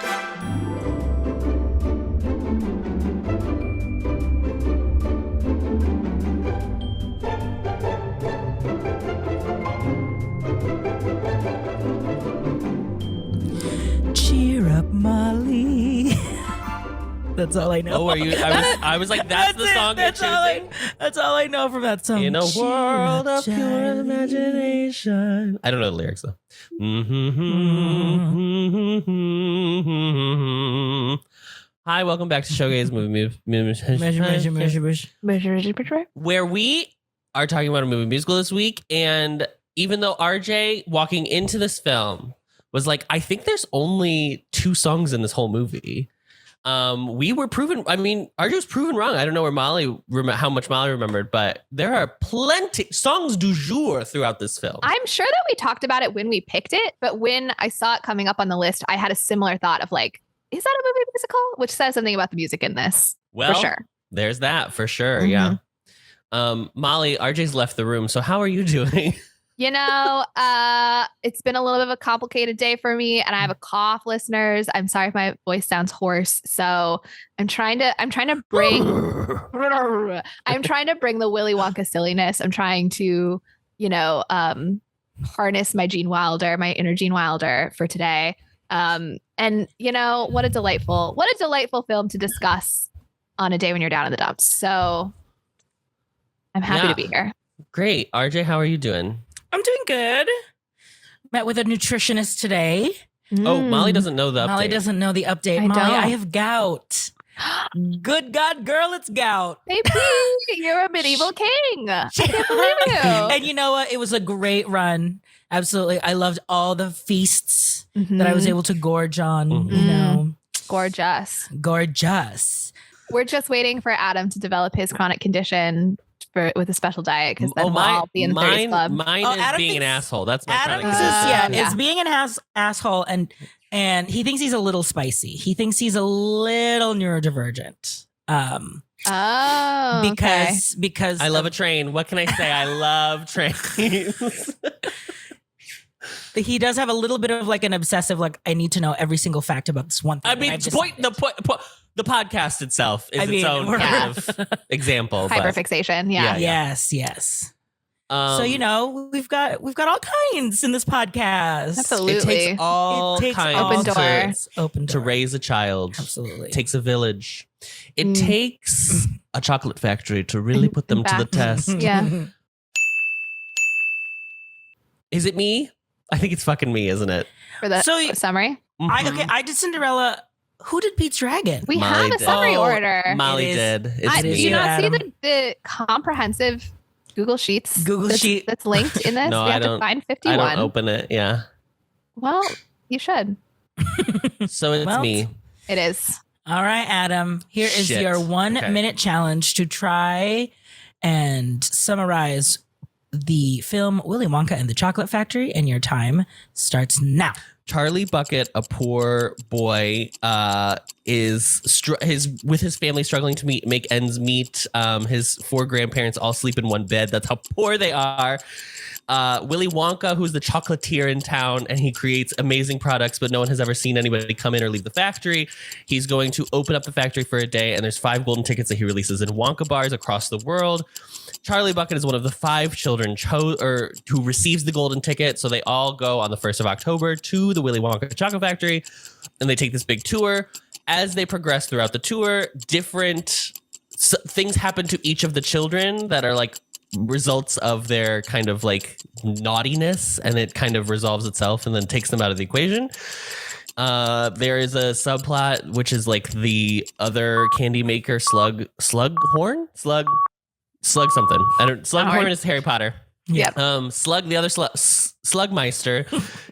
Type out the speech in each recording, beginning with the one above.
Cheer up, Molly. That's all I know. Oh, are you? I was like, that's the song you're choosing. That's all I know from that song. In a world of pure imagination. I don't know the lyrics though. Hi, welcome back to Showgays where we are talking about a movie musical this week. And even though RJ walking into this film was like, I think there's only 2 songs in this whole movie. We were proven. I mean, RJ was proven wrong. I don't know how much Molly remembered, but there are plenty songs du jour throughout this film. I'm sure that we talked about it when we picked it, but when I saw it coming up on the list, I had a similar thought of like, is that a movie musical? Which says something about the music in this. Well, for sure. There's that for sure. Yeah. Molly, RJ's left the room. So how are you doing? You know, it's been a little bit of a complicated day for me, and I have a cough, listeners. I'm sorry if my voice sounds hoarse. So I'm trying to bring the Willy Wonka silliness. I'm trying to, harness my inner Gene Wilder for today. And what a delightful film to discuss on a day when you're down in the dumps. So I'm happy to be here. Great. RJ, how are you doing? I'm doing good. Met with a nutritionist today. Oh, Molly doesn't know the update. Molly doesn't know the update. Molly, I have gout. Good God, girl, it's gout. Baby, you're a medieval king. I can't believe you. And you know what? It was a great run. Absolutely. I loved all the feasts that I was able to gorge on, Gorgeous. We're just waiting for Adam to develop his chronic condition with a special diet, because then we'll all be in the 30s club. Mine is Adam being an asshole. That's my Adam chronic condition. is being an asshole, and he thinks he's a little spicy. He thinks he's a little neurodivergent. Because I love a train. What can I say? I love trains. He does have a little bit of like an obsessive, like, I need to know every single fact about this one thing. I mean, the podcast itself is its own kind of example. Hyperfixation. Yeah. Yes. So we've got all kinds in this podcast. Absolutely. It takes all kinds open door to raise a child. Absolutely. It takes a village. It takes a chocolate factory to really put them to the test. Yeah. Is it me? I think it's fucking me, isn't it? For the summary. I did Cinderella. Who did Pete's Dragon? We have a summary order. Molly did. Do you not see the comprehensive Google Sheets that's linked in this? No, we have to find 51. I don't open it. Yeah. Well, you should. So it's me. It is. All right, Adam. Here is your 1 minute challenge to try and summarize the film Willy Wonka and the Chocolate Factory, and your time starts now. Charlie Bucket, a poor boy, is with his family struggling to make ends meet. His 4 grandparents all sleep in one bed. That's how poor they are. Willy Wonka, who's the chocolatier in town, and he creates amazing products, but no one has ever seen anybody come in or leave the factory. He's going to open up the factory for a day, and there's 5 golden tickets that he releases in Wonka bars across the world. Charlie Bucket is one of the 5 children who receives the golden ticket. So they all go on the 1st of October to the Willy Wonka Chocolate Factory, and they take this big tour. As they progress throughout the tour, different things happen to each of the children that are like results of their kind of like naughtiness, and it kind of resolves itself and then takes them out of the equation. There is a subplot which is like the other candy maker Slughorn is Harry Potter. Yeah. Slug, the other Slugmeister,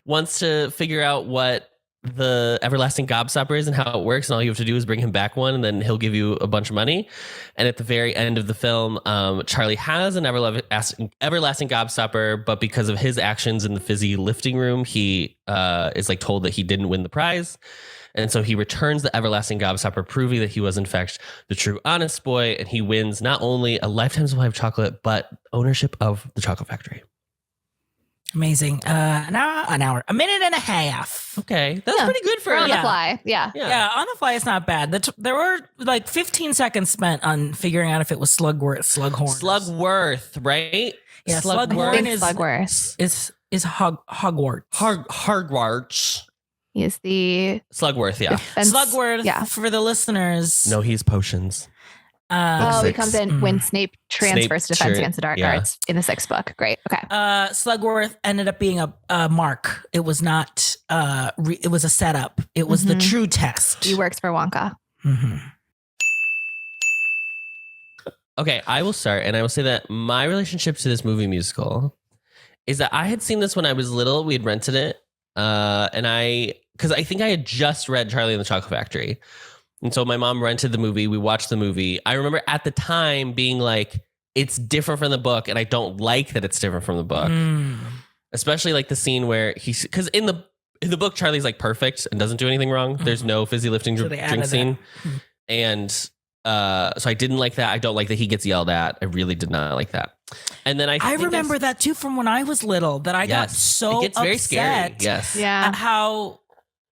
wants to figure out what the everlasting gobstopper is and how it works, and all you have to do is bring him back one, and then he'll give you a bunch of money. And at the very end of the film, Charlie has an everlasting gobstopper, but because of his actions in the fizzy lifting room, he is like told that he didn't win the prize. And so he returns the everlasting gobstopper, proving that he was in fact the true honest boy, and he wins not only a lifetime supply of chocolate, but ownership of the chocolate factory. Amazing. An hour, a minute and a half. Okay, that's pretty good for on the fly. Yeah. Yeah, on the fly, it's not bad. There were like 15 seconds spent on figuring out if it was Slughorn. Slugworth, right? Yeah, Slughorn is Slugworth. Is Hogwarts. Hogwarts. He is the Slugworth, yeah. Slugworth, Yeah. for the listeners. No, he's potions. He comes in when Snape transfers to Defense Against the Dark Arts in the 6th book. Great. Okay. Slugworth ended up being a mark. It was not. It was a setup. It was the true test. He works for Wonka. Mm-hmm. Okay, I will start, and I will say that my relationship to this movie musical is that I had seen this when I was little. We had rented it, because I think I had just read Charlie and the Chocolate Factory. And so my mom rented the movie. We watched the movie. I remember at the time being like, it's different from the book. And I don't like that it's different from the book. Especially like the scene where because in the book, Charlie's like perfect and doesn't do anything wrong. There's no fizzy lifting drink scene. And so I didn't like that. I don't like that he gets yelled at. I really did not like that. And then I remember that too from when I was little, that I got so it gets very scary. Yes. Yeah. At how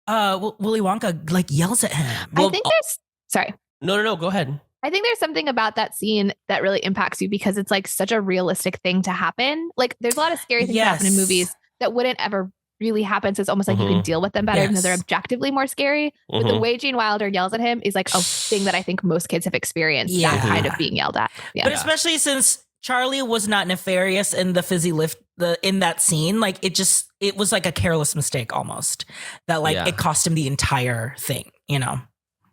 Willy Wonka like yells at him. I think there's sorry. No, go ahead. I think there's something about that scene that really impacts you because it's like such a realistic thing to happen. Like there's a lot of scary things that happen in movies that wouldn't ever really happen. So it's almost like you can deal with them better even though they're objectively more scary. But the way Gene Wilder yells at him is like a thing that I think most kids have experienced, that kind of being yelled at. Yeah. But especially since Charlie was not nefarious in the fizzy lift, in that scene, like it was like a careless mistake almost that like it cost him the entire thing, you know?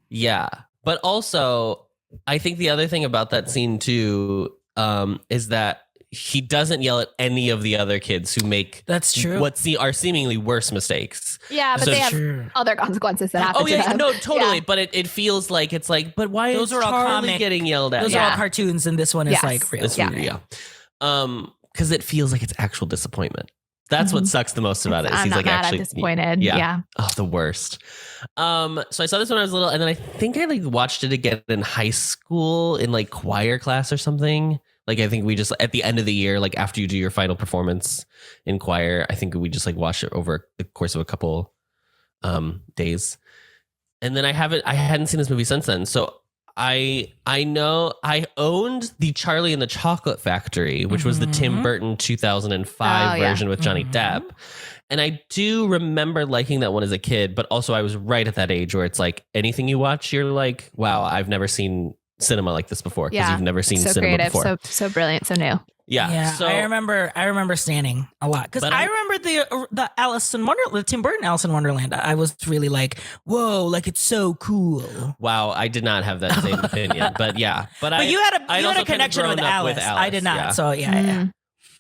Yeah. But also I think the other thing about that scene too, is that he doesn't yell at any of the other kids who make are seemingly worse mistakes. Yeah, but they have other consequences that happen. Oh yeah, no, totally. Yeah. But it feels like it's like, but why is Charlie getting yelled at? Those are all cartoons, and this one is like real. Because it feels like it's actual disappointment. That's what sucks the most about it. I'm not mad, I'm disappointed. Yeah. Oh, the worst. So I saw this when I was little, and then I think I like watched it again in high school in like choir class or something. Like I think we just at the end of the year, like after you do your final performance in choir, I think we just like watched it over the course of a couple days. And then I hadn't seen this movie since then. So I know I owned the Charlie and the Chocolate Factory, which was the Tim Burton 2005 version with Johnny Depp. And I do remember liking that one as a kid, but also I was right at that age where it's like anything you watch, you're like, wow, I've never seen cinema like this before because you've never seen cinema creative, before. So brilliant, so new. Yeah. So I remember standing a lot because I remember the Tim Burton Alice in Wonderland. I was really like, whoa, like it's so cool. Wow, I did not have that same opinion, but yeah. But you had a connection with Alice. I did not. Yeah. So yeah.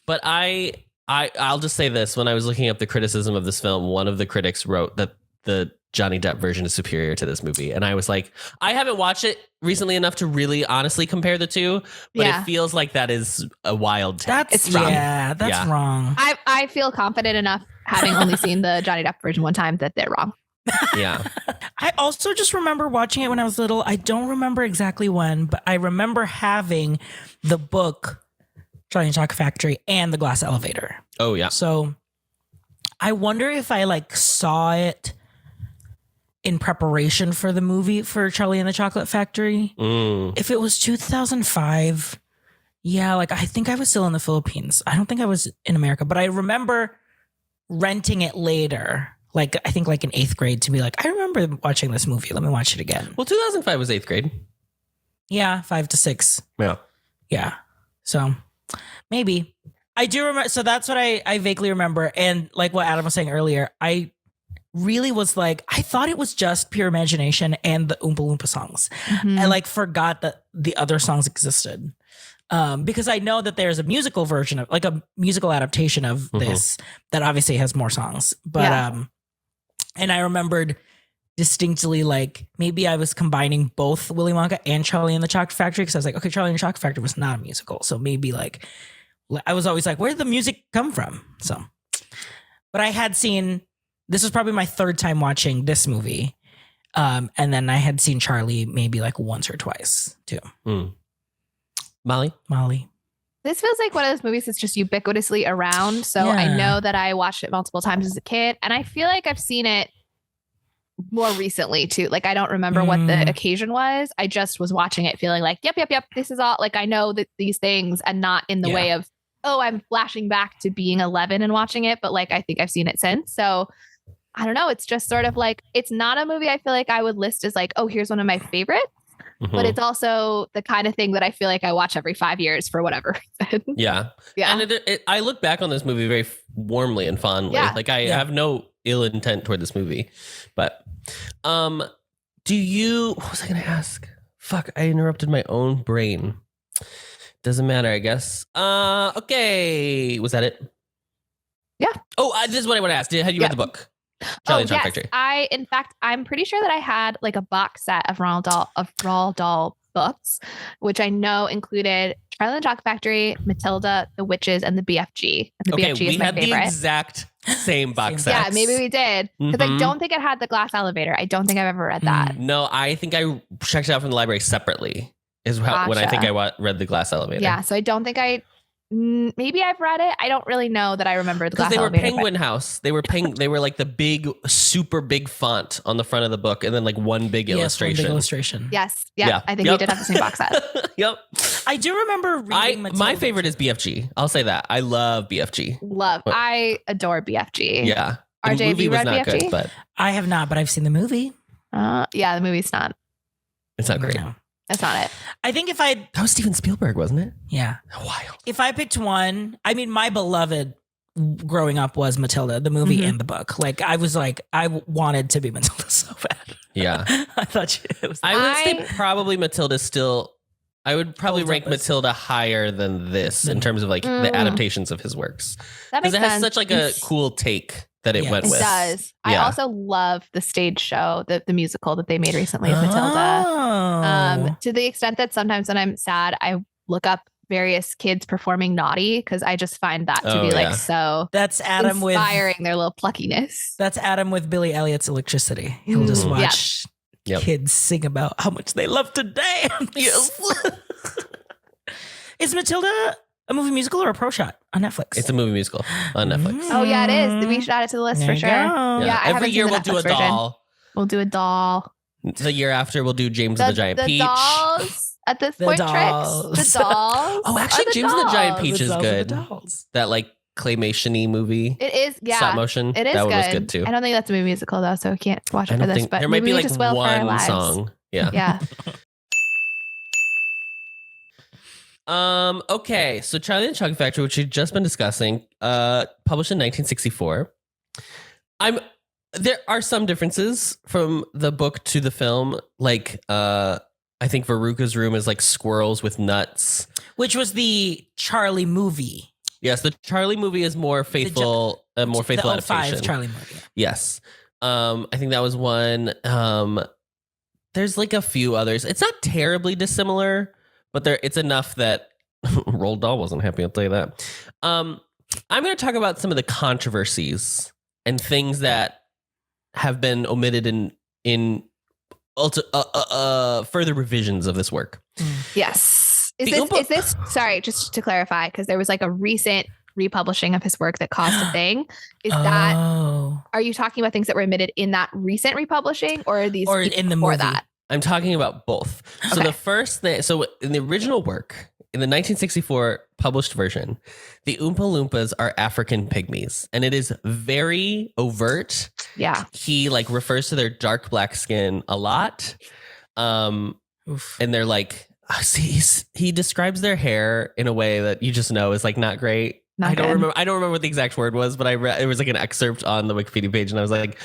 But I'll just say this: when I was looking up the criticism of this film, one of the critics wrote that the Johnny Depp version is superior to this movie. And I was like, I haven't watched it recently enough to really honestly compare the two, but it feels like that is a wild take. That's wrong. I feel confident enough, having only seen the Johnny Depp version one time, that they're wrong. Yeah. I also just remember watching it when I was little. I don't remember exactly when, but I remember having the book Charlie and the Chocolate Factory and The Glass Elevator. Oh yeah. So I wonder if I like saw it in preparation for the movie for Charlie and the Chocolate Factory. If it was 2005, like I think I was still in the Philippines. I don't think I was in America, but I remember renting it later. Like I think like in 8th grade to be like, I remember watching this movie. Let me watch it again. Well, 2005 was 8th grade. Yeah, 5 to 6. Yeah. Yeah. So maybe. I do remember. So that's what I vaguely remember. And like what Adam was saying earlier, I really was like, I thought it was just pure imagination and the Oompa Loompa songs. I like forgot that the other songs existed. Because I know that there's a musical version of like a musical adaptation of this that obviously has more songs. But and I remembered distinctly like maybe I was combining both Willy Wonka and Charlie and the Chocolate Factory because I was like, okay, Charlie and the Chocolate Factory was not a musical. So maybe like I was always like, where did the music come from? So but I had seen, this was probably my 3rd time watching this movie. And then I had seen Charlie maybe like once or twice too. Molly? This feels like one of those movies that's just ubiquitously around. So I know that I watched it multiple times as a kid, and I feel like I've seen it more recently too. Like I don't remember what the occasion was. I just was watching it feeling like, yep. This is all like, I know that these things, and not in the way of, oh, I'm flashing back to being 11 and watching it. But like, I think I've seen it since. So I don't know. It's just sort of like, it's not a movie I feel like I would list as like, oh, here's one of my favorites. But it's also the kind of thing that I feel like I watch every 5 years for whatever reason. Yeah. And I look back on this movie very warmly and fondly. Yeah. Like I have no ill intent toward this movie. But what was I going to ask? Fuck, I interrupted my own brain. Doesn't matter, I guess. Okay. Was that it? Yeah. Oh, this is what I want to ask. Had you read the book? Charlie and the Chocolate Factory. In fact, I'm pretty sure that I had like a box set of Roald Dahl books, which I know included Charlie and the Chocolate Factory, Matilda, The Witches, and the BFG. And the BFG is my favorite. We had the exact same box set. Yeah, maybe we did. Because I don't think it had the glass elevator. I don't think I've ever read that. No, I think I checked it out from the library separately. When I think I read the glass elevator. Yeah, so I don't think maybe I've read it. I don't really know that I remember the glass elevator. Because they were Penguin House. They were like the big, super big font on the front of the book, and then like one big illustration. One big illustration. Yes. Yeah. I think we did have the same box set. Yep. I do remember reading my favorite is BFG. I'll say that. I love BFG. I adore BFG. Yeah. RJ, the movie was not BFG? good, but I have not, but I've seen the movie. Yeah, the movie's not. It's not great. No. That's not it. I think that was Steven Spielberg, wasn't it? Yeah. Wild. If I picked one, I mean, my beloved growing up was Matilda, the movie and the book. Like I wanted to be Matilda so bad. Yeah. I thought it was. I would say probably Matilda still. I would probably rank Matilda higher than this in terms of like the adaptations of his works. Because it has such like a cool take that it went with. It does. I also love the stage show, the musical that they made recently of Matilda. To the extent that sometimes when I'm sad, I look up various kids performing Naughty because I just find that to be like so. That's Adam inspiring their little pluckiness. That's Adam with Billy Elliot's Electricity. He'll just watch kids sing about how much they love to dance. Is Matilda a movie musical or a pro shot on Netflix? It's a movie musical on Netflix. Oh yeah, it is. We should add it to the list for sure. Yeah, every year we'll do a doll. We'll do a doll. The year after we'll do James and the Giant Peach. Dolls at this point, Tricks. The dolls. Oh, actually, James and the Giant Peach is good. That like claymation-y movie. It is, yeah. Stop motion. It is that good. one was good too. I don't think that's a movie musical though, so we can't watch it for this. But there might be like one song. song. Yeah. Yeah. Okay, so Charlie and the Chocolate Factory, which we've just been discussing, published in 1964. There are some differences from the book to the film. Like, I think Veruca's room is like squirrels with nuts, which was the Charlie movie. Yes, the Charlie movie is more faithful, more faithful adaptation. The Charlie movie. Yes, I think that was one. There's like a few others. It's not terribly dissimilar, but it's enough that Roald Dahl wasn't happy. I'll tell you that. I'm going to talk about some of the controversies and things that have been omitted in further revisions of this work. Yes. Is this sorry, just to clarify, because there was like a recent republishing of his work that caused a thing. Are you talking about things that were omitted in that recent republishing, or are these in the movie? That? I'm talking about both. Okay. So the first thing, in the original work, in the 1964 published version, the Oompa Loompas are African pygmies, and it is very overt. Yeah. He like refers to their dark black skin a lot. And they're like, he describes their hair in a way that you just know is like not great. I don't remember what the exact word was, but I read, it was like an excerpt on the Wikipedia page, and I was like,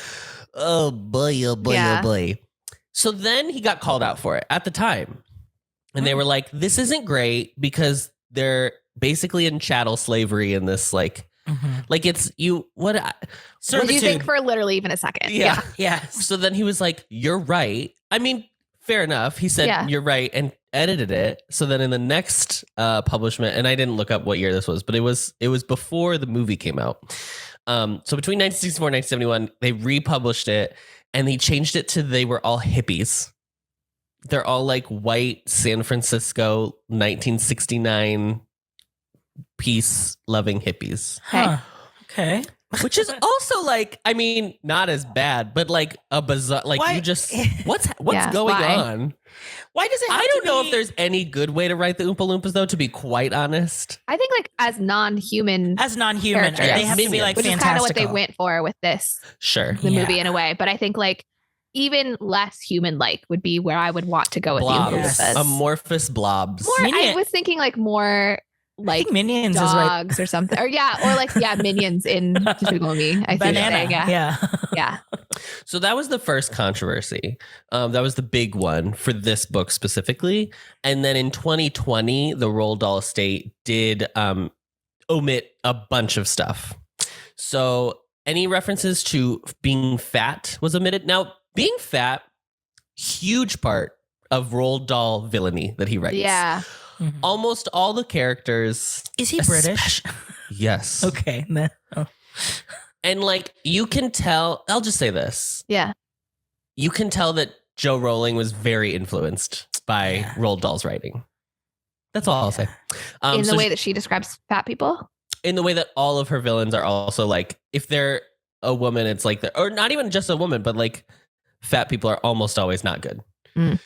oh boy, oh boy, oh boy. So then he got called out for it at the time. And they were like, this isn't great because they're basically in chattel slavery in this like it's you. What do you think for literally even a second? Yeah. So then he was like, you're right. I mean, fair enough. He said, you're right, and edited it. So then in the next publishment, and I didn't look up what year this was, but it was before the movie came out. So between 1964 and 1971, they republished it, and they changed it to they were all hippies. They're all like white San Francisco 1969 peace-loving hippies. Huh. Okay. Which is also like, I mean, not as bad, but like a bizarre, like Why- you just, what's Yeah, going why? on? Why does it have I don't to know be- if there's any good way to write the Oompa Loompas, though, to be quite honest. I think like as non-human, as non-human, characters. they have to be like which is kind of what they fantastical. went for with this Sure. the Yeah. movie in a way. But I think like even less human-like would be where I would want to go with Blobs. the Oompa Yes. Loompas. Amorphous blobs. More, I Minion- was thinking like more I like think Minions is right. dogs or something, or Minions in Despicable Me. I see what you're Banana. saying, Yeah. yeah. So that was the first controversy. That was the big one for this book specifically. And then in 2020, the Roald Dahl estate did omit a bunch of stuff. So any references to being fat was omitted. Now, being fat, huge part of Roald Dahl villainy that he writes. Yeah. Mhm. Almost all the characters. Is he British? Yes. Okay. No. Oh. And like you can tell, I'll just say this. Yeah. You can tell that Joe Rowling was very influenced by Roald Dahl's writing. That's all I'll say. In the so way that she describes fat people. in the way that all of her villains are also like, if they're a woman, it's like, or not even just a woman, but like fat people are almost always not good. Mm.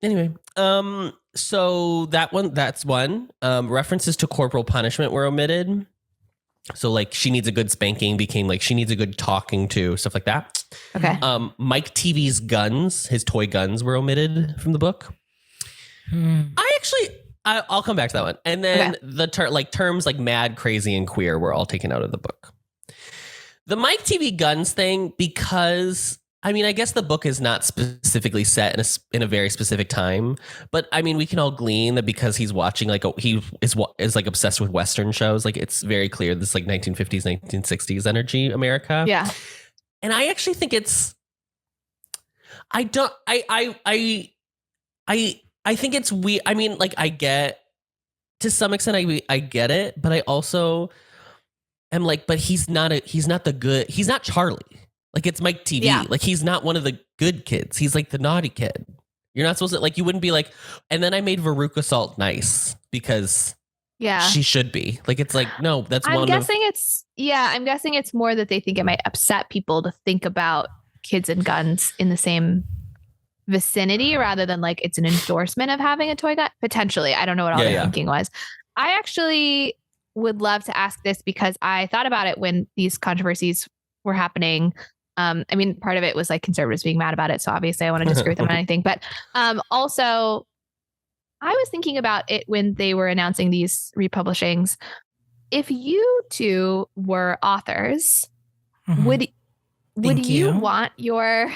Anyway, so that's one. References to corporal punishment were omitted. So like she needs a good spanking became like she needs a good talking to, stuff like that. Okay. Mike TV's guns, his toy guns were omitted from the book. I'll come back to that one. And then the terms like mad, crazy, and queer were all taken out of the book. The Mike TV guns thing, because I mean, I guess the book is not specifically set in a very specific time, but I mean, we can all glean that because he's watching he is like obsessed with Western shows. Like it's very clear this like 1950s, 1960s energy America. Yeah. And I actually think I think it's weird. I mean, like I get to some extent, I get it, but I also am like, but he's not Charlie. Like it's Mike TV. Yeah. Like he's not one of the good kids. He's like the naughty kid. You're not supposed to like. You wouldn't be like. And then I made Veruca Salt nice because she should be. Like it's like no. That's I'm guessing it's more that they think it might upset people to think about kids and guns in the same vicinity rather than like it's an endorsement of having a toy gun. Potentially, I don't know what all their thinking was. I actually would love to ask this because I thought about it when these controversies were happening. I mean, part of it was like conservatives being mad about it. So obviously I want to disagree with them on anything. But also I was thinking about it when they were announcing these republishings. If you two were authors, would you want your,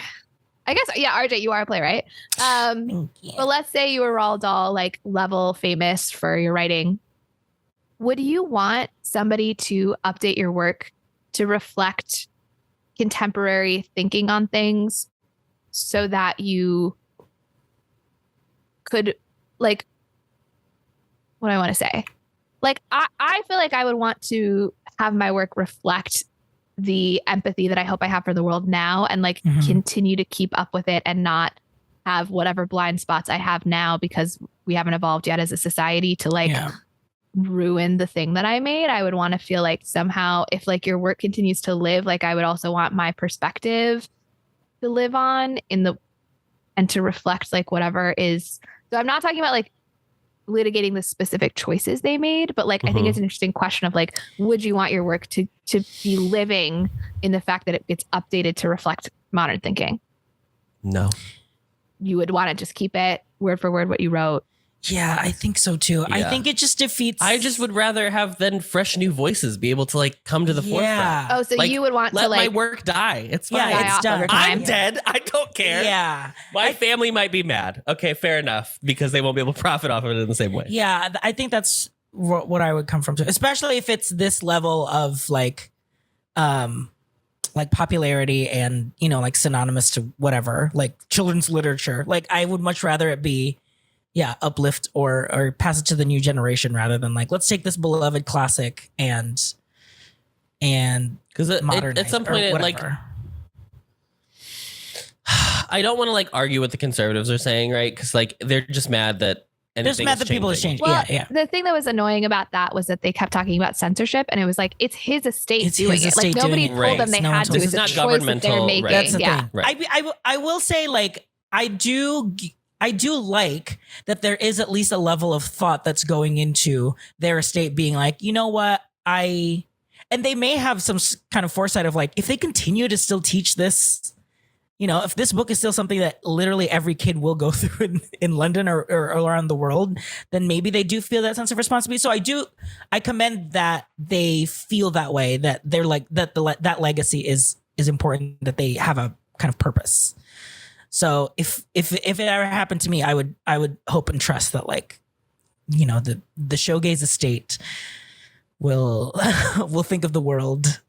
I guess, RJ, you are a playwright. But let's say you were Roald Dahl, like level famous for your writing. Would you want somebody to update your work to reflect contemporary thinking on things so that you could like, what do I want to say? Like, I feel like I would want to have my work reflect the empathy that I hope I have for the world now and like continue to keep up with it and not have whatever blind spots I have now because we haven't evolved yet as a society to like ruin the thing that I made. I would want to feel like somehow if like your work continues to live, like I would also want my perspective to live on and to reflect like whatever is. So I'm not talking about like litigating the specific choices they made, but like I think it's an interesting question of like, would you want your work to be living in the fact that it gets updated to reflect modern thinking? No. You would want to just keep it word for word what you wrote. Yeah, I think so too. I think it just defeats. I just would rather have then fresh new voices be able to like come to the forefront. Oh, so like, you would want let to like my work die. It's fine. Yeah, it's done. I'm dead. I don't care. Yeah. My family might be mad. Okay, fair enough, because they won't be able to profit off of it in the same way. Yeah, I think that's what I would come from to, especially if it's this level of like popularity and, you know, like synonymous to whatever, like children's literature. Like I would much rather it be uplift or pass it to the new generation rather than like, let's take this beloved classic and because at some point it like I don't want to like argue what the conservatives are saying, right? Because like they're just mad that There's method people is changing. Well, yeah. The thing that was annoying about that was that they kept talking about censorship, and it was like it's his estate doing it. Like nobody told them they had to. This is not governmental. Making. Right. That's the yeah. thing. Right. I will say, like, I do like that there is at least a level of thought that's going into their estate being like, you know what, and they may have some kind of foresight of like, if they continue to still teach this, you know, if this book is still something that literally every kid will go through in London or around the world, then maybe they do feel that sense of responsibility. So I commend that they feel that way, that they're like, that legacy is important, that they have a kind of purpose. So if it ever happened to me, I would hope and trust that, like, you know, the Showgays estate will think of the world.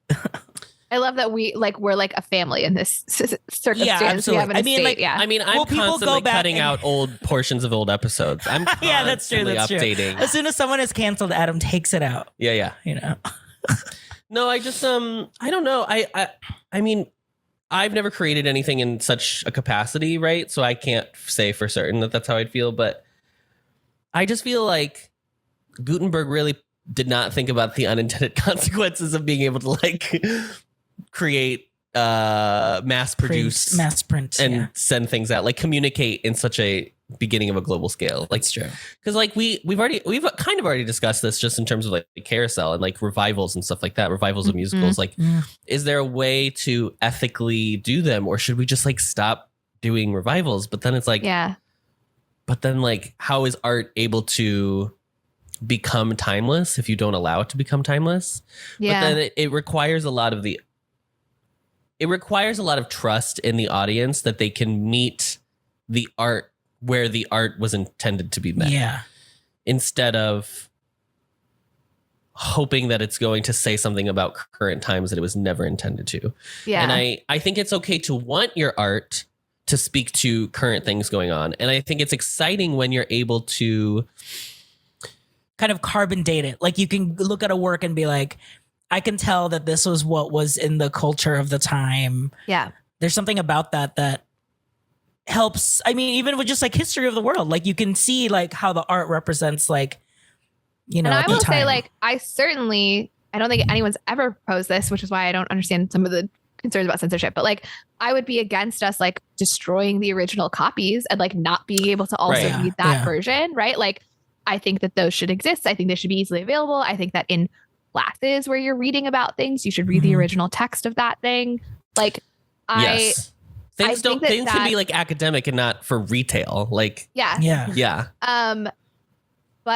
I love that we're like a family in this circumstance. Yeah, absolutely. I'm constantly cutting out old portions of old episodes. I'm yeah, that's true. updating. As soon as someone is canceled, Adam takes it out. Yeah. You know. No, I just I don't know. I mean, I've never created anything in such a capacity, right? So I can't say for certain that that's how I'd feel, but I just feel like Gutenberg really did not think about the unintended consequences of being able to like create mass print and send things out, like communicate in such a beginning of a global scale. Like, it's true, because like we've kind of already discussed this just in terms of like carousel and like revivals and stuff like that, revivals of musicals. Like, is there a way to ethically do them, or should we just like stop doing revivals? But then it's like, but then like, how is art able to become timeless if you don't allow it to become timeless? But then it requires a lot of trust in the audience that they can meet the art where the art was intended to be met. Yeah. Instead of hoping that it's going to say something about current times that it was never intended to. Yeah. And I think it's okay to want your art to speak to current things going on. And I think it's exciting when you're able to kind of carbon date it. Like, you can look at a work and be like, I can tell that this was what was in the culture of the time. Yeah. There's something about that helps. I mean, even with just like history of the world, like you can see like how the art represents, like, you know, and I will say, like, I don't think anyone's ever proposed this, which is why I don't understand some of the concerns about censorship, but like, I would be against us like destroying the original copies and like not being able to also read that version. Right. Like, I think that those should exist. I think they should be easily available. I think that in classes where you're reading about things, you should read the original text of that thing. Like, things can be like academic and not for retail. Like, yeah. But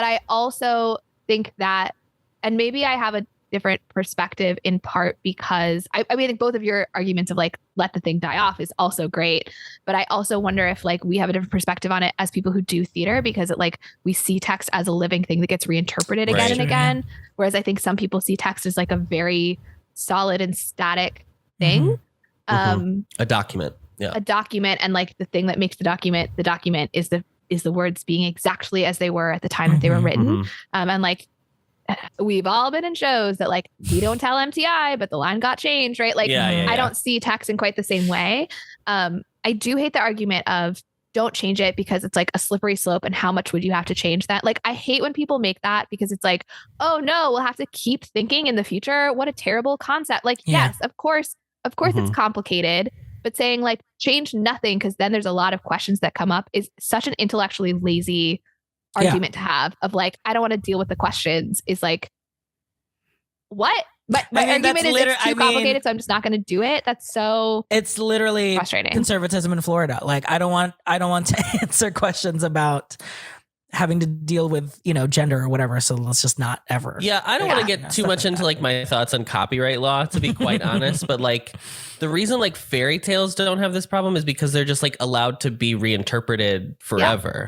I also think that, and maybe I have a different perspective in part because I mean, I think both of your arguments of like, let the thing die off is also great. But I also wonder if like we have a different perspective on it as people who do theater, because it like we see text as a living thing that gets reinterpreted again and again. Whereas I think some people see text as like a very solid and static thing. A document. Yeah. A document. And like the thing that makes the document is the words being exactly as they were at the time that they were written. And like, we've all been in shows that like, we don't tell MTI, but the line got changed, right? Like, I don't see text in quite the same way. I do hate the argument of don't change it because it's like a slippery slope and how much would you have to change that? Like, I hate when people make that because it's like, oh no, we'll have to keep thinking in the future. What a terrible concept. Like, yes, of course it's complicated, but saying like change nothing because then there's a lot of questions that come up is such an intellectually lazy argument to have of like, I don't want to deal with the questions is like, what? My argument is it's too complicated, so I'm just not going to do it. It's literally frustrating. Conservatism in Florida. Like, I don't want to answer questions about having to deal with, you know, gender or whatever. So let's just not ever. Yeah. I don't want to get too much into like my thoughts on copyright law, to be quite honest. But like the reason like fairy tales don't have this problem is because they're just like allowed to be reinterpreted forever.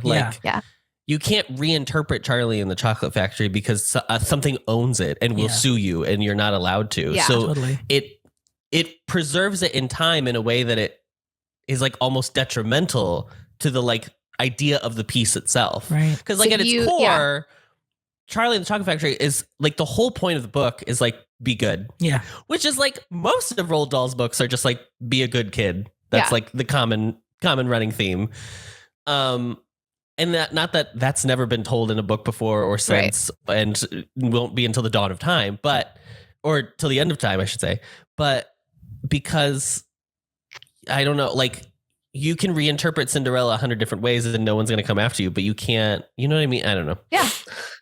You can't reinterpret Charlie and the Chocolate Factory because something owns it and will sue you and you're not allowed to. Yeah, so totally. It preserves it in time in a way that it is like almost detrimental to the like idea of the piece itself. Right. Because like at its core, Charlie and the Chocolate Factory is like the whole point of the book is like be good. Yeah. Which is like most of Roald Dahl's books are just like be a good kid. That's like the common running theme. And not that that's never been told in a book before or since, and won't be until the dawn of time, or till the end of time, I should say. But because I don't know, like you can reinterpret Cinderella 100 different ways and no one's going to come after you, but you can't, you know what I mean? I don't know. Yeah.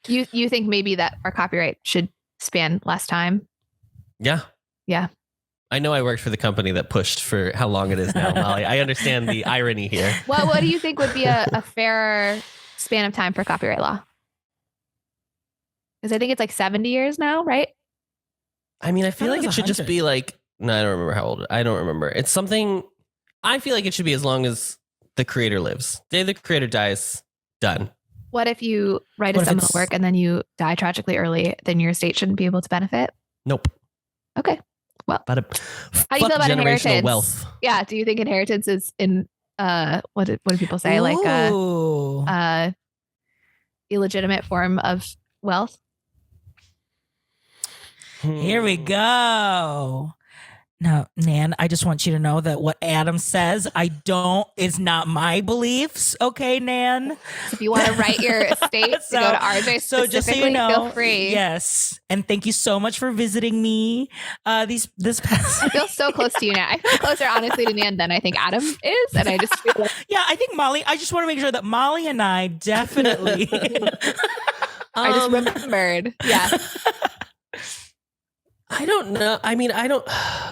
You think maybe that our copyright should span less time? Yeah. Yeah. I know I worked for the company that pushed for how long it is now, Molly. I understand the irony here. Well, what do you think would be a fair span of time for copyright law? Because I think it's like 70 years now, right? I mean, I feel like it should just be like, no, I don't remember how old. I don't remember. It's something, I feel like it should be as long as the creator lives. The day the creator dies, done. What if you write a seminal work and then you die tragically early, then your estate shouldn't be able to benefit? Nope. Okay. Well, how do you feel about inheritance? Wealth. Yeah. Do you think inheritance is in what do people say? Ooh. Like illegitimate form of wealth? Here we go. Now, Nan, I just want you to know that what Adam says, is not my beliefs. Okay, Nan? If you want to write your estate to go to RJ so just so you know, feel free. Yes. And thank you so much for visiting me this past I feel so close to you now. I feel closer, honestly, to Nan than I think Adam is. And I just feel like yeah, I think Molly, I just want to make sure that Molly and I definitely I just remembered. Yeah. I don't know. I mean,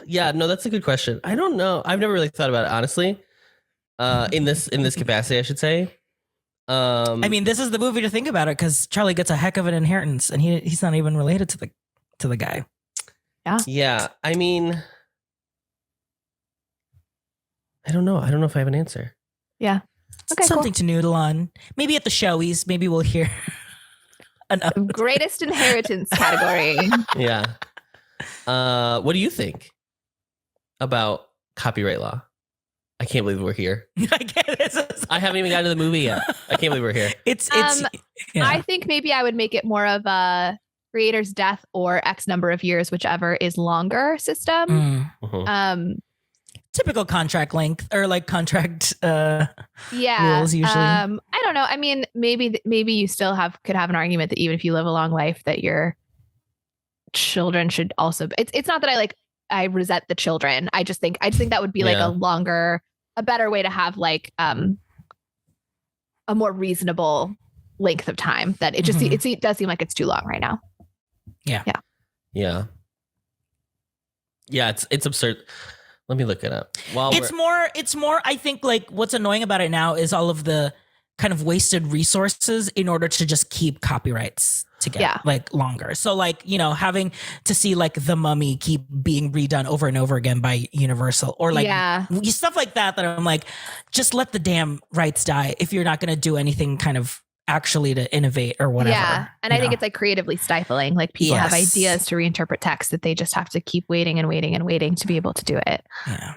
yeah, no, that's a good question. I don't know. I've never really thought about it, honestly. In this capacity, I should say. I mean, this is the movie to think about it because Charlie gets a heck of an inheritance and he's not even related to the guy. Yeah. Yeah. I mean, I don't know. I don't know if I have an answer. Yeah. Okay. Something to noodle on. Maybe at the Showies, maybe we'll hear the greatest inheritance category. Yeah. What do you think about copyright law? I can't believe we're here. I haven't even gotten to the movie yet. I can't believe we're here. Yeah. I think maybe I would make it more of a creator's death or X number of years, whichever is longer system. Mm-hmm. Typical contract length or like contract rules usually. I don't know. I mean, maybe you still could have an argument that even if you live a long life, that your children should also. It's not that I resent the children. I just think that would be like a better way to have like a more reasonable length of time. That it just it does seem like it's too long right now. Yeah. It's absurd. Let me look it up. It's more. I think like what's annoying about it now is all of the kind of wasted resources in order to just keep copyrights together like longer. So like, having to see like The Mummy keep being redone over and over again by Universal or like stuff like that I'm like, just let the damn rights die if you're not going to do anything kind of actually to innovate or whatever. Yeah. And I think it's like creatively stifling. Like people have ideas to reinterpret text that they just have to keep waiting and waiting and waiting to be able to do it. Yeah.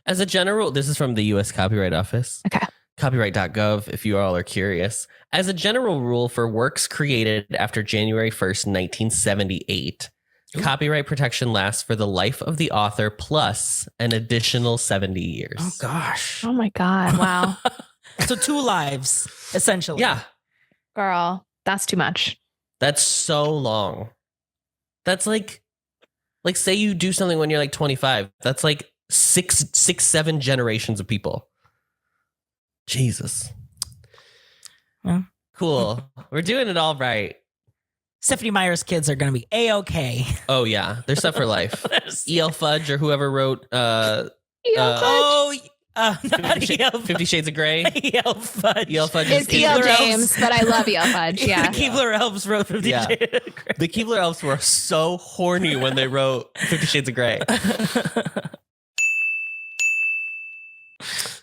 As a general, this is from the U.S. Copyright Office. Okay. Copyright.gov, if you all are curious. As a general rule for works created after January 1st, 1978, copyright protection lasts for the life of the author plus an additional 70 years. Oh, gosh. Oh, my God. Wow. So 2 lives, essentially. Yeah. Girl, that's too much. That's so long. That's like say you do something when you're like 25. That's like 7 generations of people. Jesus. Yeah. Cool. We're doing it all right. Stephanie Meyer's kids are going to be A-okay. Oh, yeah. They're set for life. E.L. Fudge or whoever wrote... not E.L. 50 Shades of Grey. E.L. Fudge. E.L. Fudge is E.L. James, but I love E.L. Fudge. Yeah. The Keebler Elves wrote 50 Shades of Grey. The Keebler Elves were so horny when they wrote 50 Shades of Grey.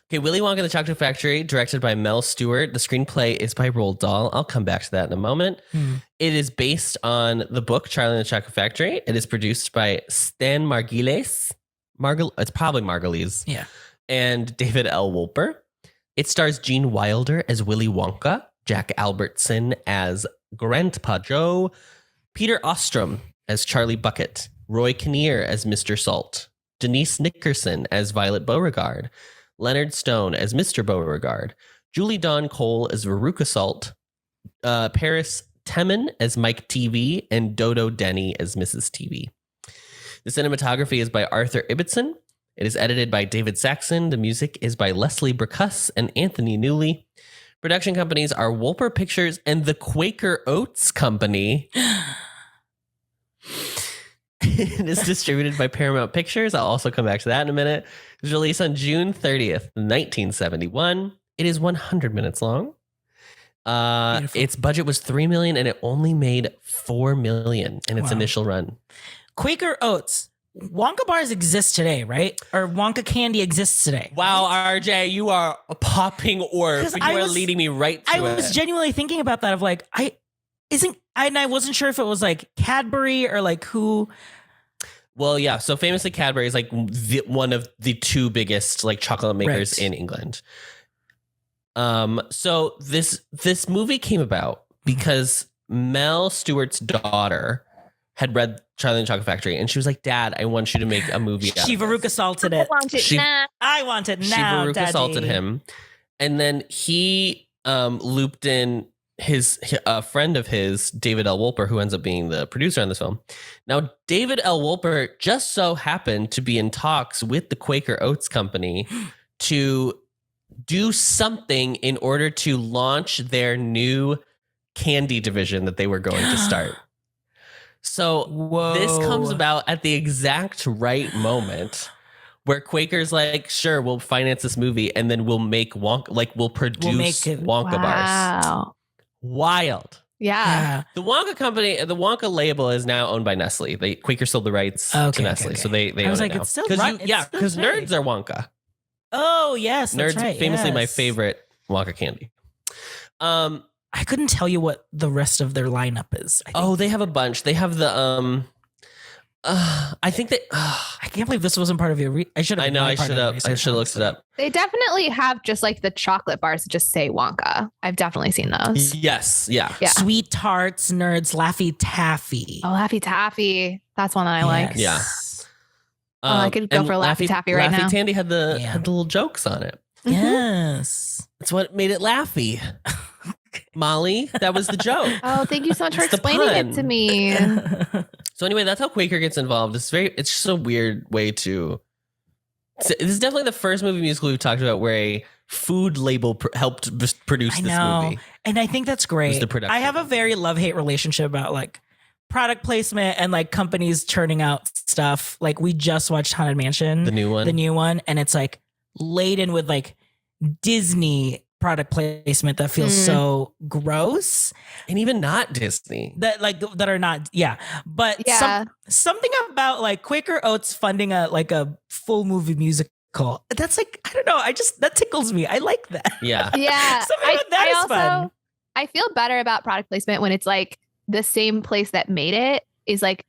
Okay, Willy Wonka and the Chocolate Factory, directed by Mel Stewart. The screenplay is by Roald Dahl. I'll come back to that in a moment. It is based on the book Charlie and the Chocolate Factory. It is produced by Stan Margulies. It's probably Margulies. Yeah. And David L. Wolper. It stars Gene Wilder as Willy Wonka, Jack Albertson as Grandpa Joe, Peter Ostrom as Charlie Bucket, Roy Kinnear as Mr. Salt, Denise Nickerson as Violet Beauregard, Leonard Stone as Mr. Beauregard, Julie Dawn Cole as Veruca Salt, Paris Temin as Mike TV, and Dodo Denny as Mrs. TV. The cinematography is by Arthur Ibbotson. It is edited by David Saxon. The music is by Leslie Bricusse and Anthony Newley. Production companies are Wolper Pictures and the Quaker Oats Company. It is distributed by Paramount Pictures. I'll also come back to that in a minute. It was released on June 30th, 1971. It is 100 minutes long. Its budget was $3 million and it only made $4 million in its initial run. Quaker Oats. Wonka bars exist today, right? Or Wonka candy exists today. Wow, RJ, you are a popping orb. You are leading me right to it. I was genuinely thinking about that of like, I wasn't sure if it was like Cadbury or like who. Well, yeah. So famously Cadbury is like one of the two biggest like chocolate makers in England. So this movie came about because Mel Stewart's daughter had read Charlie and the Chocolate Factory, and she was like, "Dad, I want you to make a movie." She Veruca salted it. I want it now. She Veruca salted him, and then he looped in a friend of his, David L. Wolper, who ends up being the producer on this film. Now, David L. Wolper just so happened to be in talks with the Quaker Oats Company to do something in order to launch their new candy division that they were going to start. So this comes about at the exact right moment where Quaker's like, sure, we'll finance this movie and then we'll make Wonka, like we'll produce Wonka bars. Wild. Yeah. The Wonka company, the Wonka label is now owned by Nestle. Quaker sold the rights to Nestle. So they own it now. It's still because nerds are Wonka. Oh, yes. Nerds, that's right. famously my favorite Wonka candy. I couldn't tell you what the rest of their lineup is. They have a bunch. They have the I think that I can't believe this wasn't part of your. I should have. I know. I should have looked it up. They definitely have just like the chocolate bars that just say Wonka. I've definitely seen those. Yes. Yeah. Sweet Tarts, Nerds, Laffy Taffy. Oh, Laffy Taffy. That's one that I like. Yeah. I could go for Laffy Taffy right now. Laffy Tandy had the little jokes on it. Yes. That's what made it laffy. Molly, that was the joke. Oh, thank you so much for explaining it to me. So anyway, that's how Quaker gets involved. It's just a weird way to. This is definitely the first movie musical we've talked about where a food label helped produce this movie. And I think that's great. I have a very love-hate relationship about like product placement and like companies churning out stuff. Like we just watched Haunted Mansion, the new one, and it's like laden with like Disney product placement that feels so gross, and even not Disney that are not but something about like Quaker Oats funding a full movie musical, that's like, I don't know, that tickles me. I like that. Yeah something about that is fun. I feel better about product placement when it's like the same place that made it is like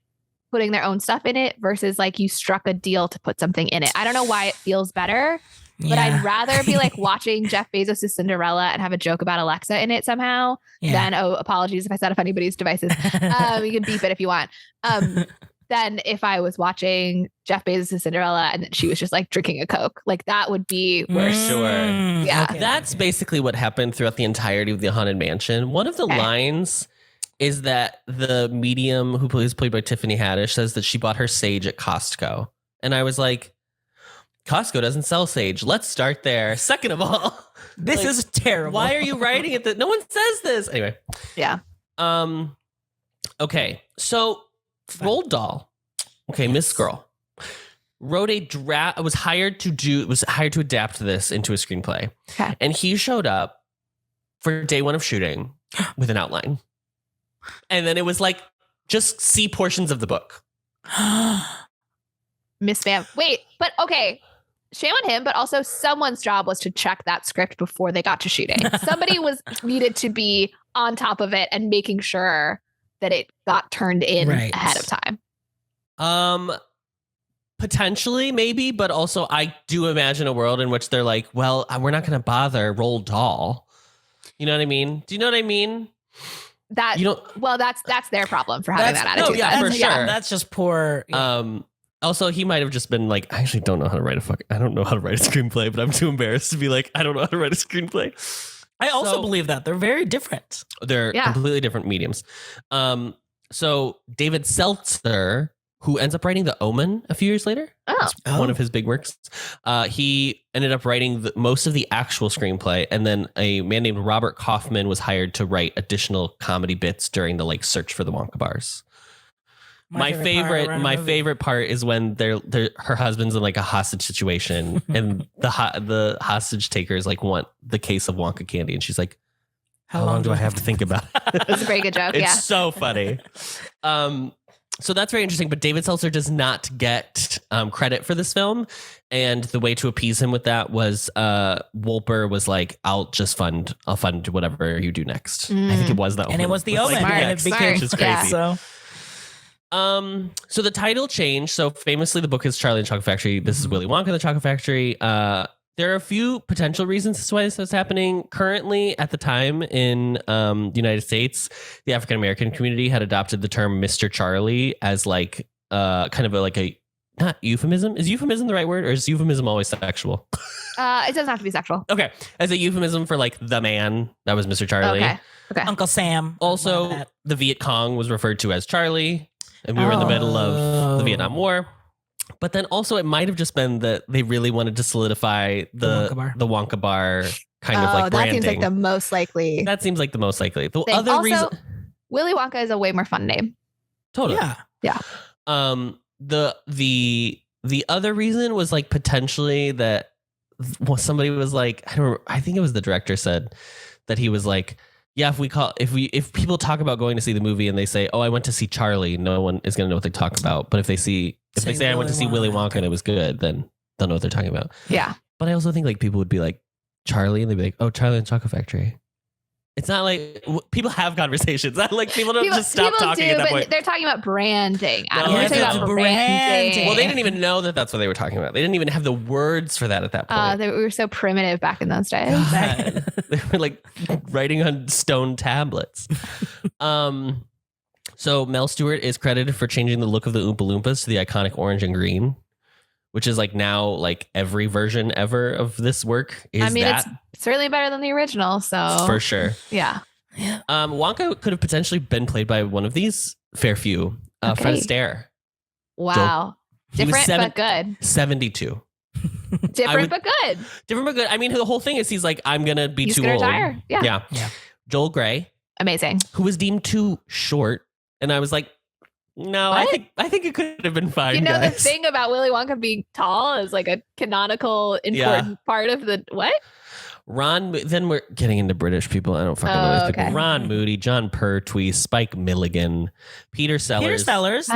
putting their own stuff in it versus like you struck a deal to put something in it. I don't know why it feels better. But I'd rather be like watching Jeff Bezos' Cinderella and have a joke about Alexa in it somehow than, apologies if I set off anybody's devices. You can beep it if you want. Than if I was watching Jeff Bezos' Cinderella and she was just like drinking a Coke. Like that would be worse. Sure. Yeah. Okay. That's basically what happened throughout the entirety of the Haunted Mansion. One of the lines is that the medium who is played by Tiffany Haddish says that she bought her sage at Costco. And I was like, Costco doesn't sell sage. Let's start there. Second of all, this is terrible. Why are you writing it that no one says this? Anyway. Yeah. Okay. So Roald Dahl. Okay, Miss Girl wrote a draft. Was hired to adapt this into a screenplay. Okay. And he showed up for day one of shooting with an outline. And then it was like, just see portions of the book. Miss Bam. Wait, but okay. Shame on him, but also someone's job was to check that script before they got to shooting. Somebody needed to be on top of it and making sure that it got turned in ahead of time. Potentially, maybe, but also I do imagine a world in which they're like, well, we're not going to bother Roald Dahl. You know what I mean? Do you know what I mean? That's their problem for having that attitude. No, yeah, for sure. Yeah, that's just poor. Also, he might have just been like, I actually don't know how to write I don't know how to write a screenplay, but I'm too embarrassed to be like, I don't know how to write a screenplay. I also believe that they're very different. They're completely different mediums. So David Seltzer, who ends up writing The Omen a few years later, one of his big works, he ended up writing most of the actual screenplay, and then a man named Robert Kaufman was hired to write additional comedy bits during the search for the Wonka bars. My favorite part is when her husband's in a hostage situation, and the hostage takers want the case of Wonka candy, and she's like, "How long do I have to think about it?" It's a very good joke. It's so funny. So that's very interesting. But David Seltzer does not get credit for this film, and the way to appease him with that was Wolper was like, "I'll fund whatever you do next." I think it was that, and it was The Omen, and it became just crazy. So the title changed. So famously, the book is Charlie and the Chocolate Factory. This is Willy Wonka and the Chocolate Factory. There are a few potential reasons as to why this is happening. Currently, at the time in the United States, the African American community had adopted the term Mr. Charlie as kind of a not euphemism. Is euphemism the right word, or is euphemism always sexual? It doesn't have to be sexual. Okay, as a euphemism for the man that was Mr. Charlie. Okay. Uncle Sam. Also, the Viet Cong was referred to as Charlie. And we were in the middle of the Vietnam War. But then also it might have just been that they really wanted to solidify the Wonka bar kind of branding. That seems like the most likely. That seems like the most likely. The thing. other also, reason, Willy Wonka is a way more fun name. Totally. Yeah. The other reason was potentially that somebody was I think it was the director said that he was yeah, if people talk about going to see the movie and they say, "Oh, I went to see Charlie," no one is going to know what they talk about. But if they say I went to see Willy Wonka and it was good, then they'll know what they're talking about. Yeah. But I also think people would be like, Charlie, and they'd be like, "Oh, Charlie and the Chocolate Factory." It's not people have conversations. People don't just stop talking at that point. They're talking about branding. No, We're talking about branding. Well, they didn't even know that that's what they were talking about. They didn't even have the words for that at that point. We were so primitive back in those days. They were writing on stone tablets. So Mel Stewart is credited for changing the look of the Oompa Loompas to the iconic orange and green, which is now every version ever of this work is it's certainly better than the original. So for sure. Yeah. Wonka could have potentially been played by one of these fair few. Fred Astaire. Wow. Different but good. 72. Different but good. Different but good. I mean, the whole thing is he's I'm going to be too old. Retire. Yeah. Joel Grey. Amazing. Who was deemed too short. And I was like, no, what? I think it could have been fine. The thing about Willy Wonka being tall is a canonical important part of the what? Then we're getting into British people. I don't fucking know these people. Ron Moody, John Pertwee, Spike Milligan, Peter Sellers.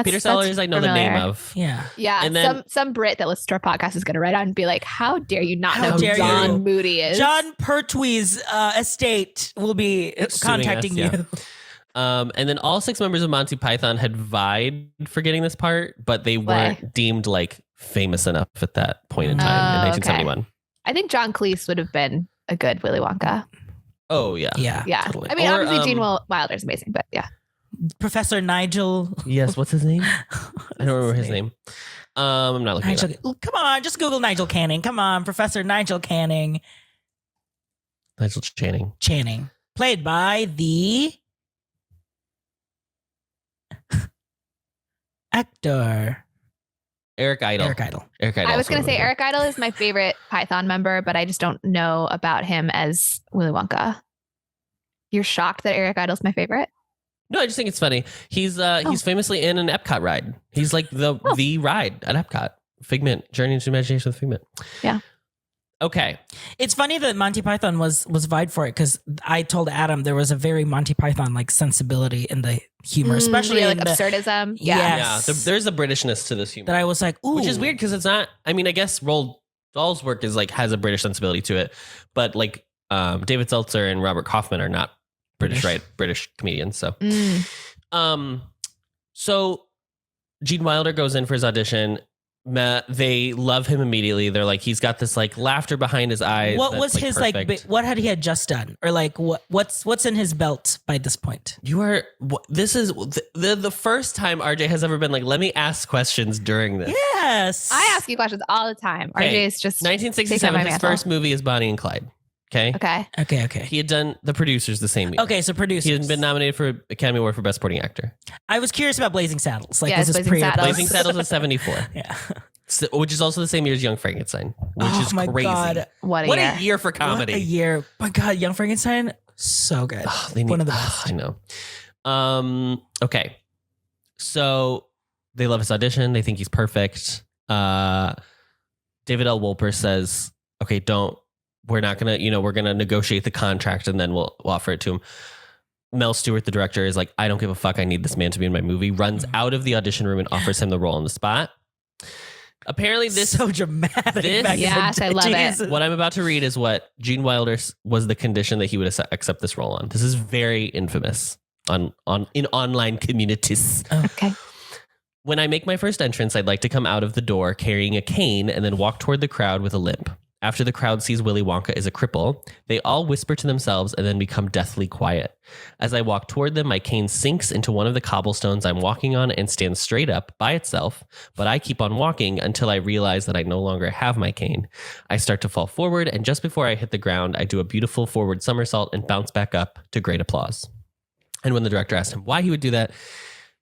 Peter Sellers, I know the name of. Yeah. Yeah. And then some Brit that listens to our podcast is going to write out and be like, how dare you not know who John Moody is? John Pertwee's estate will be contacting you. And then all 6 members of Monty Python had vied for getting this part, but they weren't deemed famous enough at that point in time in 1971. Okay. I think John Cleese would have been a good Willy Wonka. Oh, yeah. Yeah. Totally. I mean, obviously Gene Wilder's amazing, but yeah. Professor Nigel. Yes, what's his name? I don't remember his name. I'm not looking Nigel, come on, just Google Nigel Canning. Come on, Professor Nigel Canning. Nigel Channing. Played by the actor Eric Idle. I was going to say Eric Idle is my favorite Python member, but I just don't know about him as Willy Wonka. You're shocked that Eric Idle's my favorite? No, I just think it's funny. He's famously in an Epcot ride. He's the ride at Epcot. Figment, Journey into Imagination with Figment. Yeah. Okay. It's funny that Monty Python was vied for it because I told Adam there was a very Monty Python sensibility in the humor, especially in absurdism. Yes. Yeah. There's a Britishness to this humor that I was like, ooh, which is weird because it's not. I mean, I guess Roald Dahl's work is has a British sensibility to it, but David Seltzer and Robert Kaufman are not British, right? British comedians. So, so Gene Wilder goes in for his audition. They love him immediately. They're he's got this laughter behind his eyes. What was his what had he had just done, or what's in his belt by this point? This is the first time RJ has ever been let me ask questions during this. Yes, I ask you questions all the time. RJ is just 1967. His first movie is Bonnie and Clyde. Okay. He had done The Producers the same year. Okay, so producers. He had been nominated for Academy Award for Best Supporting Actor. I was curious about Blazing Saddles. Like, Yeah, is this Blazing pre or Saddles. post? Blazing Saddles is 74. Yeah. So, which is also the same year as Young Frankenstein, which is my crazy. God. What a What year. a year for comedy. What a year. My God, Young Frankenstein, so good. One of the best. I know. Okay. So they love his audition. They think he's perfect. David L. Wolper says, okay, we're not going to, we're going to negotiate the contract and then we'll offer it to him. Mel Stewart, the director, is like, I don't give a fuck. I need this man to be in my movie. Runs out of the audition room and offers him the role on the spot. Apparently this so dramatic. Yes, I love it. What I'm about to read is what Gene Wilder was the condition that he would accept this role on. This is very infamous in online communities. Okay. When I make my first entrance, I'd like to come out of the door carrying a cane and then walk toward the crowd with a limp. After the crowd sees Willy Wonka is a cripple, they all whisper to themselves and then become deathly quiet. As I walk toward them, my cane sinks into one of the cobblestones I'm walking on and stands straight up by itself, but I keep on walking until I realize that I no longer have my cane. I start to fall forward, and just before I hit the ground, I do a beautiful forward somersault and bounce back up to great applause. And when the director asked him why he would do that,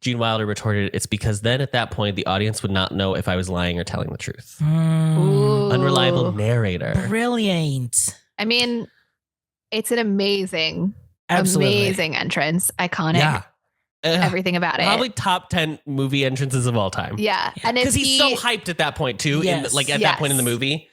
Gene Wilder retorted, it's because then at that point, the audience would not know if I was lying or telling the truth. Ooh. Unreliable narrator. Brilliant. I mean, it's an amazing entrance. Iconic. Yeah. Everything about it. Probably top 10 movie entrances of all time. Yeah. And because he's so hyped at that point too. Yes. At that point in the movie.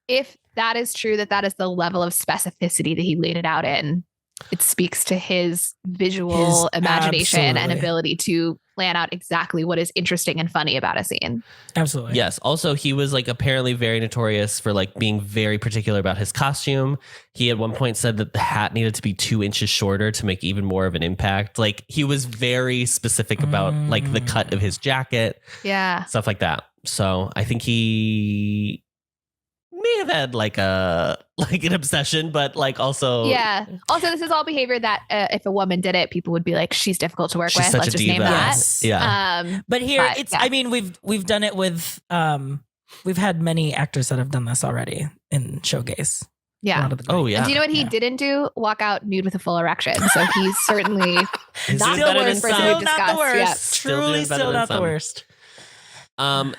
If that is true, that is the level of specificity that he laid it out in, it speaks to his visual imagination and ability to plan out exactly what is interesting and funny about a scene. Absolutely. Yes. Also, he was apparently very notorious for being very particular about his costume. He at one point said that the hat needed to be 2 inches shorter to make even more of an impact. He was very specific about the cut of his jacket. Yeah. Stuff like that. So I think he may have had an obsession, but also Also, this is all behavior that if a woman did it, people would be like, she's difficult to work with. Let's just name that. Yes. Yeah. But here I mean, we've done it with we've had many actors that have done this already in Showgays. Yeah. Oh yeah. And do you know what he didn't do? Walk out nude with a full erection. So he's certainly not the worst person we've discussed. Not the worst. Yes. Truly still not the worst.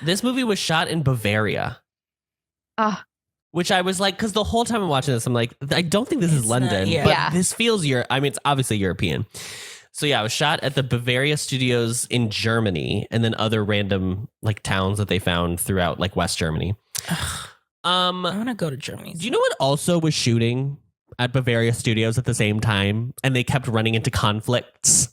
This movie was shot in Bavaria. Which I was because the whole time I'm watching this, I'm like, I don't think this is London, but this feels it's obviously European. So yeah, it was shot at the Bavaria Studios in Germany, and then other random towns that they found throughout West Germany. I want to go to Germany. Do you know what also was shooting at Bavaria Studios at the same time, and they kept running into conflicts?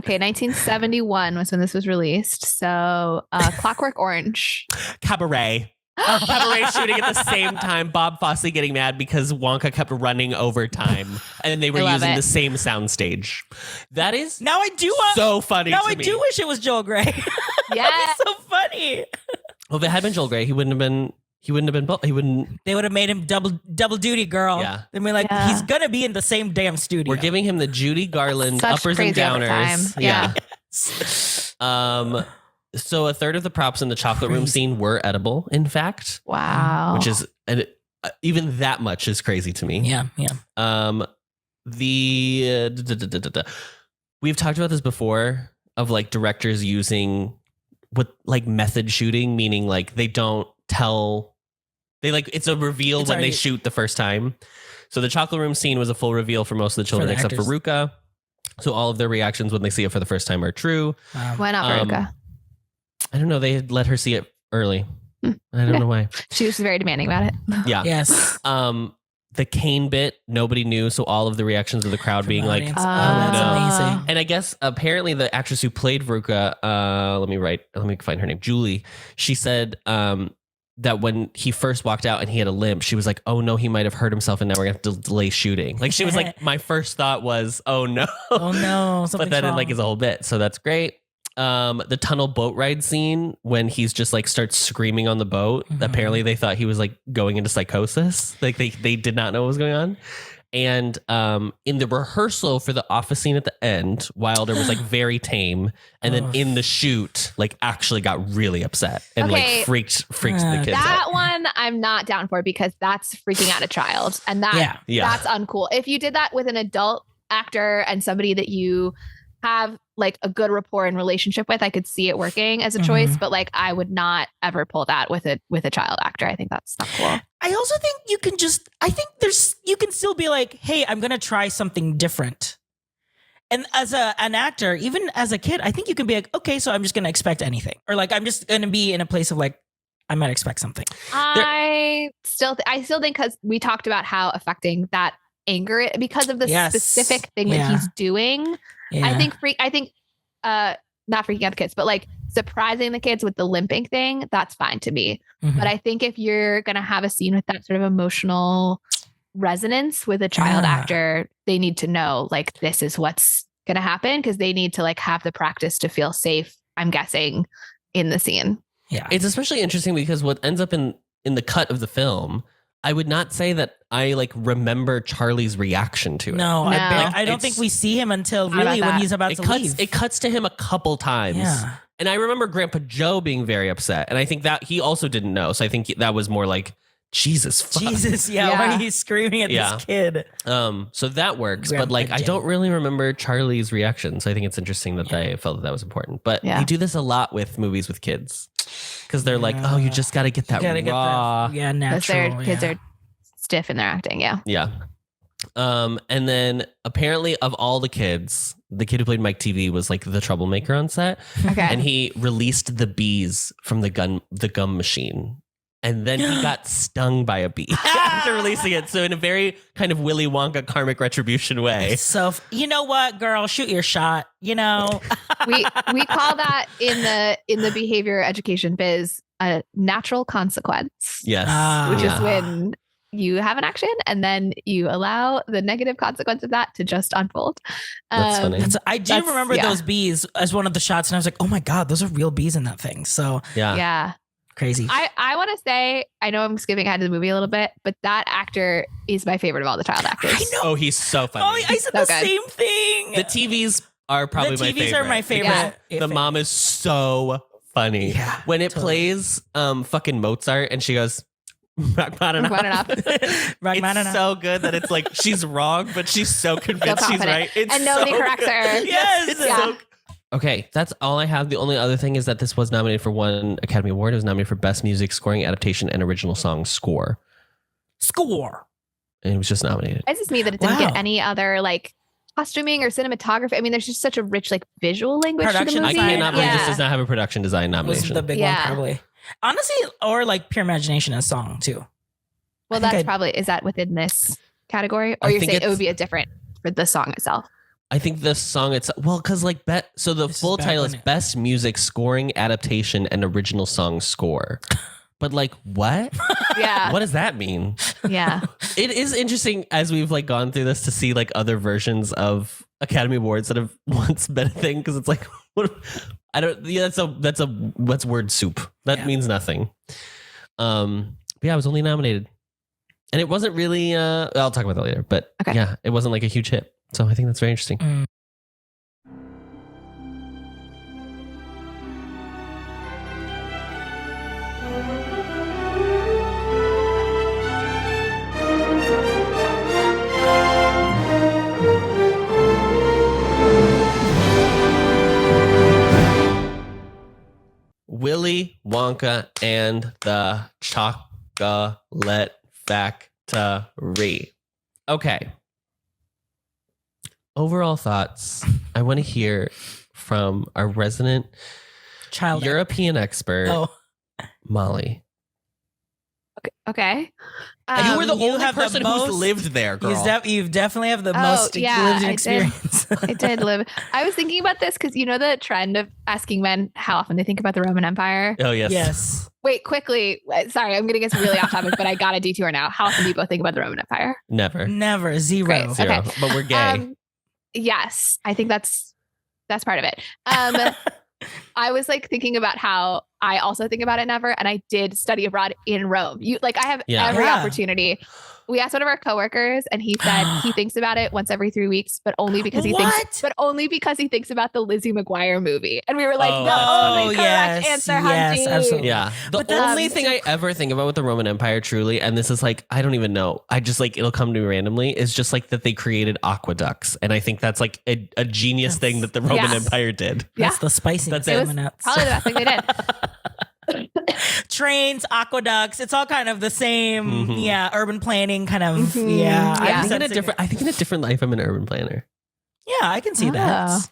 Okay, 1971 was when this was released. So Clockwork Orange. Cabaret. Cabaret shooting at the same time. Bob Fosse getting mad because Wonka kept running over time, and they were using the same soundstage. That is now I do want so funny. Now to I me. do wish it was Joel Grey. Yeah, so funny. Well, if it had been Joel Grey, he wouldn't have been. He wouldn't. They would have made him double duty, girl. Yeah. They'd be like, he's gonna be in the same damn studio. We're giving him the Judy Garland Such uppers and crazy downers. overtime. Yeah. So a third of the props in the chocolate room scene were edible, in fact. Wow. Which is even that much is crazy to me. Yeah. We've talked about this before of directors using method shooting, meaning they don't tell. It's a reveal when they shoot the first time. So the chocolate room scene was a full reveal for most of the children except for Ruka. So all of their reactions when they see it for the first time are true. Why not Ruka? I don't know. They had let her see it early. I don't know why. She was very demanding about it. Yeah. Yes. The cane bit, nobody knew. So all of the reactions of the crowd being like, oh, that's amazing. And I guess apparently the actress who played Ruka, let me find her name, Julie. She said that when he first walked out and he had a limp, she was like, oh no, he might have hurt himself and now we're gonna have to delay shooting. She was like, my first thought was, oh no. Oh no. But then it is a whole bit. So that's great. The tunnel boat ride scene when he's just starts screaming on the boat. Mm-hmm. Apparently they thought he was going into psychosis. They did not know what was going on. And in the rehearsal for the office scene at the end, Wilder was like very tame, and then in the shoot, like actually got really upset and like freaked the kids that out. one I'm not down for because that's freaking out a child, and that's uncool. If you did that with an adult actor and somebody that you have like a good rapport and relationship with, I could see it working as a choice, but like I would not ever pull that with a child actor. I think that's not cool. I also think you can still be like, hey, I'm going to try something different. And as an actor, even as a kid, I think you can be like, okay, so I'm just going to expect anything. Or like, I'm just going to be in a place of like, I might expect something. I still think because we talked about how affecting that anger because of the specific thing that he's doing. Yeah. I think not freaking out the kids, but like surprising the kids with the limping thing, that's fine to me. But I think if you're going to have a scene with that sort of emotional resonance with a child actor, they need to know like this is what's going to happen because they need to like have the practice to feel safe, I'm guessing, in the scene. Yeah. It's especially interesting because what ends up in the cut of the film, I would not say that I like remember Charlie's reaction to it. No. I don't think we see him until really when he's about to leave. It cuts to him a couple times. Yeah. And I remember Grandpa Joe being very upset. And I think that he also didn't know. So I think that was more like, Jesus, fuck. Why he's screaming at this kid. So that works. Grandpa but like, Joe. I don't really remember Charlie's reaction. So I think it's interesting that they felt that was important. But we do this a lot with movies with kids. Because they're like, oh, you just got to get that raw. Natural. Because kids are stiff in their acting. Yeah. And then apparently of all the kids, the kid who played Mike TV was like the troublemaker on set. Okay. And he released the bees from the gum machine. And then he got stung by a bee after releasing it. So in a very kind of Willy Wonka karmic retribution way. So you know what, girl, shoot your shot. You know, we call that in the behavior education biz a natural consequence. Yes, which is when you have an action and then you allow the negative consequence of that to just unfold. That's funny. I do remember those bees as one of the shots, and I was like, oh my God, those are real bees in that thing. So yeah. Crazy. I want to say, I know I'm skipping ahead to the movie a little bit, but that actor is my favorite of all the child actors. I know. Oh, he's so funny. Oh, I said the same thing. The TVs are probably my favorite. The TVs are my favorite. Yeah. The mom is so funny. Yeah, when it plays fucking Mozart and she goes, Rachmaninoff. It's so good that it's like she's wrong, but she's so convinced she's right. It's and nobody corrects her. Yes. Okay, that's all I have. The only other thing is that this was nominated for one Academy Award. It was nominated for Best Music Scoring Adaptation and Original Song Score. And it was just nominated. It's just me that it didn't get any other like costuming or cinematography. I mean, there's just such a rich like visual language to the movie. I cannot believe this does not have a production design nomination. Was the big one probably. Honestly, or like pure imagination as song too. Well, that's probably, is that within this category? Or you're saying it would be a different for the song itself? I think the song itself, well, because like, so the full title is Best Music Scoring Adaptation and Original Song Score. But like, what? Yeah. What does that mean? Yeah. It is interesting as we've like gone through this to see like other versions of Academy Awards that have once been a thing. Cause it's like, that's word soup. That means nothing. But yeah, I was only nominated. And it wasn't really, I'll talk about that later, but yeah, it wasn't like a huge hit. So I think that's very interesting. Willy Wonka and the Chocolate Factory. Okay. Overall thoughts. I want to hear from our resident European expert, Molly. Okay. You were the only person who's lived there, girl. You definitely have the most lived experience. I did live. I was thinking about this because you know the trend of asking men how often they think about the Roman Empire? Oh, yes. Yes. Wait, quickly. Sorry, I'm going to get really off topic, but I got a detour now. How often do you both think about the Roman Empire? Never. Zero. Great. Zero. Okay. But we're gay. Yes, I think that's part of it. I was like thinking about how I also think about it never, and I did study abroad in Rome. I have every opportunity we asked one of our coworkers, and he said he thinks about it once every 3 weeks, but only because he thinks about the Lizzie McGuire movie. And we were like, the only correct answer, yes, Hunty. absolutely. Yeah. The only thing I ever think about with the Roman Empire, truly, and this is like, I don't even know. I just like, it'll come to me randomly, is just like that they created aqueducts. And I think that's like a genius thing that the Roman Empire did. That's the spiciness. It was probably the best thing they did. Trains, aqueducts, it's all kind of the same. Urban planning kind of. I think in a different life, I'm an urban planner. Yeah, I can see that.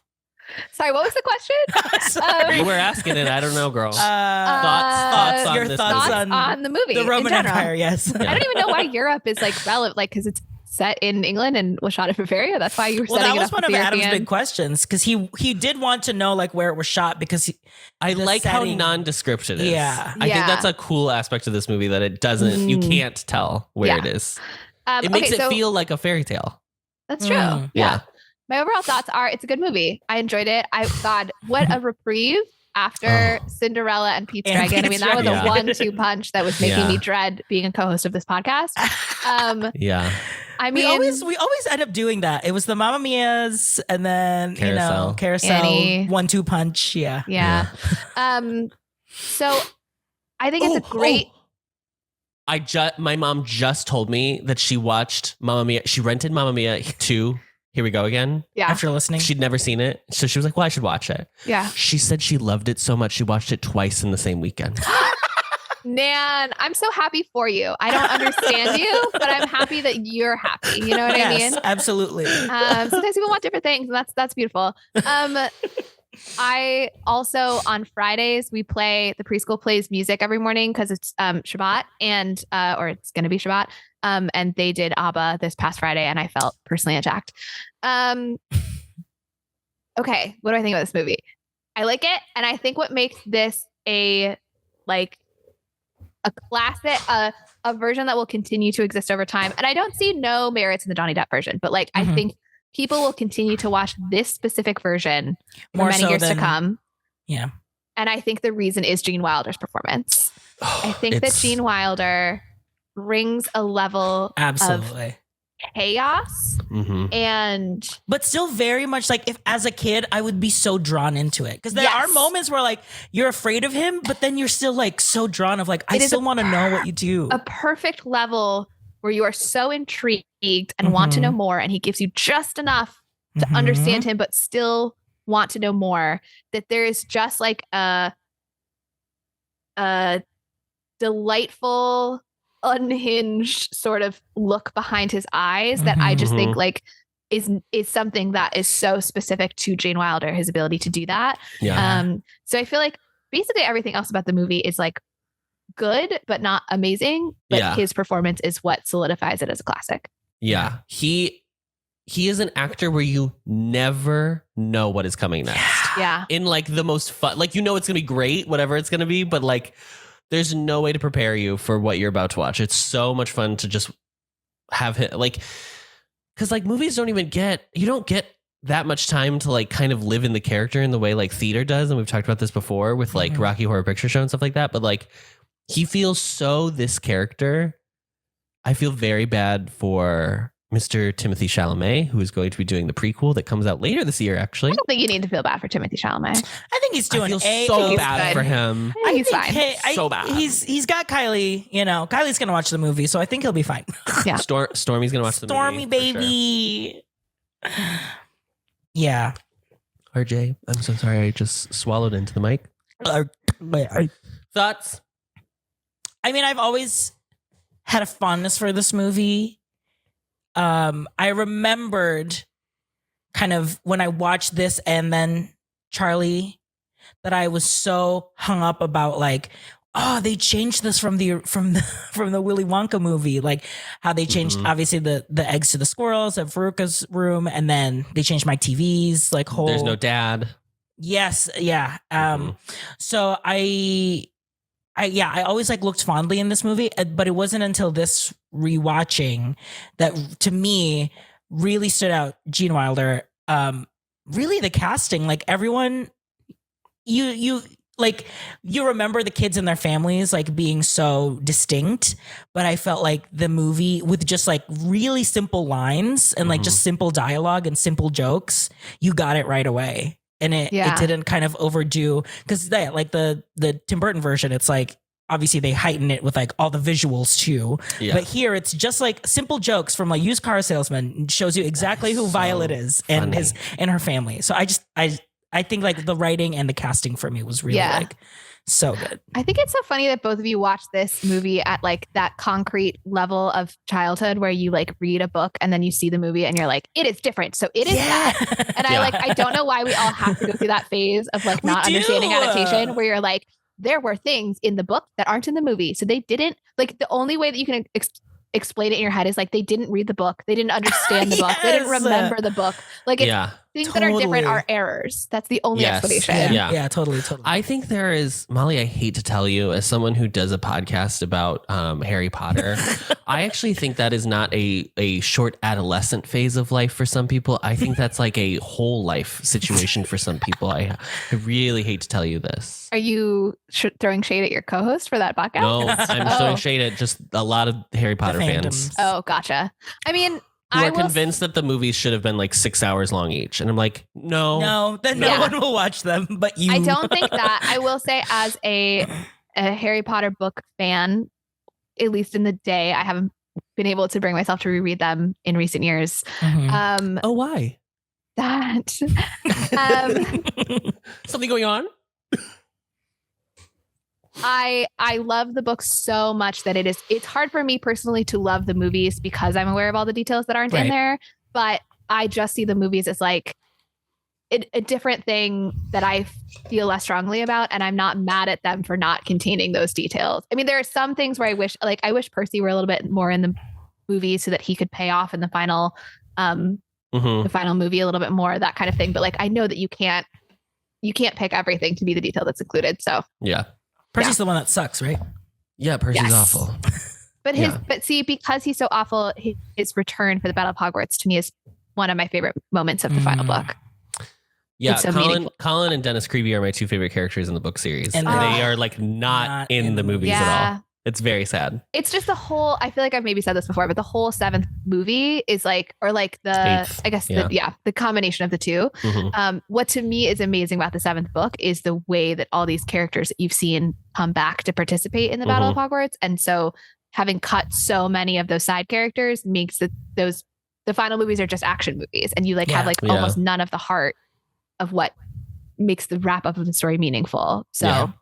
Sorry, what was the question? You were asking it. I don't know, girl. Thoughts on the movie, the Roman Empire. Yes, I don't even know why Europe is like relevant, like because it's set in England and was shot in Bavaria. That's why you were setting it up. That was one of Adam's big questions, because he did want to know like where it was shot, because I like how nondescript it is. Yeah. I think that's a cool aspect of this movie, that it doesn't, you can't tell where it is. It makes it feel like a fairy tale. That's true. Yeah. My overall thoughts are it's a good movie. I enjoyed it. God, what a reprieve after Cinderella and Pete's Dragon. I mean, that was a 1-2 punch that was making me dread being a co-host of this podcast. I mean, we always end up doing that. It was the Mamma Mia's, and then Carousel, Annie. 1-2 punch. Yeah. So I think it's a great. My mom just told me that she watched Mamma Mia. She rented Mamma Mia 2. Here we go again. Yeah. After listening, she'd never seen it, so she was like, "Well, I should watch it." Yeah. She said she loved it so much she watched it twice in the same weekend. Nan, I'm so happy for you. I don't understand you, but I'm happy that you're happy. You know what I mean? Absolutely. Sometimes people want different things, and that's beautiful. I also, on Fridays, we play, the preschool plays music every morning because it's Shabbat, and or it's going to be Shabbat. And they did ABBA this past Friday, and I felt personally attacked. Okay, what do I think about this movie? I like it, and I think what makes this a classic, a version that will continue to exist over time. And I don't see no merits in the Johnny Depp version, but I think people will continue to watch this specific version for many years to come. Yeah. And I think the reason is Gene Wilder's performance. I think that Gene Wilder brings a level of chaos but still very much like, if as a kid I would be so drawn into it, because there are moments where you're afraid of him, but then you're still so drawn of I still want to know what you do. A perfect level where you are so intrigued and want to know more, and he gives you just enough to understand him but still want to know more, that there is just a delightful, unhinged sort of look behind his eyes that I just think is something that is so specific to Gene Wilder, his ability to do that. So I feel like basically everything else about the movie is good but not amazing, but his performance is what solidifies it as a classic. He is an actor where you never know what is coming next. In the most fun, it's gonna be great, whatever it's gonna be, but there's no way to prepare you for what you're about to watch. It's so much fun to just have him, because movies don't get that much time to kind of live in the character in the way theater does. And we've talked about this before with Rocky Horror Picture Show and stuff like that. But he feels so this character. I feel very bad for Mr. Timothy Chalamet, who is going to be doing the prequel that comes out later this year, actually. I don't think you need to feel bad for Timothy Chalamet. I think he's doing so bad for him. I think he's fine. So bad. He's got Kylie, Kylie's going to watch the movie, so I think he'll be fine. Yeah. Stormy's going to watch the movie. Stormy, baby. Sure. Yeah. RJ, I'm so sorry. I just swallowed into the mic. Thoughts? I mean, I've always had a fondness for this movie. I remembered kind of when I watched this and then Charlie, that I was so hung up about they changed this from the Willy Wonka movie, how they changed obviously the eggs to the squirrels at Veruca's room, and then they changed my TVs whole. There's no dad. Yes, yeah. So I always looked fondly in this movie, but it wasn't until this rewatching that to me really stood out. Gene Wilder, really the casting, everyone, you like you remember the kids and their families like being so distinct, but I felt like the movie with just like really simple lines and like just simple dialogue and simple jokes, you got it right away. And it didn't kind of overdo, because like the Tim Burton version, it's like obviously they heighten it with like all the visuals too. Yeah. But here it's just like simple jokes from like used car salesman, shows you exactly who Violet is and her family. So I think like the writing and the casting for me was really like so good. I think it's so funny that both of you watched this movie at like that concrete level of childhood where you like read a book and then you see the movie and you're like, it is different. So it is that. And I don't know why we all have to go through that phase of like not understanding adaptation where you're like, there were things in the book that aren't in the movie. So they didn't like, the only way that you can explain it in your head is like, they didn't read the book. They didn't understand the book. They didn't remember the book. Like things that are different are errors. That's the only explanation. Yeah, totally. I think there is, Molly, I hate to tell you, as someone who does a podcast about Harry Potter, I actually think that is not a short adolescent phase of life for some people. I think that's like a whole life situation for some people. I really hate to tell you this. Are you throwing shade at your co-host for that podcast? No, I'm throwing shade at just a lot of Harry Potter fans. Oh, gotcha. I mean, who are convinced that the movies should have been like 6 hours long each. And I'm like, no, then no one will watch them, but you. I don't think that. I will say as a Harry Potter book fan, at least in the day, I haven't been able to bring myself to reread them in recent years. Why? That. Something going on? I love the book so much that it's hard for me personally to love the movies because I'm aware of all the details that aren't in there. But I just see the movies as like a different thing that I feel less strongly about. And I'm not mad at them for not containing those details. I mean, there are some things where I wish Percy were a little bit more in the movie so that he could pay off in the final movie a little bit more, that kind of thing. But like, I know that you can't pick everything to be the detail that's included. So yeah. Percy's the one that sucks, right? Yeah, Percy's awful. But see, because he's so awful, his return for the Battle of Hogwarts to me is one of my favorite moments of the final book. Yeah, so Colin and Dennis Creevy are my two favorite characters in the book series. And they are like not in the movies at all. It's very sad. It's just I feel like I've maybe said this before, but the whole 7th movie is like, or like the combination of the two. What to me is amazing about the 7th book is the way that all these characters that you've seen come back to participate in the Battle of Hogwarts. And so having cut so many of those side characters makes the final movies are just action movies. And you have like almost none of the heart of what makes the wrap up of the story meaningful. So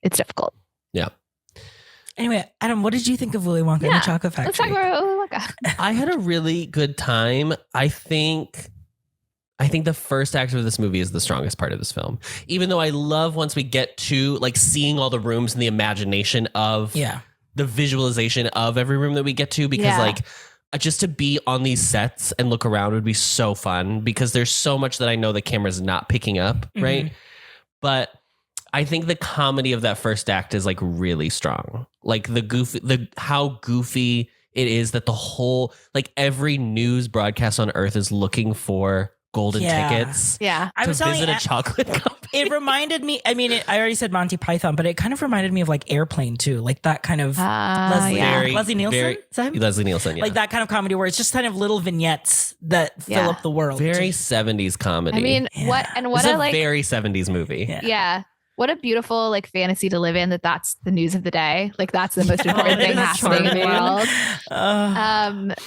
it's difficult. Yeah. Anyway, Adam, what did you think of Willy Wonka and the Chocolate Factory? Let's talk about Willy Wonka. I had a really good time. I think the first act of this movie is the strongest part of this film. Even though I love once we get to like seeing all the rooms and the imagination of the visualization of every room that we get to, because like just to be on these sets and look around would be so fun because there's so much that I know the camera's not picking up, right? But I think the comedy of that first act is like really strong. Like how goofy it is that the whole, like every news broadcast on earth is looking for golden tickets. Yeah. To visit a chocolate company. It reminded me, I already said Monty Python, but it kind of reminded me of like Airplane too. Like that kind of Leslie Nielsen? Leslie Nielsen, yeah. Like that kind of comedy where it's just kind of little vignettes that fill up the world. Very 70s comedy. I mean, what it's a very 70s movie. Yeah. What a beautiful like fantasy to live in that's the news of the day. Like that's the most important thing happening in the world.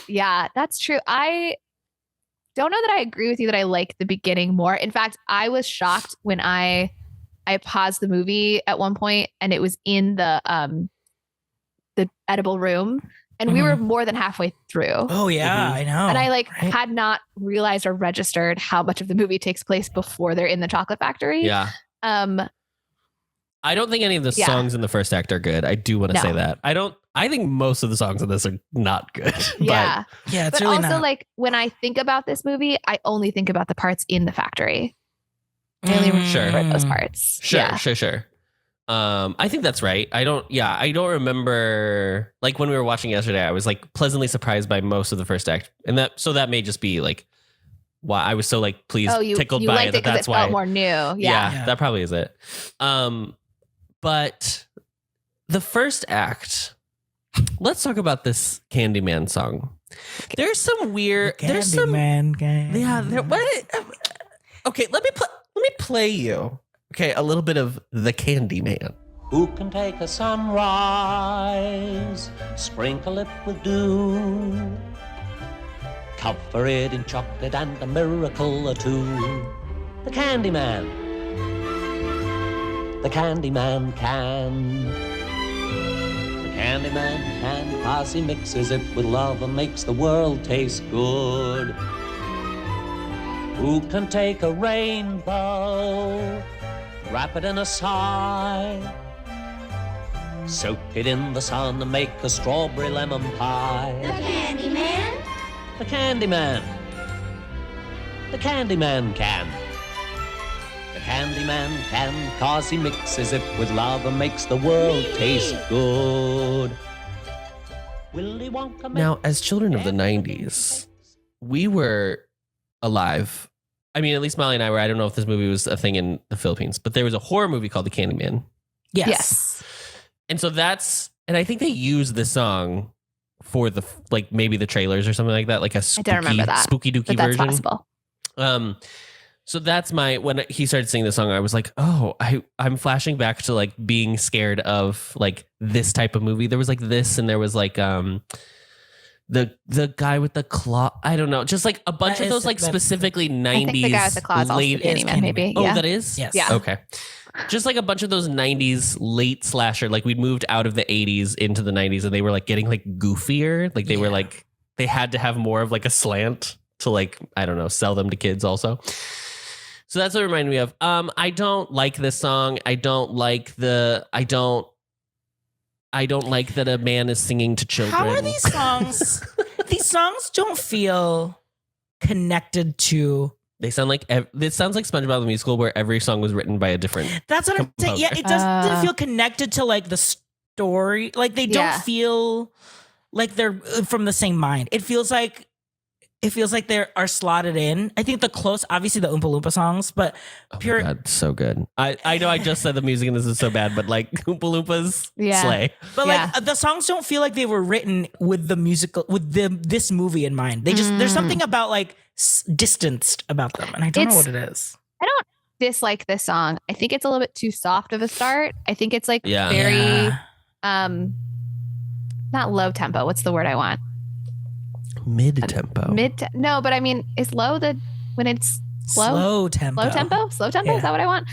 Yeah, that's true. I don't know that I agree with you that I like the beginning more. In fact, I was shocked when I paused the movie at one point and it was in the edible room and we were more than halfway through. Oh yeah, I know. And I had not realized or registered how much of the movie takes place before they're in the chocolate factory. Yeah. I don't think any of the songs in the first act are good. I do want to say that. I think most of the songs in this are not good. Yeah. It's but really also not. like when I think about this movie, I only think about the parts in the factory. I only remember those parts. Sure. I think that's right. I don't remember, like when we were watching yesterday, I was like pleasantly surprised by most of the first act. And that may just be like why I was so like tickled by it. That's it why felt more new. Yeah, that probably is it. But the first act, let's talk about this Candyman song. There's some weird. There's some. Yeah. Okay. Let me play you. Okay, a little bit of the Candyman. Who can take a sunrise, sprinkle it with dew, cover it in chocolate and a miracle or two? The Candyman. The Candyman can. The Candyman can, 'cause he mixes it with love and makes the world taste good. Who can take a rainbow, wrap it in a sigh, soak it in the sun and make a strawberry lemon pie? The Candyman. The Candyman. The Candyman can. The Candyman can, 'cause he mixes it with love and makes the world taste good. Willy Wonka. Now, as children of the 90s, we were alive. I mean, at least Molly and I were. I don't know if this movie was a thing in the Philippines, but there was a horror movie called The Candyman. Yes. And so and I think they used the song for maybe the trailers or something like that, like a spooky, I don't remember that, spooky dooky but that's version. possible. So that's when he started singing the song, I was like, oh, I'm flashing back to like being scared of like this type of movie. There was like this, and there was like the guy with the claw. I don't know, just like a bunch of those like specifically 90s. I think the guy with the claws also Candyman, maybe. Oh, yeah. that is? Yes. Yeah. Okay. Just like a bunch of those 90s late slasher, like we'd moved out of the 80s into the 90s, and they were like getting like goofier. Like they were like, they had to have more of like a slant to like, I don't know, sell them to kids also. So that's what it reminded me of. I don't like this song. I don't like that a man is singing to children. How are these songs? These songs don't feel connected to. They sound like it sounds like SpongeBob the Musical, where every song was written by a different. That's what I'm saying. Yeah, it doesn't feel connected to like the story. Like they don't feel like they're from the same mind. It feels like they are slotted in. I think obviously the Oompa Loompa songs, but pure. Oh my God, so good. I know I just said the music and this is so bad, but like Oompa Loompas slay. But like the songs don't feel like they were written with the musical, with this movie in mind. They just, there's something about like distanced about them. And I don't know what it is. I don't dislike this song. I think it's a little bit too soft of a start. I think it's like very, not low tempo. What's the word I want? Mid tempo. No, but I mean, is low when it's slow? Slow tempo. Slow tempo? Slow tempo? Yeah. Is that what I want?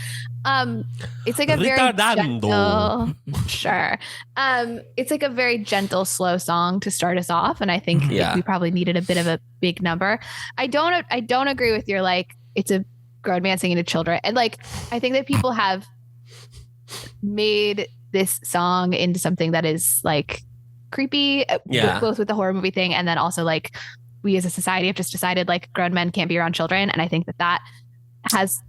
It's like a very gentle. Sure. It's like a very gentle, slow song to start us off, and I think we probably needed a bit of a big number. I don't agree with your like it's a grown man singing to children, and like I think that people have made this song into something that is like creepy, both with the horror movie thing, and then also like we as a society have just decided like grown men can't be around children, and I think that has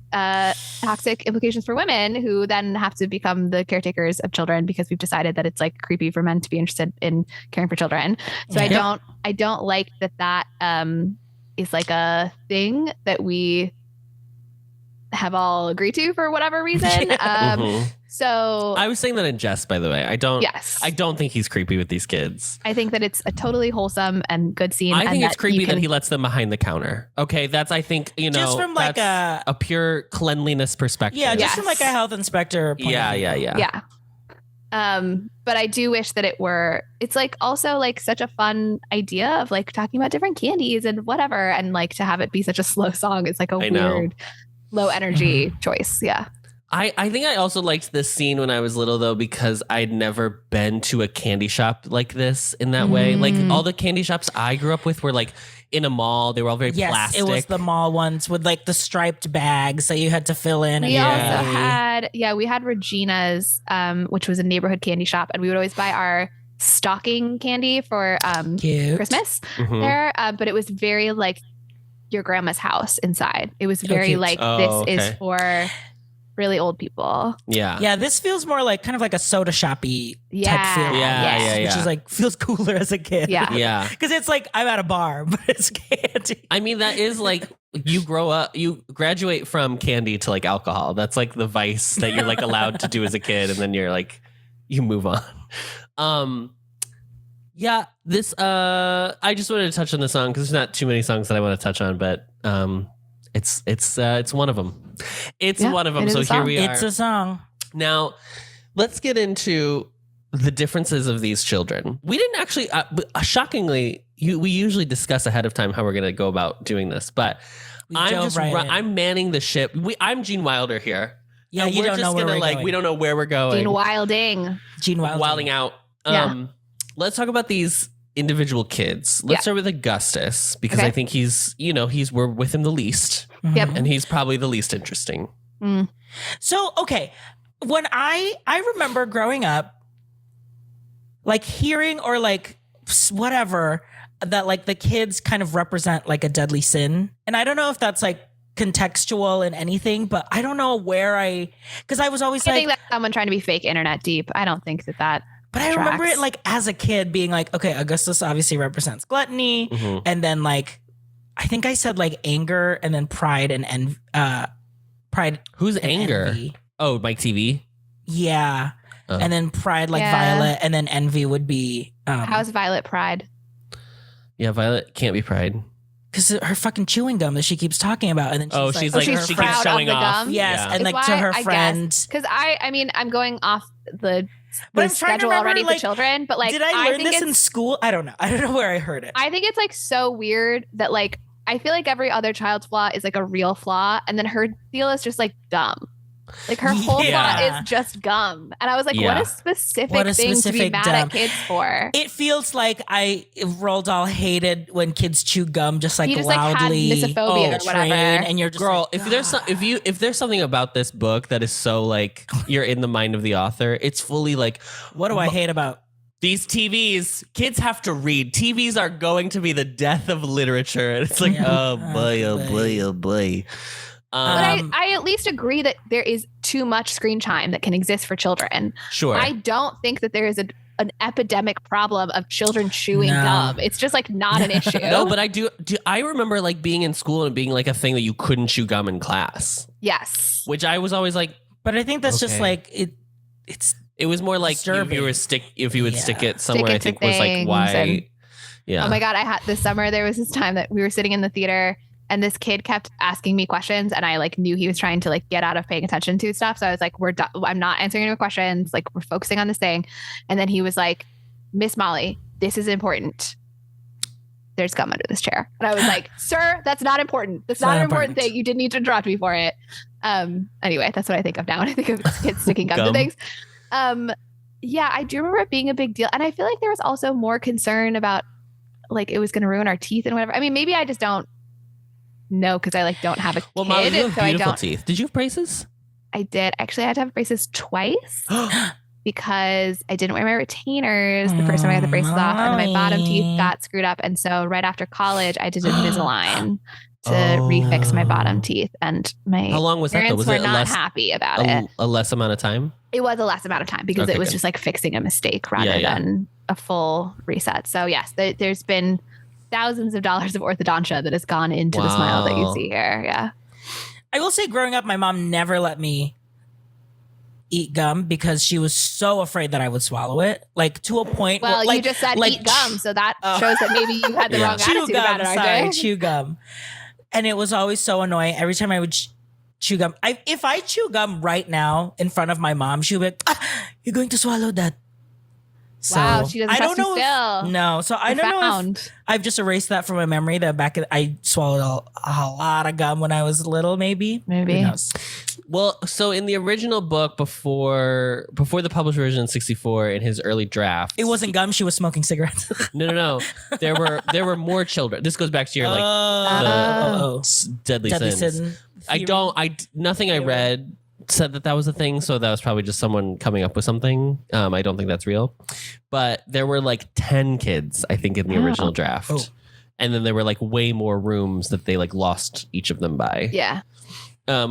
toxic implications for women who then have to become the caretakers of children because we've decided that it's like creepy for men to be interested in caring for children. So I don't like that is like a thing that we have all agreed to for whatever reason. So I was saying that in jest, by the way. I don't think he's creepy with these kids. I think that it's a totally wholesome and good scene. I think it's creepy that he lets them behind the counter. Okay, that's, I think, just from like a pure cleanliness perspective. Yeah, just from like a health inspector point of view. Yeah. But I do wish that it's like also like such a fun idea of like talking about different candies and whatever, and like to have it be such a slow song is like a weird low energy choice. Yeah. I think I also liked this scene when I was little, though, because I'd never been to a candy shop like this in that way. Like all the candy shops I grew up with were like in a mall. They were all very plastic. It was the mall ones with like the striped bags that you had to fill in. We also had, we had Regina's, which was a neighborhood candy shop, and we would always buy our stocking candy for Christmas there. But it was very like your grandma's house inside. It was very like this is for really old people. Yeah. Yeah, this feels more like kind of like a soda shoppy type Yeah. feel. Yeah. Which is like feels cooler as a kid. Yeah. Yeah. Because it's like I'm at a bar, but it's candy. I mean, that is like you grow up, you graduate from candy to like alcohol. That's like the vice that you're like allowed to do as a kid, and then you're like, you move on. Yeah, this I just wanted to touch on the song because there's not too many songs that I want to touch on, but it's one of them. It's one of them. it is So a here song. we are. It's a song. Now, let's get into the differences of these children. We didn't actually, shockingly, we usually discuss ahead of time how we're going to go about doing this, but I'm manning the ship. I'm Gene Wilder here. Yeah, and you we're don't just know where gonna we're like going. we don't know where we're going. Gene Wilding. Gene Wilder. Wilding out. Yeah. Let's talk about these individual kids. Let's start with Augustus because I think we're with him the least. Yep. And he's probably the least interesting. So, okay, when I remember growing up, like hearing or like whatever that like the kids kind of represent like a deadly sin. And I don't know if that's like contextual in anything, but I don't know where because I was always I like, think that's someone trying to be fake internet deep. I don't think that. but I remember tracks. it like as a kid being like, okay, Augustus obviously represents gluttony. Mhm. And then like, I think I said like anger and then pride and pride. Who's and anger? envy. Oh, Mike TV. Yeah. Oh. And then pride like Yeah. Violet, and then envy would be How's Violet Pride? Yeah, Violet can't be Pride. because her fucking chewing gum that she keeps talking about, and then She's like, like she's she proud keeps of showing the off. gum? yes, Yeah. and like It's to why her I guess. friend. Because I mean, I'm going off the But I'm trying to schedule remember, already like, for children, but like, Did I learn think this in it's- school? I don't know. I don't know where I heard it. I think it's like so weird that like I feel like every other child's flaw is like a real flaw, and then her deal is just like dumb. Like her whole Yeah. flaw is just gum, and I was like, Yeah. what a specific What a thing to be specific mad dumb. at kids for. It feels like Roald Dahl hated when kids chew gum, just like He just, like, had loudly. misophonia or whatever. And you're just Girl, like, if there's something about this book that is so like you're in the mind of the author, it's fully like what do I hate about? these TVs, kids have to read. TVs are going to be the death of literature. And it's like, Yeah. oh boy, oh boy, oh boy. But I at least agree that there is too much screen time that can exist for children. Sure. I don't think that there is an epidemic problem of children chewing No. gum. It's just like not an issue. No, but I do. I remember like being in school and being like a thing that you couldn't chew gum in class, Yes. which I was always like, But I think that's just Okay. like it's it was more like if Disturbing. you would stick it somewhere. Stick I it to think was like things why. and- Yeah. Oh my God. I had this summer, there was this time that we were sitting in the theater and this kid kept asking me questions and I like knew he was trying to like get out of paying attention to stuff. So I was like, I'm not answering any more questions. Like we're focusing on this thing. And then he was like, Miss Molly, this is important. There's gum under this chair. And I was like, sir, that's not important. That's not an important thing. You didn't need to interrupt me for it. Anyway, that's what I think of now when I think of kids sticking gum to Gum. things. Yeah, I do remember it being a big deal. And I feel like there was also more concern about like it was going to ruin our teeth and whatever. I mean, maybe I just don't know because I like don't have a well, kid. Molly, you have so I beautiful don't. teeth. Did you have braces? I did. Actually, I had to have braces twice because I didn't wear my retainers the first time I got the braces off, and then my bottom Molly. teeth got screwed up. And so right after college, I did Invisalign to refix my bottom teeth. And my How long was that though? parents Was were it not happy about it. a less amount of time? It was a less amount of time because Okay, it was good. just like fixing a mistake rather Yeah. than a full reset. So yes, there's been thousands of dollars of orthodontia that has gone into the smile that you Wow. see here. Yeah. I will say growing up, my mom never let me eat gum because she was so afraid that I would swallow it. Like to a point Well, where like, you just said like, eat gum, so that Oh. shows that maybe you had the Yeah. wrong chew attitude about gum, it, sorry, RJ. chew gum. And it was always so annoying. Every time I would chew gum, if I chew gum right now in front of my mom, she would be like, you're going to swallow that. So Wow, she doesn't I trust don't you know. still. No, so I don't know if Profound. I've just erased that from my memory. That I swallowed a lot of gum when I was little. Maybe. Maybe. Who knows? Well, so in the original book before the published version in 64 in his early draft, It wasn't gum. She was smoking cigarettes. no. There were more children. This goes back to your like Oh. deadly, Deadly sins. sin. Nothing I read said that was a thing, so that was probably just someone coming up with something. I don't think that's real, but there were like 10 kids, I think, in the original draft, Oh. and then there were like way more rooms that they like lost each of them by. Yeah.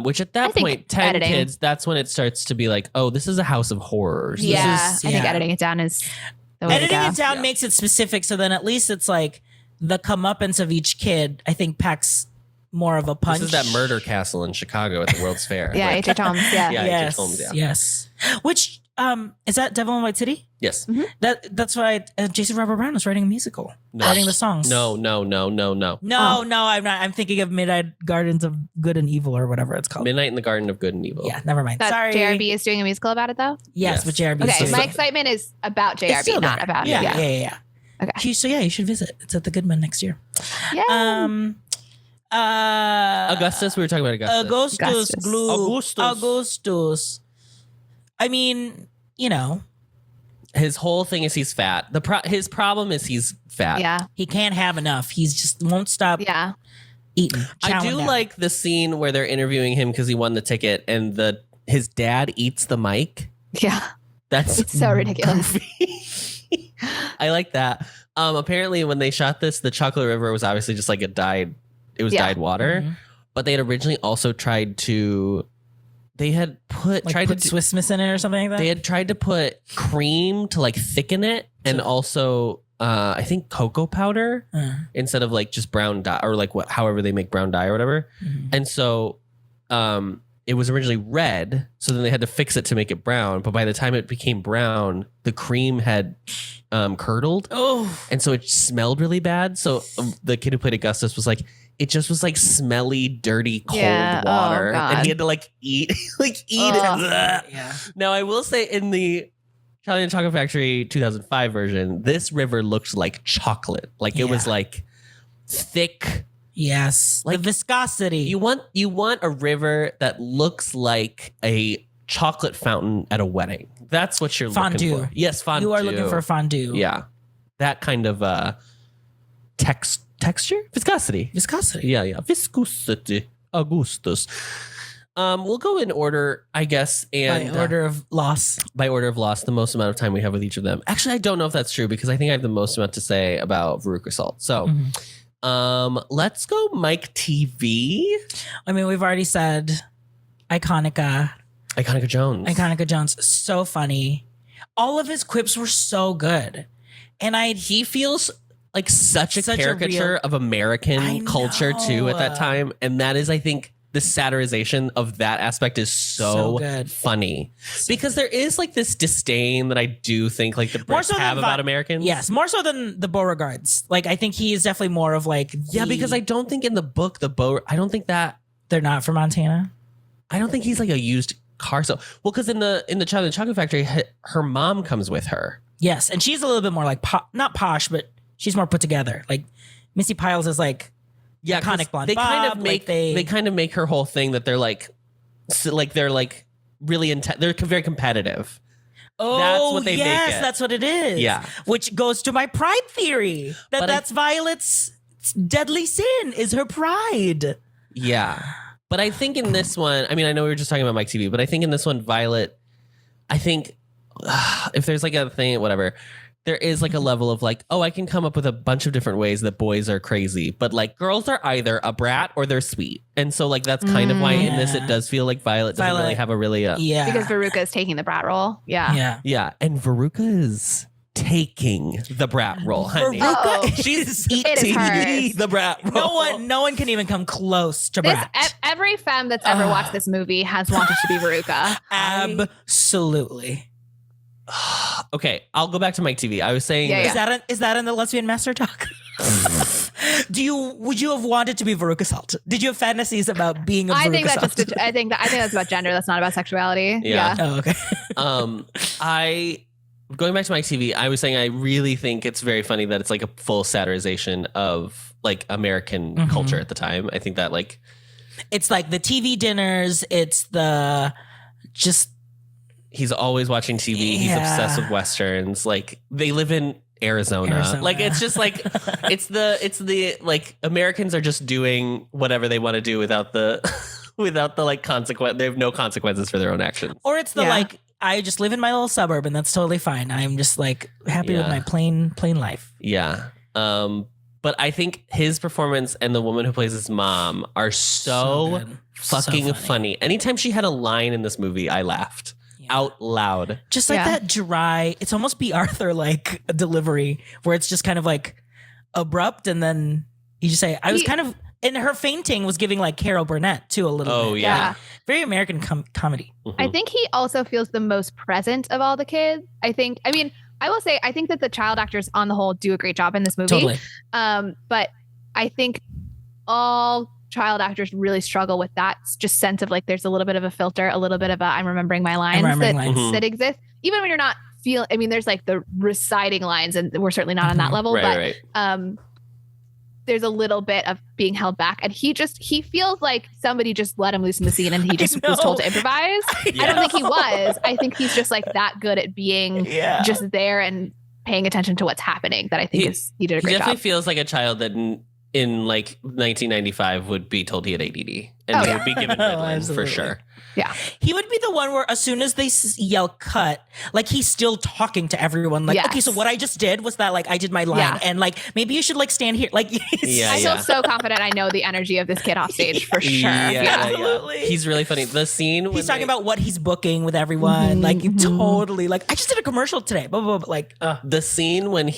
Which at that I think point, 10 editing. kids, that's when it starts to be like, oh, this is a house of horrors. This Yeah, is- I think editing it down is the way Editing to go. it down makes it specific, so then at least it's like the comeuppance of each kid, I think, packs more of a punch. This is that murder castle in Chicago at the World's Fair. Yeah, Like, H.H. Holmes. Yeah. Yeah. Yes, H.H. Holmes, yeah. yes. Which is that Devil in White City? Yes. That's why Jason Robert Brown was writing a musical, writing the songs. No. No, I'm not. I'm thinking of Midnight Gardens of Good and Evil or whatever it's called. Midnight in the Garden of Good and Evil. Yeah, never mind. That Sorry. JRB is doing a musical about it, though? Yes, Yes. but JRB. Okay, is my still- excitement is about it's JRB, still not there. about yeah, it. yeah. Okay. So yeah, you should visit. It's at the Goodman next year. Yeah. Augustus, we were talking about Augustus. Augustus Gloop. Augustus. I mean, you know, His whole thing is he's fat. His problem is he's fat. Yeah. he can't have enough. He's just won't stop Yeah. eating. I chowing do down. like the scene where they're interviewing him because he won the ticket and his dad eats the mic. Yeah. That's It's so ridiculous. goofy. I like that. Apparently when they shot this, the Chocolate River was obviously just like dyed water. Mm-hmm. But they had originally also tried to Put Swiss Miss in it or something like that. they had tried to put cream to like thicken it and also I think cocoa powder instead of like just brown dye or like however they make brown dye or whatever. Mm-hmm. And so it was originally red, so then they had to fix it to make it brown, but by the time it became brown, the cream had curdled. Oh, And so it smelled really bad. So the kid who played Augustus was like, it just was like smelly, dirty, cold Yeah. Oh, water. God. And he had to like eat it. Ugh. yeah. Now, I will say in the Charlie and the Chocolate Factory 2005 version, this river looked like chocolate. Like it was Yeah. like thick. Yes. Like, the viscosity. You want a river that looks like a chocolate fountain at a wedding. That's what you're Fondue. looking for. Yes, fondue. You are looking for fondue. Yeah. That kind of texture? Viscosity. Viscosity. Yeah. Viscosity. Augustus. We'll go in order, I guess, and By order of loss. by order of loss, the most amount of time we have with each of them. Actually, I don't know if that's true because I think I have the most amount to say about Veruca Salt. So, let's go Mike TV. I mean, we've already said Iconica Jones. Jones. So funny. All of his quips were so good. And He feels like such a Such a caricature real- of I American culture too at that know. time, and that is, I think, the satirization of that aspect is So so good. funny because there is like this disdain that I do think like the More Brits so than have about Americans. Yes, more so than the Beauregards. Like, I think he is definitely more of like, Yeah, because I don't think in the book I don't think they're not from Montana. I don't think he's like a used car. So well, because in the Charlie and the Chocolate Factory, her mom comes with her. Yes, and she's a little bit more like not posh, but she's more put together. Like Missy Piles is like Yeah, 'cause iconic blonde they kind bob, of like make they kind of make her whole thing that they're like they're like really they're very competitive. Oh, That's what they make yes, it. that's what it is. Yeah. Which goes to my pride theory. But That's Violet's deadly sin is her pride. Yeah. But I think in this one, I mean, I know we were just talking about Mike TV, but I think in this one, Violet, I think if there's like a thing, whatever, there is like a level of like, oh, I can come up with a bunch of different ways that boys are crazy, but like girls are either a brat or they're sweet. And so like, that's kind of why in this, it does feel like Violet doesn't really have a really, Yeah. Because Veruca is taking the brat role. Yeah. Yeah. yeah. And Veruca is taking the brat role, honey. Veruca Oh. She's It is eating hers. the brat role. No one can even come close to This Brat. every femme that's ever watched this movie has wanted to be Veruca. Absolutely. Okay, I'll go back to Mike TV. I was saying Yeah, that- Is that in the lesbian master talk? Would you have wanted to be Veruca Salt? Did you have fantasies about being a Veruca I think Salt? that's I think that's about gender. That's not about sexuality. Yeah. Oh, okay. Going back to Mike TV, I was saying I really think it's very funny that it's like a full satirization of like American culture at the time. I think that like It's like the TV dinners. It's the just he's always watching TV. He's Yeah. obsessed with Westerns. Like they live in Arizona. Like it's just like it's the like Americans are just doing whatever they want to do without the like consequence. They have no consequences for their own actions. or it's the Yeah. like I just live in my little suburb and that's totally fine. I'm just like happy with Yeah. my plain life. Yeah. But I think his performance and the woman who plays his mom are so good. fucking So funny. Anytime she had a line in this movie, I laughed out loud. Just like that dry, it's almost B. Arthur like delivery where it's just kind of like abrupt, and then you just say, I was kind of, and her fainting was giving like Carol Burnett too a little bit. Oh yeah. Very American comedy. Mm-hmm. I think he also feels the most present of all the kids. I will say, I think that the child actors on the whole do a great job in this movie. Totally. But I think all child actors really struggle with that just sense of like, there's a little bit of a filter, a little bit of a, I'm remembering my lines that exist. Even when you're not there's like the reciting lines, and we're certainly not on that level, Right. There's a little bit of being held back, and he feels like somebody just let him loose in the scene and he just was told to improvise. I don't think he was. I think he's just like that good at being just there and paying attention to what's happening, that I think he did a great job. He definitely feels like a child that in like 1995 would be told he had ADD and he would be given Ritalin for sure. Yeah. He would be the one where as soon as they yell cut, like he's still talking to everyone. Like, okay, so what I just did was that like I did my line and like maybe you should like stand here. Like I feel so confident I know the energy of this kid off stage for sure. Absolutely. He's really funny. The scene when he's talking about what he's booking with everyone. Like totally like I just did a commercial today. Blah, blah, blah, like the scene when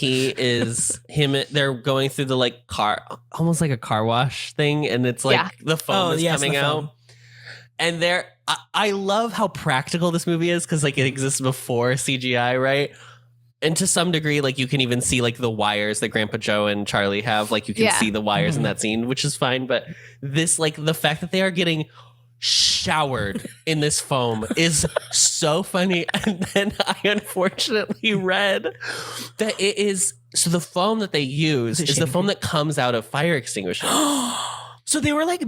they're going through the like car, almost like a car wash thing, and it's like the foam is coming out. And I love how practical this movie is, because like it exists before CGI, right? And to some degree, like you can even see like the wires that Grandpa Joe and Charlie have. Like you can see the wires in that scene, which is fine. But this, like the fact that they are getting showered in this foam is so funny. And then I unfortunately read that it is, so the foam that they use is the foam that comes out of fire extinguishers. So they were like,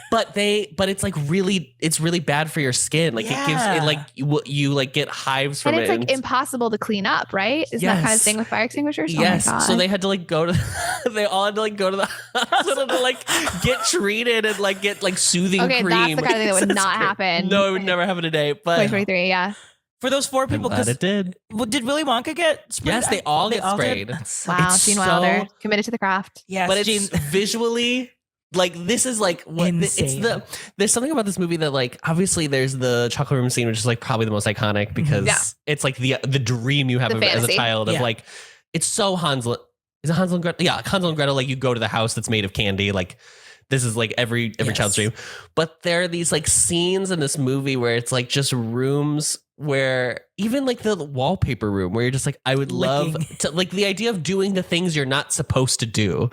but it's like it's really bad for your skin. Like it gives it like you like get hives from it. And it's like impossible to clean up, right? Is that kind of thing with fire extinguishers? Yes. Oh my God. So they had to like they all had to like go to the hospital to like get treated and like get like soothing cream. That's the kind of thing that would not happen. No, it would never happen today. But 2023, yeah. For those four people, because it did. Well, did Willy Wonka get sprayed? Yes, they all get sprayed. Wow, Gene Wilder committed to the craft. Yes, but it's visually. Like this is like what there's something about this movie that like obviously there's the chocolate room scene, which is like probably the most iconic because it's like the dream you have as a child of like it's so Hansel. Is it Hansel and Gretel? Yeah, Hansel and Gretel. Like you go to the house that's made of candy. Like this is like every child's dream. But there are these like scenes in this movie where it's like just rooms where even like the wallpaper room where you're just like, I would love to like the idea of doing the things you're not supposed to do.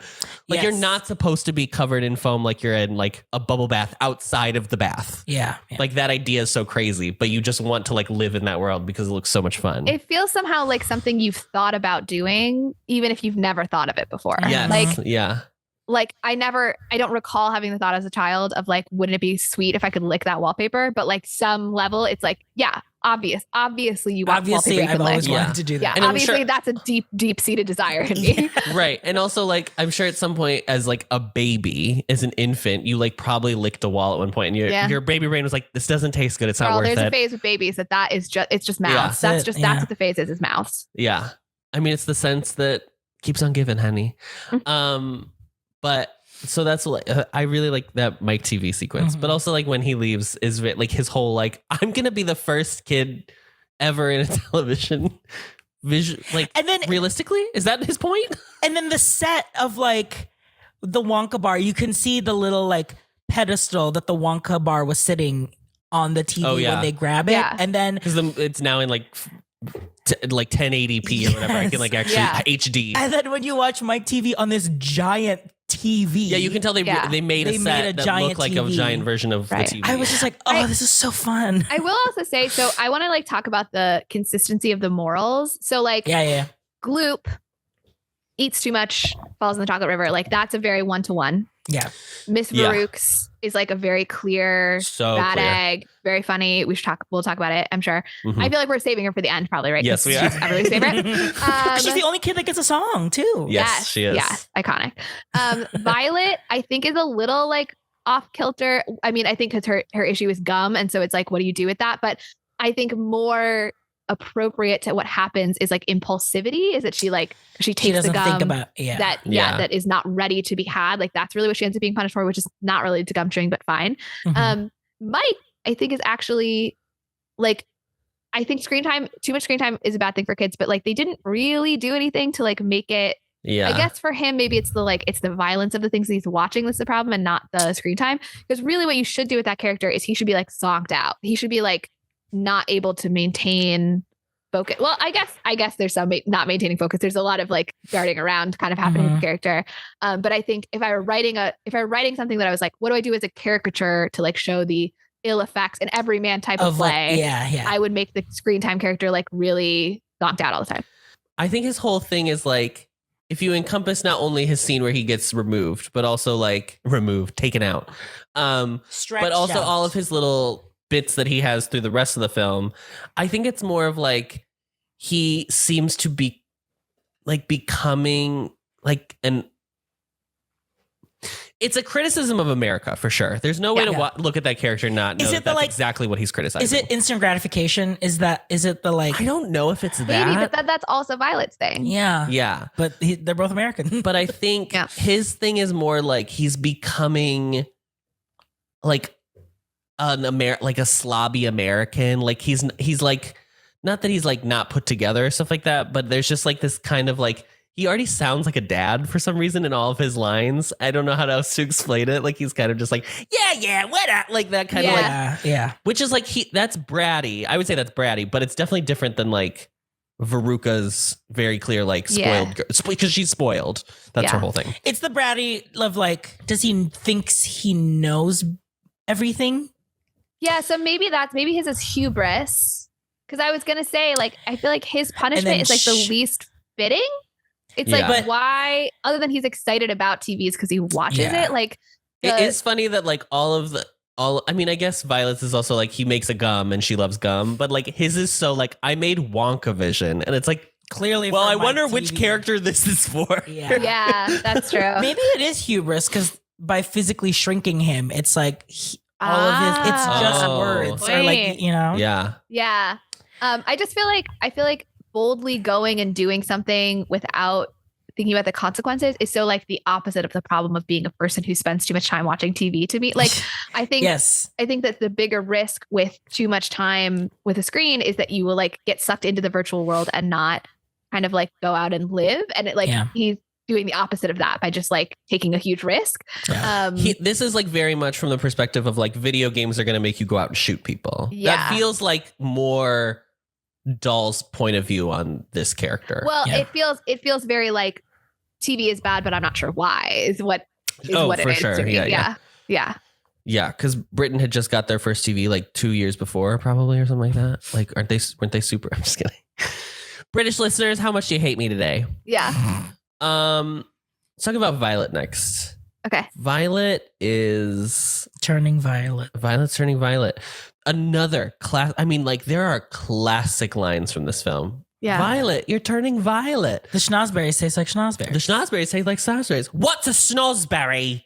Like you're not supposed to be covered in foam like you're in like a bubble bath outside of the bath. Yeah. Like that idea is so crazy, but you just want to like live in that world because it looks so much fun. It feels somehow like something you've thought about doing, even if you've never thought of it before. Yes. Like I don't recall having the thought as a child of like, wouldn't it be sweet if I could lick that wallpaper? But like some level, it's like, obviously you want wallpaper you I've can always lick. wanted to do that. Yeah, and obviously that's a deep seated desire in me. Right. And also like, I'm sure at some point as like a baby, as an infant, you like probably licked a wall at one point and your baby brain was like, this doesn't taste good. It's not worth it. There's a phase with babies that is just, it's just mouths. That's what the phase is mouths. Yeah. I mean, it's the sense that keeps on giving, honey. But so that's like I really like that Mike TV sequence, but also like when he leaves is like his whole like I'm gonna be the first kid ever in a television vision. Like, and then realistically, is that his point? And then the set of like the Wonka bar, you can see the little like pedestal that the Wonka bar was sitting on the TV when they grab it, and then because it's now in like 1080p or whatever. I can like actually HD. And then when you watch Mike TV on this giant TV, you can tell they made a set that looked like a giant version of the TV. I was just like, this is so fun. I will also say, so I want to like talk about the consistency of the morals. So like, Gloop eats too much, falls in the chocolate river. Like that's a very 1-to-1. Yeah. Miss Varuk's is like a very clear, bad egg, very funny. We'll talk about it, I'm sure. I feel like we're saving her for the end, probably, right? Yes, we are. She's everybody's favorite. She's the only kid that gets a song, too. Yes, she is. Yes, iconic. Violet, I think, is a little like off kilter. I mean, I think because her issue is gum. And so it's like, what do you do with that? But I think more appropriate to what happens is like impulsivity. Is that she takes the gum think about that is not ready to be had. Like that's really what she ends up being punished for, which is not related to gum chewing, but fine. Mm-hmm. Mike, I think, is actually like, I think too much screen time is a bad thing for kids, but like they didn't really do anything to like make it. Yeah. I guess for him, maybe it's the violence of the things that he's watching that's the problem and not the screen time. Because really what you should do with that character is he should be like zonked out. He should be like not able to maintain focus. Well, I guess there's some not maintaining focus. There's a lot of like darting around kind of happening with the character. But I think if I were writing something that I was like, what do I do as a caricature to like show the ill effects in every man type of play? I would make the screen time character like really zonked out all the time. I think his whole thing is like, if you encompass not only his scene where he gets removed, but also like taken out, but also all of his little bits that he has through the rest of the film, I think it's more of like he seems to be like becoming like it's a criticism of America for sure. There's no way to look at that character and not know that's exactly what he's criticizing. Is it instant gratification? Is it the like? I don't know if it's that. Maybe, but that's also Violet's thing. Yeah. But they're both American. But I think his thing is more like he's becoming like like a slobby American. Like he's like, not that he's like not put together or stuff like that, but there's just like this kind of like, he already sounds like a dad for some reason in all of his lines. I don't know how else to explain it. Like he's kind of just like, what up? Like that kind of like, which is like, that's bratty. I would say that's bratty, but it's definitely different than like Veruca's very clear, like spoiled girl, because she's spoiled. That's her whole thing. It's the bratty of like, does he thinks he knows everything? Yeah. So maybe his is hubris. Cause I was going to say like, I feel like his punishment is like the least fitting. It's like, but why, other than he's excited about TVs because he watches it, like it is funny that like I mean, I guess Violet's is also like he makes a gum and she loves gum, but like his is so like I made Wonka vision and it's like clearly. Well, I wonder which character this is for. Yeah, that's true. Maybe it is hubris because by physically shrinking him, it's like all of his. It's just words or like Yeah. I just feel like boldly going and doing something without thinking about the consequences is so like the opposite of the problem of being a person who spends too much time watching TV to me. Like I think that the bigger risk with too much time with a screen is that you will like get sucked into the virtual world and not kind of like go out and live. And it like he's doing the opposite of that by just like taking a huge risk. This is like very much from the perspective of like video games are going to make you go out and shoot people. That feels like more Dahl's point of view on this character. Well, it feels very like TV is bad, but I'm not sure why is what it is. Sure. Yeah. Because Britain had just got their first TV like 2 years before, probably, or something like that. Like, weren't they super? I'm just kidding. British listeners, how much do you hate me today? Yeah. Let's talk about Violet next. Okay. Violet is turning violet. Violet's turning violet. Another class. I mean, like there are classic lines from this film. Yeah. Violet, you're turning violet. The schnozberries taste like schnozberries. The schnozberries taste like schnozberries. What's a schnozberry?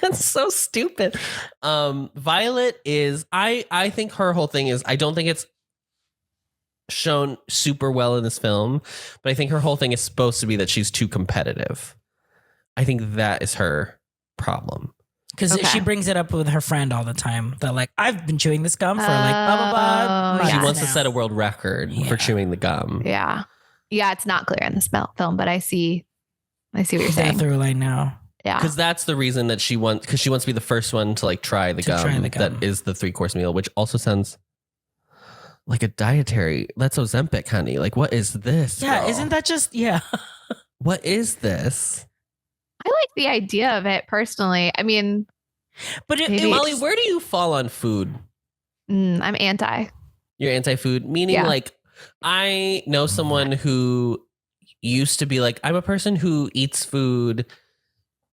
That's so stupid. Violet is, I think her whole thing is, I don't think it's shown super well in this film, but I think her whole thing is supposed to be that she's too competitive. I think that is her problem. Because she brings it up with her friend all the time. That like, I've been chewing this gum for like blah, blah, blah. She wants to set a world record for chewing the gum. Yeah. Yeah, it's not clear in this film, but I see what you're saying. Through line now. Yeah. Because that's the reason that she wants to be the first one to like try the gum. That is the 3-course meal, which also sounds like a dietary. That's Ozempic, honey. Like, what is this? Yeah, girl? isn't that just, What is this? I like the idea of it personally. I mean, but Molly, where do you fall on food? I'm anti. You're anti-food, meaning like I know someone who used to be like, I'm a person who eats food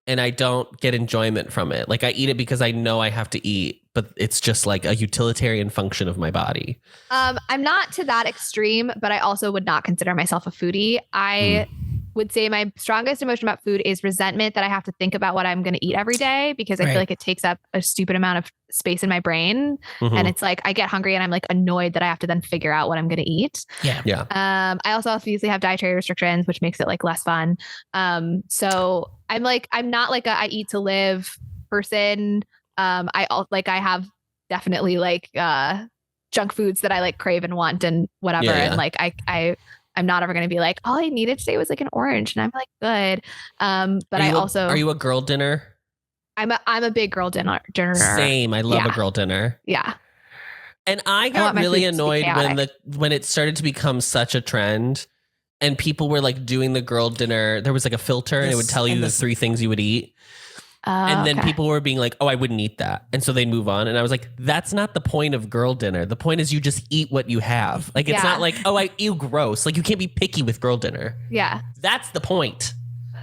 and I don't get enjoyment from it. Like I eat it because I know I have to eat, but it's just like a utilitarian function of my body. I'm not to that extreme, but I also would not consider myself a foodie. would say my strongest emotion about food is resentment that I have to think about what I'm going to eat every day because I feel like it takes up a stupid amount of space in my brain. And it's like I get hungry and I'm like annoyed that I have to then figure out what I'm going to eat. Yeah. I also obviously have dietary restrictions, which makes it like less fun. So I'm not like a I eat to live person. I have definitely like junk foods that I like crave and want and whatever. And like I'm not ever going to be like, all I needed today was like an orange. And I'm like, good. But are you a girl dinner? I'm a big girl dinner. Same. I love a girl dinner. Yeah. And I got really annoyed when it started to become such a trend and people were like doing the girl dinner. There was like a filter and it would tell you the 3 things you would eat. And then people were being like, oh, I wouldn't eat that. And so they'd move on. And I was like, that's not the point of girl dinner. The point is you just eat what you have. Like, it's not like, oh, I ew, gross. Like, you can't be picky with girl dinner. Yeah. That's the point.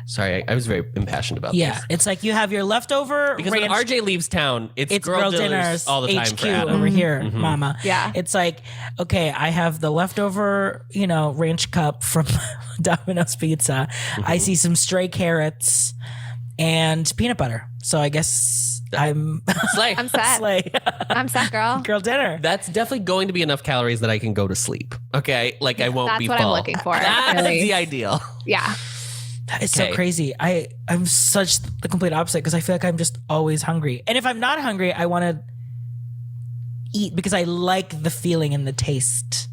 Sorry, I was very impassioned about this. Yeah, it's like you have your leftover because ranch, when RJ leaves town, it's girl dinners all the time HQ for Adam. over here, mama. Yeah. It's like, okay, I have the leftover, ranch cup from Domino's Pizza. I see some stray carrots and peanut butter. So I guess I'm Slay. I'm set. slay. I'm set, girl. Girl dinner. That's definitely going to be enough calories that I can go to sleep. Okay, like I won't be full. That's what I'm looking for. That's really. the ideal. Yeah. It's so crazy. I'm such the complete opposite because I feel like I'm just always hungry. And if I'm not hungry, I want to eat because I like the feeling and the taste.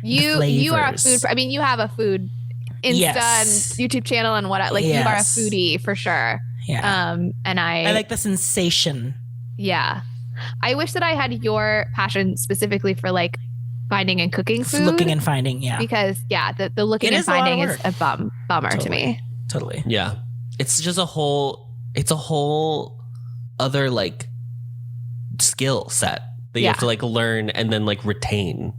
You are a food. I mean, you have a food Insta and YouTube channel and what you are a foodie for sure. Yeah. And I like the sensation. Yeah. I wish that I had your passion specifically for like finding and cooking food. Looking and finding, yeah. Because the looking and finding is a bummer to me. Totally. Yeah. It's just a whole other like skill set that you have to like learn and then like retain.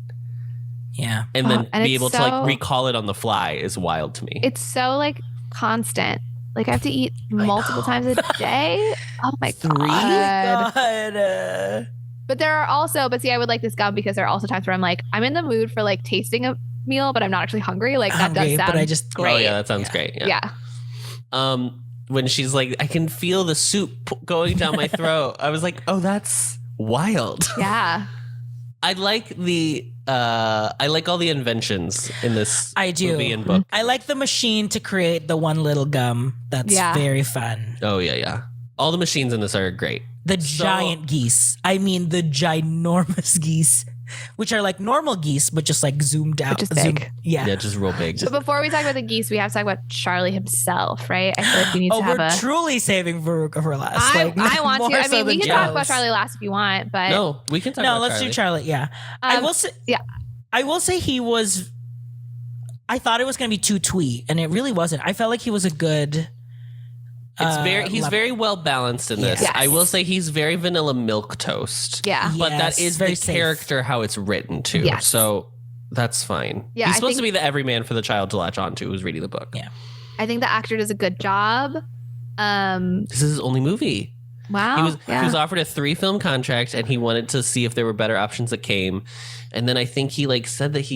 Yeah. And then be able to like recall it on the fly is wild to me. It's so like constant. Like I have to eat multiple times a day. Oh my God. But there are also, I would like this gum because there are also times where I'm like, I'm in the mood for like tasting a meal, but I'm not actually hungry. Like that does sound great. Oh yeah, that sounds great. Yeah. When she's like, I can feel the soup going down my throat. I was like, oh, that's wild. Yeah. I like all the inventions in this movie and book. I like the machine to create the one little gum. That's very fun. Oh yeah. All the machines in this are great. The giant geese. I mean the ginormous geese. Which are like normal geese, but just like zoomed out. Just big. Yeah, just real big. But before we talk about the geese, we have to talk about Charlie himself, right? I feel like we need to have we're truly saving Veruca for last. I want to. I mean, we can talk about Charlie last if you want, but no, we can talk about let's do Charlie. Yeah. I will say he was, I thought it was going to be too twee, and it really wasn't. I felt like he was a good... he's very well balanced in this. Yes. I will say he's very vanilla milquetoast. Yeah. But that is very the character how it's written too. Yes. So that's fine. Yeah, he's supposed to be the everyman for the child to latch on to who's reading the book. Yeah. I think the actor does a good job. This is his only movie. Wow. He was offered a 3-film contract and he wanted to see if there were better options that came. And then I think he like said that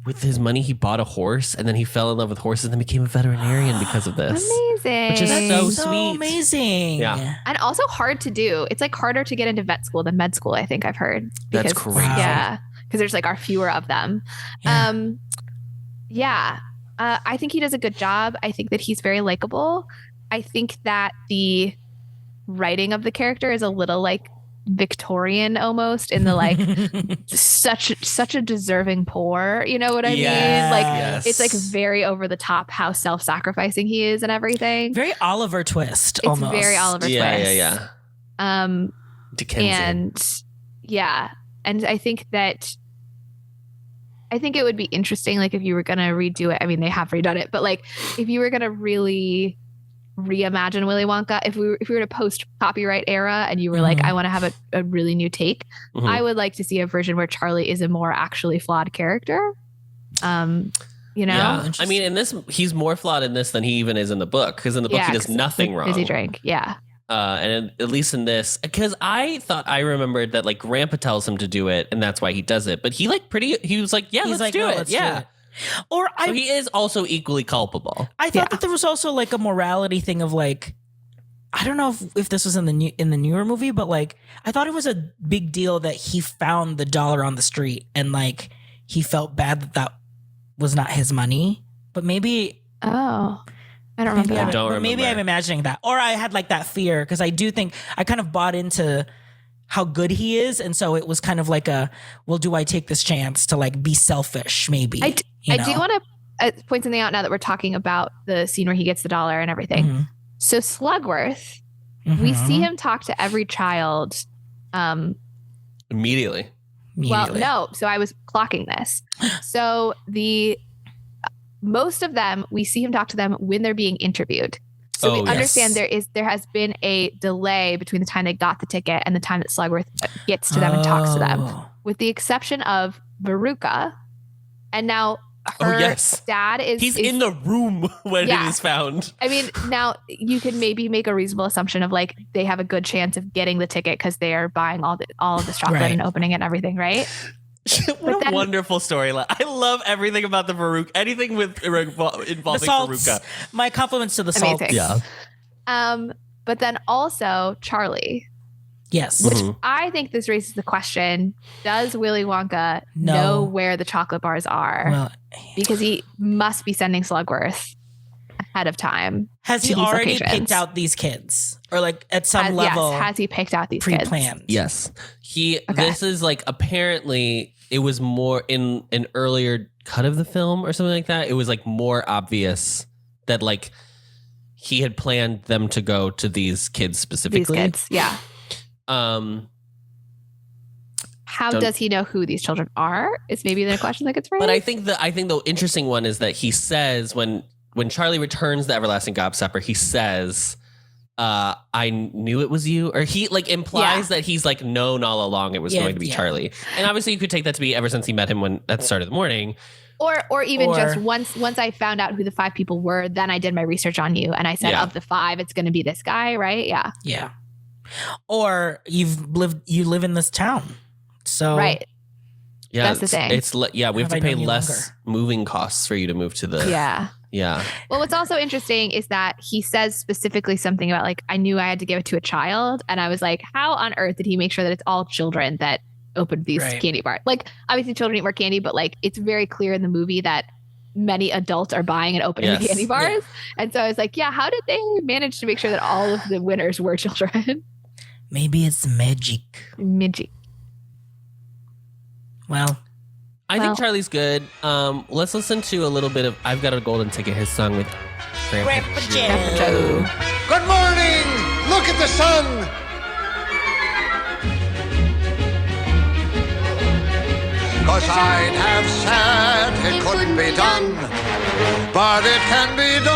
with his money, he bought a horse and then he fell in love with horses and then became a veterinarian because of this. Amazing. Which is so sweet. Amazing. Yeah. And also hard to do. It's like harder to get into vet school than med school, I think I've heard. That's crazy. Yeah. Because there's like are fewer of them. Yeah. I think he does a good job. I think that he's very likable. I think that the writing of the character is a little like Victorian almost in the like such a deserving poor, you know what I mean? Like it's like very over the top how self-sacrificing he is and everything. Very Oliver Twist. It's almost. very Oliver Twist. Yeah. Dickensian. And I think it would be interesting, like if you were gonna redo it. I mean, they have redone it, but like if you were gonna really reimagine Willy Wonka, if we were to post copyright era and you were like, I want to have a really new take, I would like to see a version where Charlie is a more actually flawed character. You know? Yeah. I mean, in this, he's more flawed in this than he even is in the book, because in the book he does nothing wrong. Fizzy drink. Yeah. And at least in this, because I thought I remembered that like Grandpa tells him to do it and that's why he does it. But he was like, yeah, let's do it. Yeah. So he is also equally culpable. I thought that there was also like a morality thing of like, I don't know if this was in the newer movie, but like I thought it was a big deal that he found the dollar on the street and like he felt bad that was not his money. But maybe I don't remember that. Maybe I'm imagining that, or I had like that fear because I do think I kind of bought into how good he is, and so it was kind of like do I take this chance to like be selfish? Maybe I do want to point something out now that we're talking about the scene where he gets the dollar and everything. Mm-hmm. So Slugworth, we see him talk to every child. Immediately. Well, no. So I was clocking this. So most of them, we see him talk to them when they're being interviewed. So we understand there has been a delay between the time they got the ticket and the time that Slugworth gets to them and talks to them, with the exception of Veruca. And now her dad is in the room when it is found. I mean, now you can maybe make a reasonable assumption of like they have a good chance of getting the ticket because they are buying all of this chocolate and opening it and everything, right? What a wonderful storyline. I love everything about the Veruca. Anything involving Veruca. My compliments to the salt. Yeah. But then also Charlie. Yes. Which I think this raises the question, does Willy Wonka know where the chocolate bars are? Well, because he must be sending Slugworth ahead of time. Has he already picked out these kids? Or like at some level? Yes, has he picked out these pre-planned? Yes. This is like, apparently it was more in an earlier cut of the film or something like that. It was like more obvious that like he had planned them to go to these kids specifically. These kids, yeah. How does he know who these children are? Is maybe the question that gets raised. But I think the interesting one is that he says when Charlie returns the everlasting gobstopper, he says, I knew it was you, or he like implies that he's like known all along it was going to be Charlie. And obviously you could take that to be ever since he met him at the start of the morning. Or even just once I found out who the 5 people were, then I did my research on you and I said of the 5, it's going to be this guy, right? Yeah. Yeah. Or you live in this town. So yeah, that's the thing. We have to pay less moving costs for you to move to the Yeah. Well, what's also interesting is that he says specifically something about like, I knew I had to give it to a child. And I was like, how on earth did he make sure that it's all children that opened these candy bars? Like, obviously children eat more candy, but like, it's very clear in the movie that many adults are buying and opening the candy bars. Yeah. And so I was like, how did they manage to make sure that all of the winners were children? Maybe it's magic. Well, I think Charlie's good. Let's listen to a little bit of I've Got a Golden Ticket, his song with Grandpa Joe. Good morning! Look at the sun! Cause I'd have said it couldn't be done, but it can be done.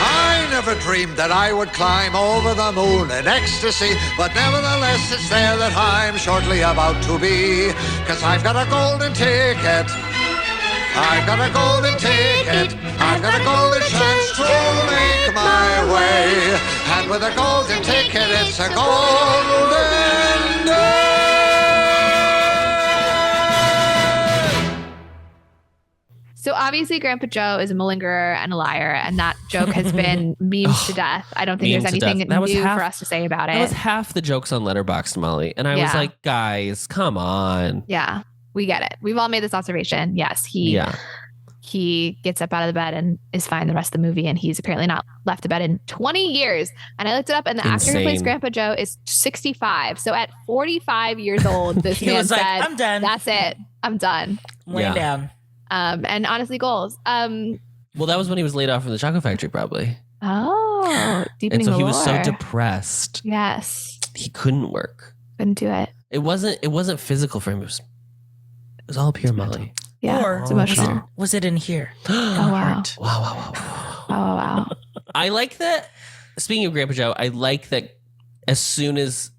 I never dreamed that I would climb over the moon in ecstasy, but nevertheless it's there that I'm shortly about to be. Cause I've got a golden ticket, I've got a golden ticket, I've got a golden chance to make my way. And with a golden ticket it's a golden day. So obviously Grandpa Joe is a malingerer and a liar, and that joke has been memed to death. I don't think there's anything new for us to say about it. That was half the jokes on Letterboxd, Molly. And I was like, guys, come on. Yeah, we get it. We've all made this observation. Yes, he gets up out of the bed and is fine the rest of the movie, and he's apparently not left the bed in 20 years. And I looked it up, and the actor who plays Grandpa Joe is 65. So at 45 years old, this man said, I'm done. That's it. I'm done. Laying down. And honestly, goals. Well, that was when he was laid off from the chocolate factory, probably. Oh, deepening and so he the was so lore. depressed. Yes, he couldn't work. Couldn't do it. It wasn't physical for him. It was all pure Molly. Yeah, or it's emotional. Was it in here? Oh wow! Wow! I like that. Speaking of Grandpa Joe, I like that. As soon as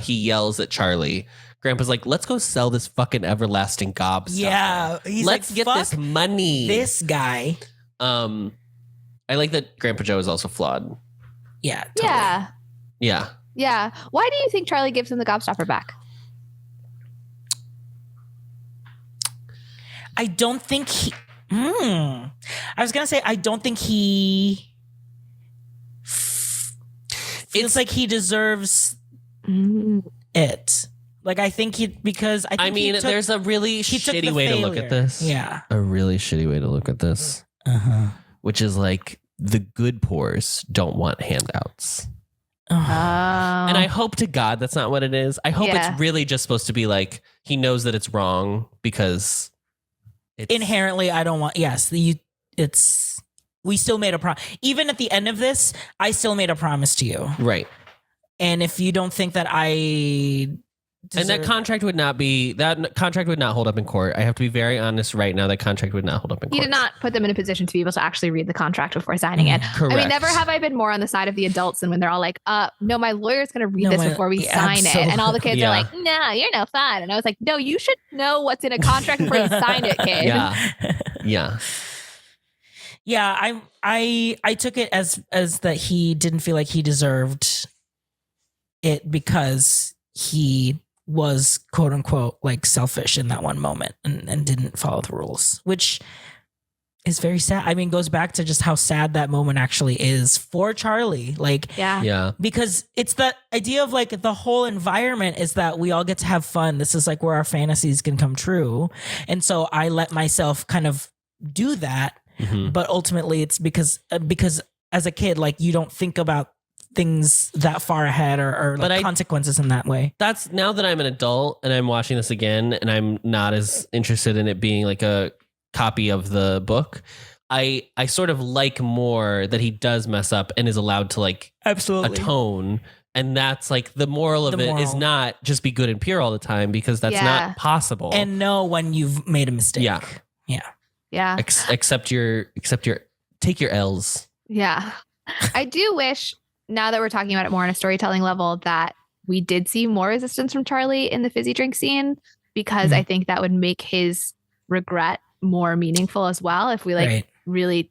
he yells at Charlie, Grandpa's like, let's go sell this fucking everlasting gobstopper. Yeah. Let's get this money. This guy. I like that Grandpa Joe is also flawed. Yeah. Totally. Yeah. Why do you think Charlie gives him the gobstopper back? I don't think he. I was gonna say I don't think he feels like he deserves it. Like I think I mean, there's a really shitty way to look at this. Yeah, a really shitty way to look at this. Which is like the good poors don't want handouts. And I hope to God that's not what it is. I hope it's really just supposed to be like he knows that it's wrong because it's inherently I don't want. Yes, we still made a promise. Even at the end of this, I still made a promise to you. Right. And if you don't think that that contract would not hold up in court. I have to be very honest right now. That contract would not hold up in court. He did not put them in a position to be able to actually read the contract before signing it. Correct. I mean, never have I been more on the side of the adults than when they're all like, no, my lawyer's going to read this before we sign it. And all the kids are like, no, you're no fun. And I was like, no, you should know what's in a contract before you sign it, kid. Yeah. Yeah, I took it as that he didn't feel like he deserved it because he was quote unquote like selfish in that one moment and didn't follow the rules, which is very sad. I mean, goes back to just how sad that moment actually is for Charlie. Like, yeah, because it's the idea of like the whole environment is that we all get to have fun. This is like where our fantasies can come true. And so I let myself kind of do that. But ultimately it's because as a kid, like you don't think about things that far ahead or like consequences in that way. That's now that I'm an adult and I'm watching this again and I'm not as interested in it being like a copy of the book. I sort of like more that he does mess up and is allowed to like atone. And that's like the moral of it is not just be good and pure all the time because that's not possible. And know when you've made a mistake. Yeah. Accept your take your L's. Yeah. I do wish now that we're talking about it more on a storytelling level that we did see more resistance from Charlie in the fizzy drink scene because I think that would make his regret more meaningful as well if we really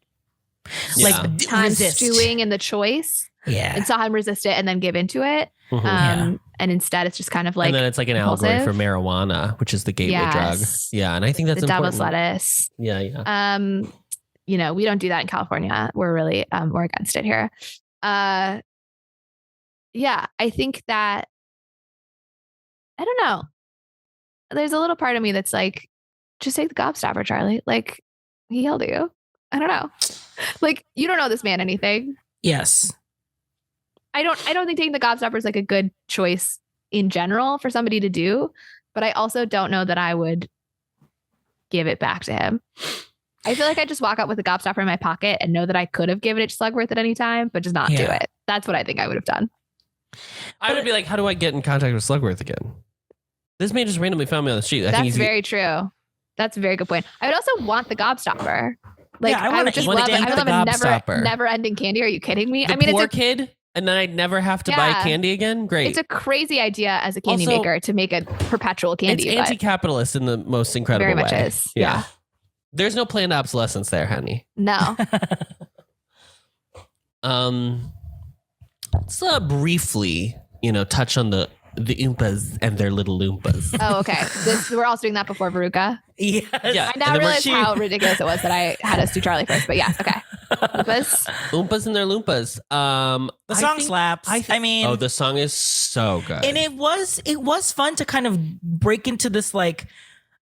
like time stewing in the choice and saw him resist it and then give into it. And instead it's just kind of like, and then it's like an allegory for marijuana, which is the gateway drug. Yeah. And I think that's the important. devil's lettuce. Yeah. You know, we don't do that in California. We're really, we're against it here. I think that, I don't know. There's a little part of me that's like, just take the gobstopper, Charlie. Like he held you. I don't know. Like you don't know this man anything. Yes. I don't think taking the gobstopper is like a good choice in general for somebody to do, but I also don't know that I would give it back to him. I feel like I just walk up with a gobstopper in my pocket and know that I could have given it to Slugworth at any time, but just not do it. That's what I think I would have done. I would be like, how do I get in contact with Slugworth again? This man just randomly found me on the street. That's very true. That's a very good point. I would also want the gobstopper. Like I would just love it. I would love a never ending candy. Are you kidding me? I mean, it's a kid. And then I'd never have to buy candy again? Great. It's a crazy idea as a candy maker to make a perpetual candy. It's anti-capitalist in the most incredible way. Very much is. Yeah. There's no planned obsolescence there, honey. No. Let's briefly, touch on the Oompas and their little Loompas. Oh, okay. We're also doing that before Veruca. Yes. Yeah. I now realize how ridiculous it was that I had us do Charlie first, but yes, okay. Oompas and their Loompas. The song slaps. I mean, the song is so good, and it was fun to kind of break into this like.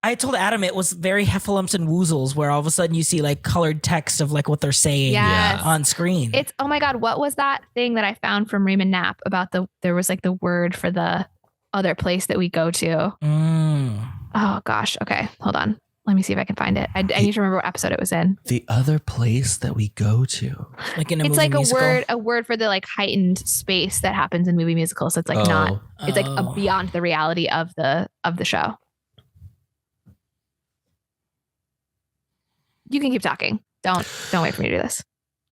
I told Adam it was very heffalumps and woozles where all of a sudden you see like colored text of like what they're saying on screen. It's, oh my God, what was that thing that I found from Raymond Knapp about there was like the word for the other place that we go to. Oh gosh. Okay. Hold on. Let me see if I can find it. I need to remember what episode it was in. The other place that we go to. Like in a it's movie like musical? a word for the like heightened space that happens in movie musicals. So it's like it's like beyond the reality of the show. You can keep talking. Don't wait for me to do this.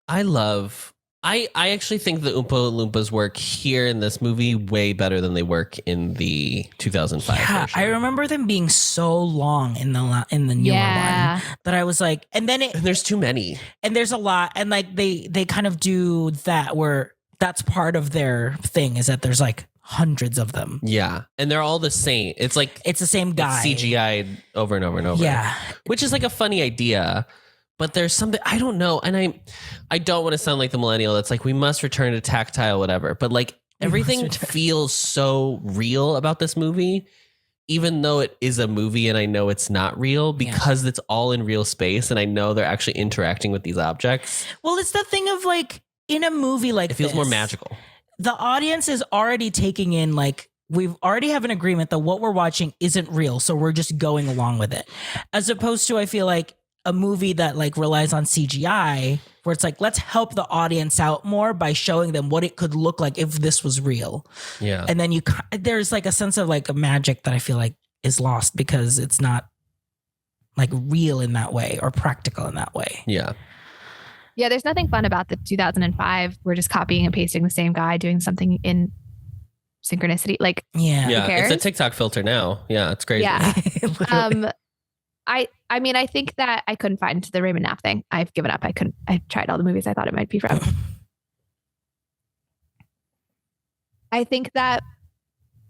I actually think the Oompa Loompas work here in this movie way better than they work in the 2005 version. I remember them being so long in the newer one that I was like, and there's too many. And there's a lot. And like they kind of do that where that's part of their thing is that there's like hundreds of them. Yeah. And they're all the same. It's like It's the same guy. it's CGI'd over and over and over. Yeah. Which is like a funny idea. But there's something I don't know. And I don't want to sound like the millennial that's like, we must return to tactile, whatever. But like everything feels so real about this movie, even though it is a movie and I know it's not real because it's all in real space. And I know they're actually interacting with these objects. Well, it's the thing of like in a movie like it feels this, more magical. The audience is already taking in like, we've already have an agreement that what we're watching isn't real. So we're just going along with it. As opposed to, I feel like a movie that like relies on CGI where it's like, let's help the audience out more by showing them what it could look like if this was real. Yeah. And then there's like a sense of like a magic that I feel like is lost because it's not like real in that way or practical in that way. Yeah. Yeah, there's nothing fun about the 2005. We're just copying and pasting the same guy doing something in synchronicity. Like, yeah, it's a TikTok filter now. Yeah, it's crazy. Yeah. I mean, I think that I couldn't find the Raymond Knapp thing. I've given up. I tried all the movies I thought it might be from. I think that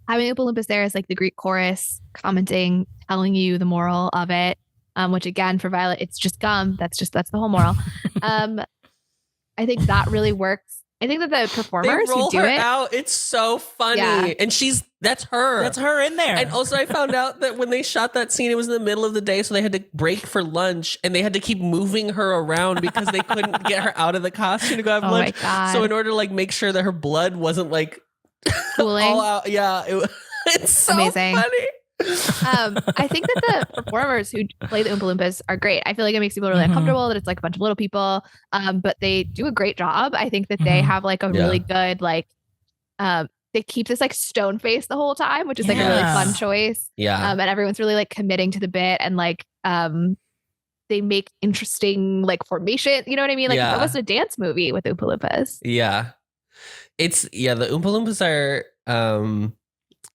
having Oompa Loompas there is like the Greek chorus commenting, telling you the moral of it. Which again, for Violet, it's just gum. That's the whole moral. I think that really works. I think that the performers who do it out, it's so funny. Yeah. And that's her. That's her in there. And also I found out that when they shot that scene, it was in the middle of the day. So they had to break for lunch and they had to keep moving her around because they couldn't get her out of the costume to go have lunch. My God. So in order to like make sure that her blood wasn't like cooling. all out. Yeah. It's so amazing. funny. I think that the performers who play the Oompa Loompas are great. I feel like it makes people really uncomfortable that it's like a bunch of little people. But they do a great job. I think that they have like a really good, like, they keep this like stone face the whole time, which is like a really fun choice. Yeah. And everyone's really like committing to the bit and like, they make interesting like formation. You know what I mean? Like it's almost a dance movie with Oompa Loompas. Yeah. The Oompa Loompas are,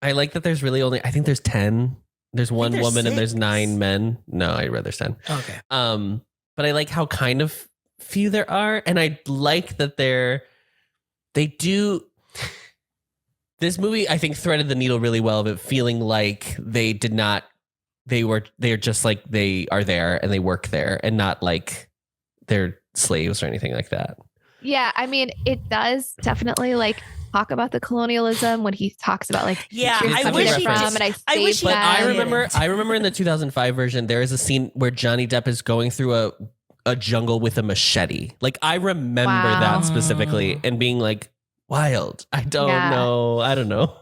I like that there's really only, I think there's 10. There's one woman 6. and there's 9 men. No, I'd rather 10. Okay. But I like how kind of few there are. And I like that they do, this movie, I think, threaded the needle really well of it feeling like they're just like, they are there and they work there and not like they're slaves or anything like that. Yeah. I mean, it does definitely like talk about the colonialism when he talks about like I wish he from, and I wish but I remember in the 2005 version there is a scene where Johnny Depp is going through a jungle with a machete. Like I remember that specifically and being like wild. I don't know.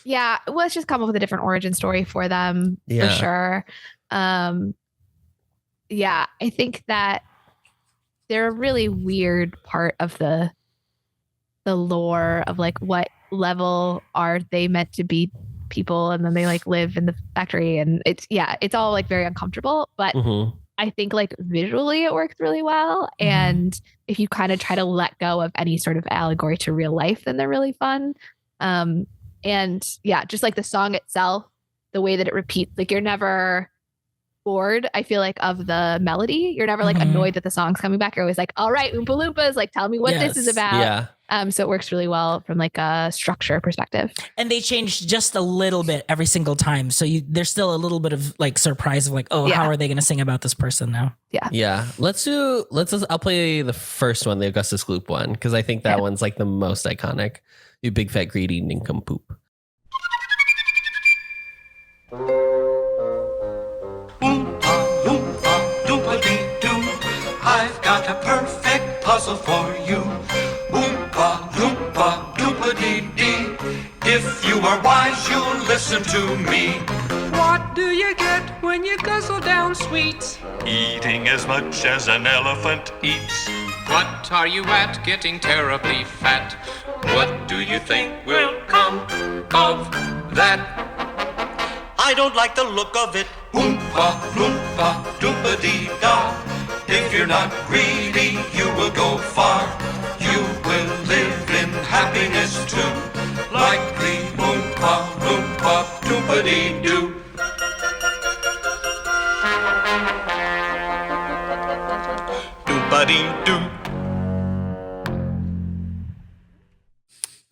Yeah, well, it's just come up with a different origin story for them for sure. Yeah, I think that they're a really weird part of the lore of like what level are they meant to be people, and then they like live in the factory, and it's all like very uncomfortable, but I think like visually it works really well, and if you kind of try to let go of any sort of allegory to real life, then they're really fun. And yeah, just like the song itself, the way that it repeats, like you're never bored, I feel like, of the melody. You're never like annoyed that the song's coming back. You're always like, all right, Oompa Loompas, like tell me what this is about. Yeah. So it works really well from like a structure perspective. And they changed just a little bit every single time. So there's still a little bit of like surprise of like, how are they going to sing about this person now? Yeah. I'll play the first one, the Augustus Gloop one, because I think that one's like the most iconic. You big fat greedy nincompoop. Oompa loompa doompa-dee-doo, I've got a perfect puzzle for you. Oompa loompa doompa-dee-dee, if you are wise you'll listen to me. What do you get when you guzzle down sweets? Eating as much as an elephant eats. What are you at, getting terribly fat? What do you think will come of that? I don't like the look of it. Oompa loompa doompa-dee-da. If you're not greedy, you will go far. You will live in happiness too, like the Oompa loompa doompa-dee-doo. Doompa-dee-doo.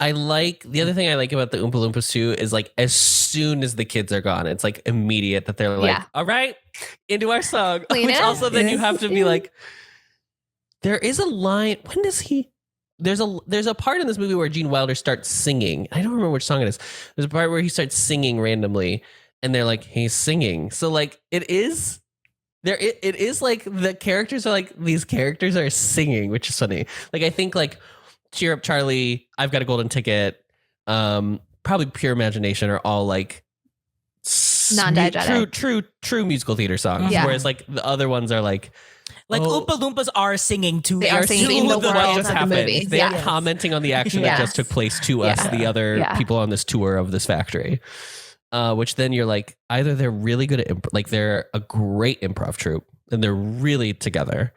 the other thing I like about the Oompa Loompas too is like as soon as the kids are gone, it's like immediate that they're like, all right, into our song. Clean Which it. also then you have to be like, there is a line. When does he? There's a part in this movie where Gene Wilder starts singing. I don't remember which song it is. There's a part where he starts singing randomly, and they're like, he's singing. So like it is like the characters are like these characters are singing, which is funny. Like I think like Cheer Up Charlie, I've Got a Golden Ticket, probably Pure Imagination are all like Non-diegetic. true musical theater songs. Yeah. Whereas like the other ones are like Oompa Loompas are singing to They are singing the what world just of the happened. movie. They are Yes. commenting on the action that just took place to us, the other people on this tour of this factory. Which then you're like, either they're really good at like they're a great improv troupe and they're really together,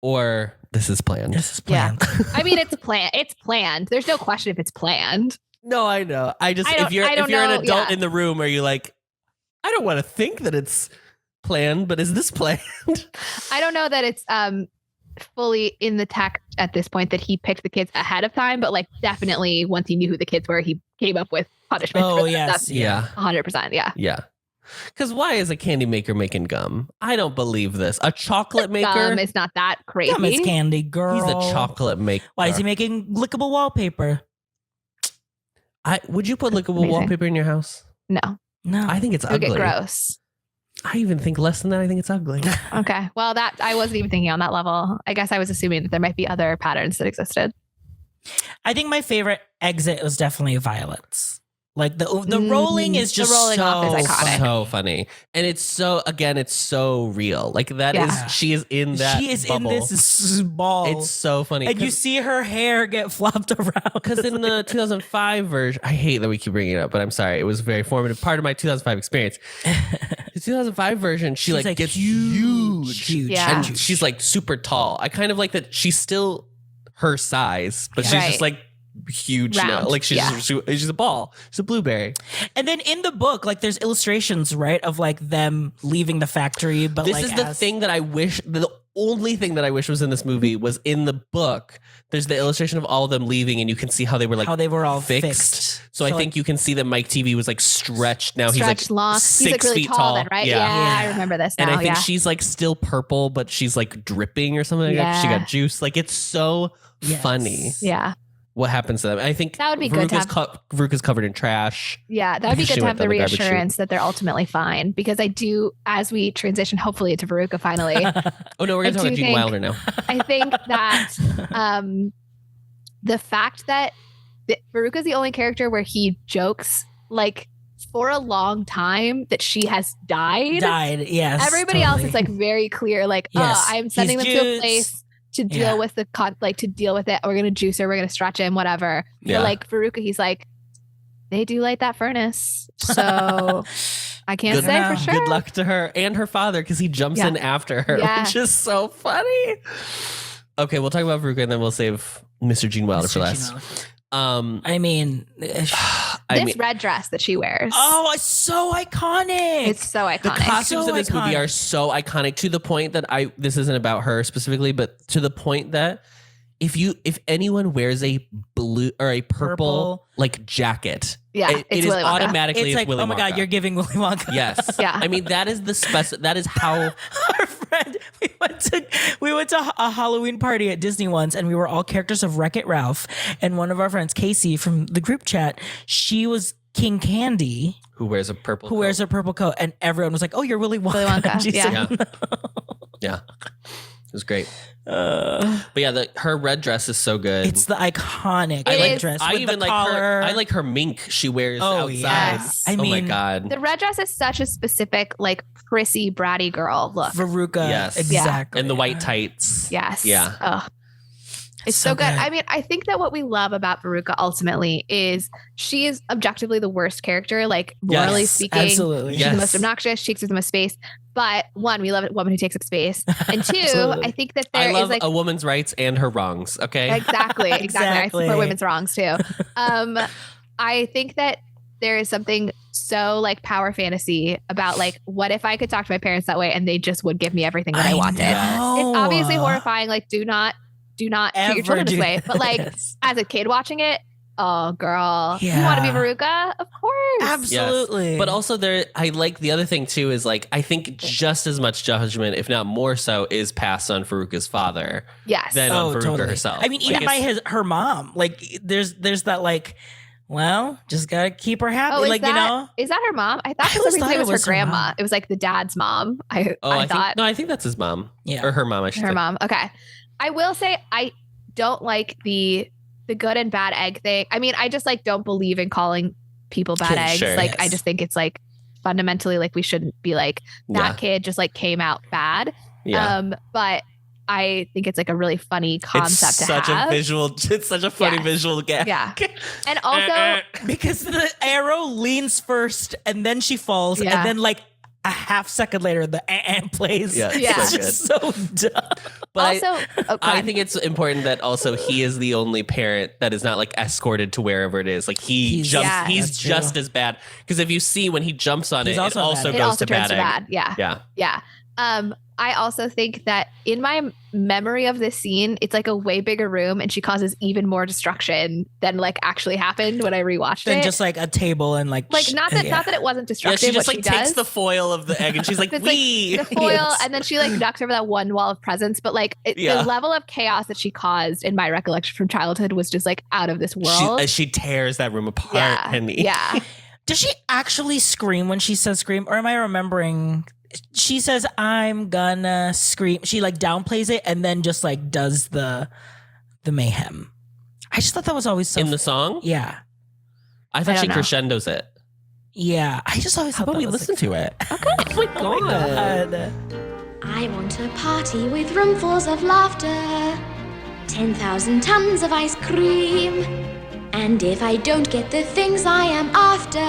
or this is planned. Yeah. I mean, it's planned. It's planned. There's no question if it's planned. No, I know. If you're an adult in the room, are you like, I don't want to think that it's planned, but is this planned? I don't know that it's fully in the text at this point that he picked the kids ahead of time, but like definitely once he knew who the kids were, he came up with punishment. Oh, for them. yes. That's Yeah. 100%. Yeah. Yeah. Because why is a candy maker making gum? I don't believe this. A chocolate maker? Gum is not that crazy. Gum is candy, girl. He's a chocolate maker. Why is he making lickable wallpaper? Would you put lickable Amazing. wallpaper in your house? No. No. I think it's It would ugly. get gross. I even think less than that. I think it's ugly. Okay. Well, that I wasn't even thinking on that level. I guess I was assuming that there might be other patterns that existed. I think my favorite exit was definitely Violet's. Like the rolling is just The rolling so off is iconic. So funny. And it's so real. Like that is, she is in that She is bubble. in this ball. It's so funny. And you see her hair get flopped around. Because in the 2005 version, I hate that we keep bringing it up, but I'm sorry. It was a very formative part of my 2005 experience. The 2005 version, she like gets huge. Yeah. And she's like super tall. I kind of like that she's still her size, but she's just like huge now. Round. Like she's a ball. She's a blueberry. And then in the book, like there's illustrations, right, of like them leaving the factory. But This like is the thing that I wish, the only thing that I wish was in this movie was in the book. There's the illustration of all of them leaving, and you can see how they were like how they were all fixed. So I think you can see that Mike TV was like stretched. Now Stretched he's like long. 6 He's like really feet tall then, right? Yeah, I remember this now. And I think yeah. she's like still purple, but she's like dripping or something like that. She got juice. Like it's so funny. Yeah. What happens to them? I think That would be good to have. Veruca's covered in trash. Yeah, that would be She good to went have the down the garbage chute. reassurance that they're ultimately fine. Because I do, as we transition hopefully to Veruca finally, Oh no, we're gonna I talk about do Gene think- Wilder now. I think that the fact that Veruca's the only character where he jokes like for a long time that she has died. Yes. Everybody else is like very clear, like, Yes, I'm sending them he's to a juiced. place to deal with the to deal with it. We're gonna juice her, we're gonna stretch him, whatever. Yeah. But like Veruca, he's like, they do light that furnace. So I can't say for sure. Good luck to her and her father because he jumps in after her, which is so funny. Okay, we'll talk about Veruca and then we'll save Mr. Gene Wilder for last. I mean, This red dress that she wears. oh, it's so iconic. It's so iconic. The costumes So in this movie iconic. are so iconic to the point that this isn't about her specifically, but to the point that if anyone wears a blue or a purple like jacket, Yeah, it it's is Willy Wonka. automatically it's like, Willy oh my God, Wonka. you're giving Willy Wonka. Yes. Yeah. I mean, that is that is how Our friend, we went to a Halloween party at Disney once, and we were all characters of Wreck-It Ralph. And one of our friends, Casey from the group chat, she was King Candy, who wears a purple who wears a purple coat, and everyone was like, "Oh, you're Willy Wonka." Willy Wonka, And she said, yeah. "No." Yeah. It was great. But yeah, her red dress is so good. It's the iconic It red is. dress. I with even the like collar. her. I like her mink she wears Oh, outside. yes. I Oh my mean, God. The red dress is such a specific, like prissy, bratty girl look. Veruca. Yes. Exactly. And the white tights. Yes. Yeah. Oh. It's so good. I mean, I think that what we love about Veruca ultimately is she is objectively the worst character, like morally Yes, speaking. absolutely. She's Yes. the most obnoxious. She takes up the most space. But one, we love a woman who takes up space. And two, Absolutely. I think that I there love is like a woman's rights and her wrongs. Okay. exactly. I Exactly. support women's wrongs too. I think that there is something so like power fantasy about like, what if I could talk to my parents that way and they just would give me everything that I wanted? know. It's obviously horrifying. Like, do not treat your Ever children this do way. But like, this. as a kid watching it, Oh, girl. Yeah. You want to be Veruca? Of course. Absolutely. Yes. But also I like the other thing too is like, I think just as much judgment, if not more so, is passed on Veruca's father Yes. than on Veruca herself. I mean, even by her mom, like there's that like, well, just gotta keep her happy. Oh, like, you know, is that her mom? I thought I for always some reason thought it was it was her her grandma. mom. It was like the dad's mom. I thought. I think that's his mom. Yeah. Or her mom, I should Her say. mom. Okay. I will say I don't like the good and bad egg thing. I mean, I just like don't believe in calling people bad eggs. Sure. Like I just think it's like fundamentally like we shouldn't be like that kid just like came out bad. Yeah. But I think it's like a really funny concept to have. It's such a funny visual gag. Yeah. And also because the arrow leans first and then she falls, and then like a half second later the ant plays. Yeah, Yeah. so It's just so dumb. But also I think it's important that also he is the only parent that is not like escorted to wherever it is. Like he's that's just true. as bad. Because if you see when he jumps on He's it, also it a also bad it goes also to turns bad to egg. bad. Yeah. Yeah. Yeah. I also think that in my memory of this scene, it's like a way bigger room and she causes even more destruction than like actually happened when I rewatched Then it. just like a table and like not that it wasn't Yeah, destructive. she just what like she takes does. the foil of the egg and she's like, It's wee. like the foil, and then she like knocks over that one wall of presents. But like the level of chaos that she caused in my recollection from childhood was just like out of this world. She tears that room apart, yeah, Penny. yeah. Does she actually scream when she says scream, or am I remembering? She says, "I'm gonna scream." She like downplays it and then just like does the mayhem. I just thought that was always so In the song? Yeah, I thought I she don't know. crescendos it. yeah. I just always How thought about we that was listen to it? Okay. Oh my god. I want a party with roomfuls of laughter, 10,000 tons of ice cream. And if I don't get the things I am after,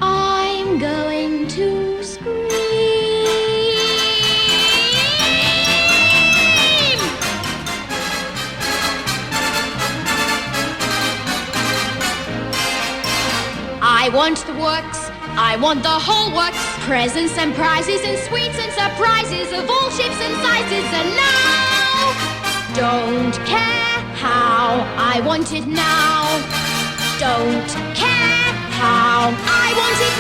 I'm going to scream. I want the works. I want the whole works. Presents and prizes and sweets and surprises of all shapes and sizes. And now, don't care how, I want it now. Don't care how, I want it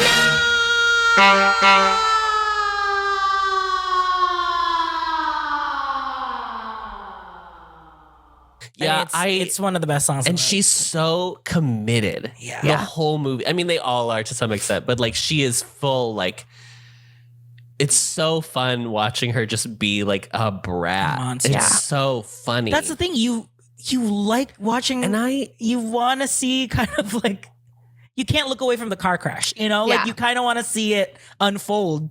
Yeah, it's one of the best songs. And she's so committed. Yeah. The whole movie. I mean, they all are to some extent, but like she is full, like, it's so fun watching her just be like a brat. Monster. It's so funny. That's the thing. You like watching, And you want to see kind of like, you can't look away from the car crash. You know, like Yeah. you kind of want to see it unfold.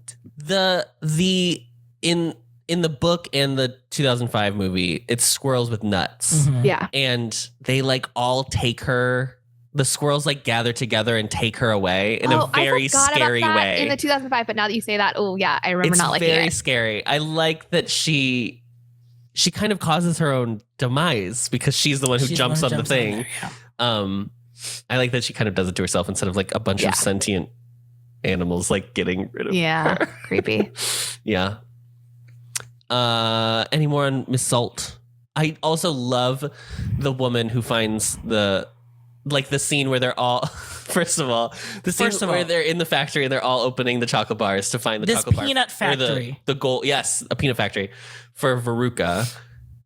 In the book and the 2005 movie, it's squirrels with nuts. Yeah. And they like all take her. The squirrels like gather together and take her away in a very I forgot scary about that way. in the 2005, but now that you say that, oh yeah, I remember It's not liking very it. scary. I like that she kind of causes her own demise because she's the one who She's jumps on the on thing. there, yeah. I like that she kind of does it to herself instead of like a bunch Yeah. of sentient animals like getting rid of Yeah, her. creepy. Yeah. Any more on Miss Salt? I also love the woman who finds the scene where they're all first of all where they're in the factory and they're all opening the chocolate bars to find the This chocolate bar peanut or factory. the goal, yes, a peanut factory for Veruca.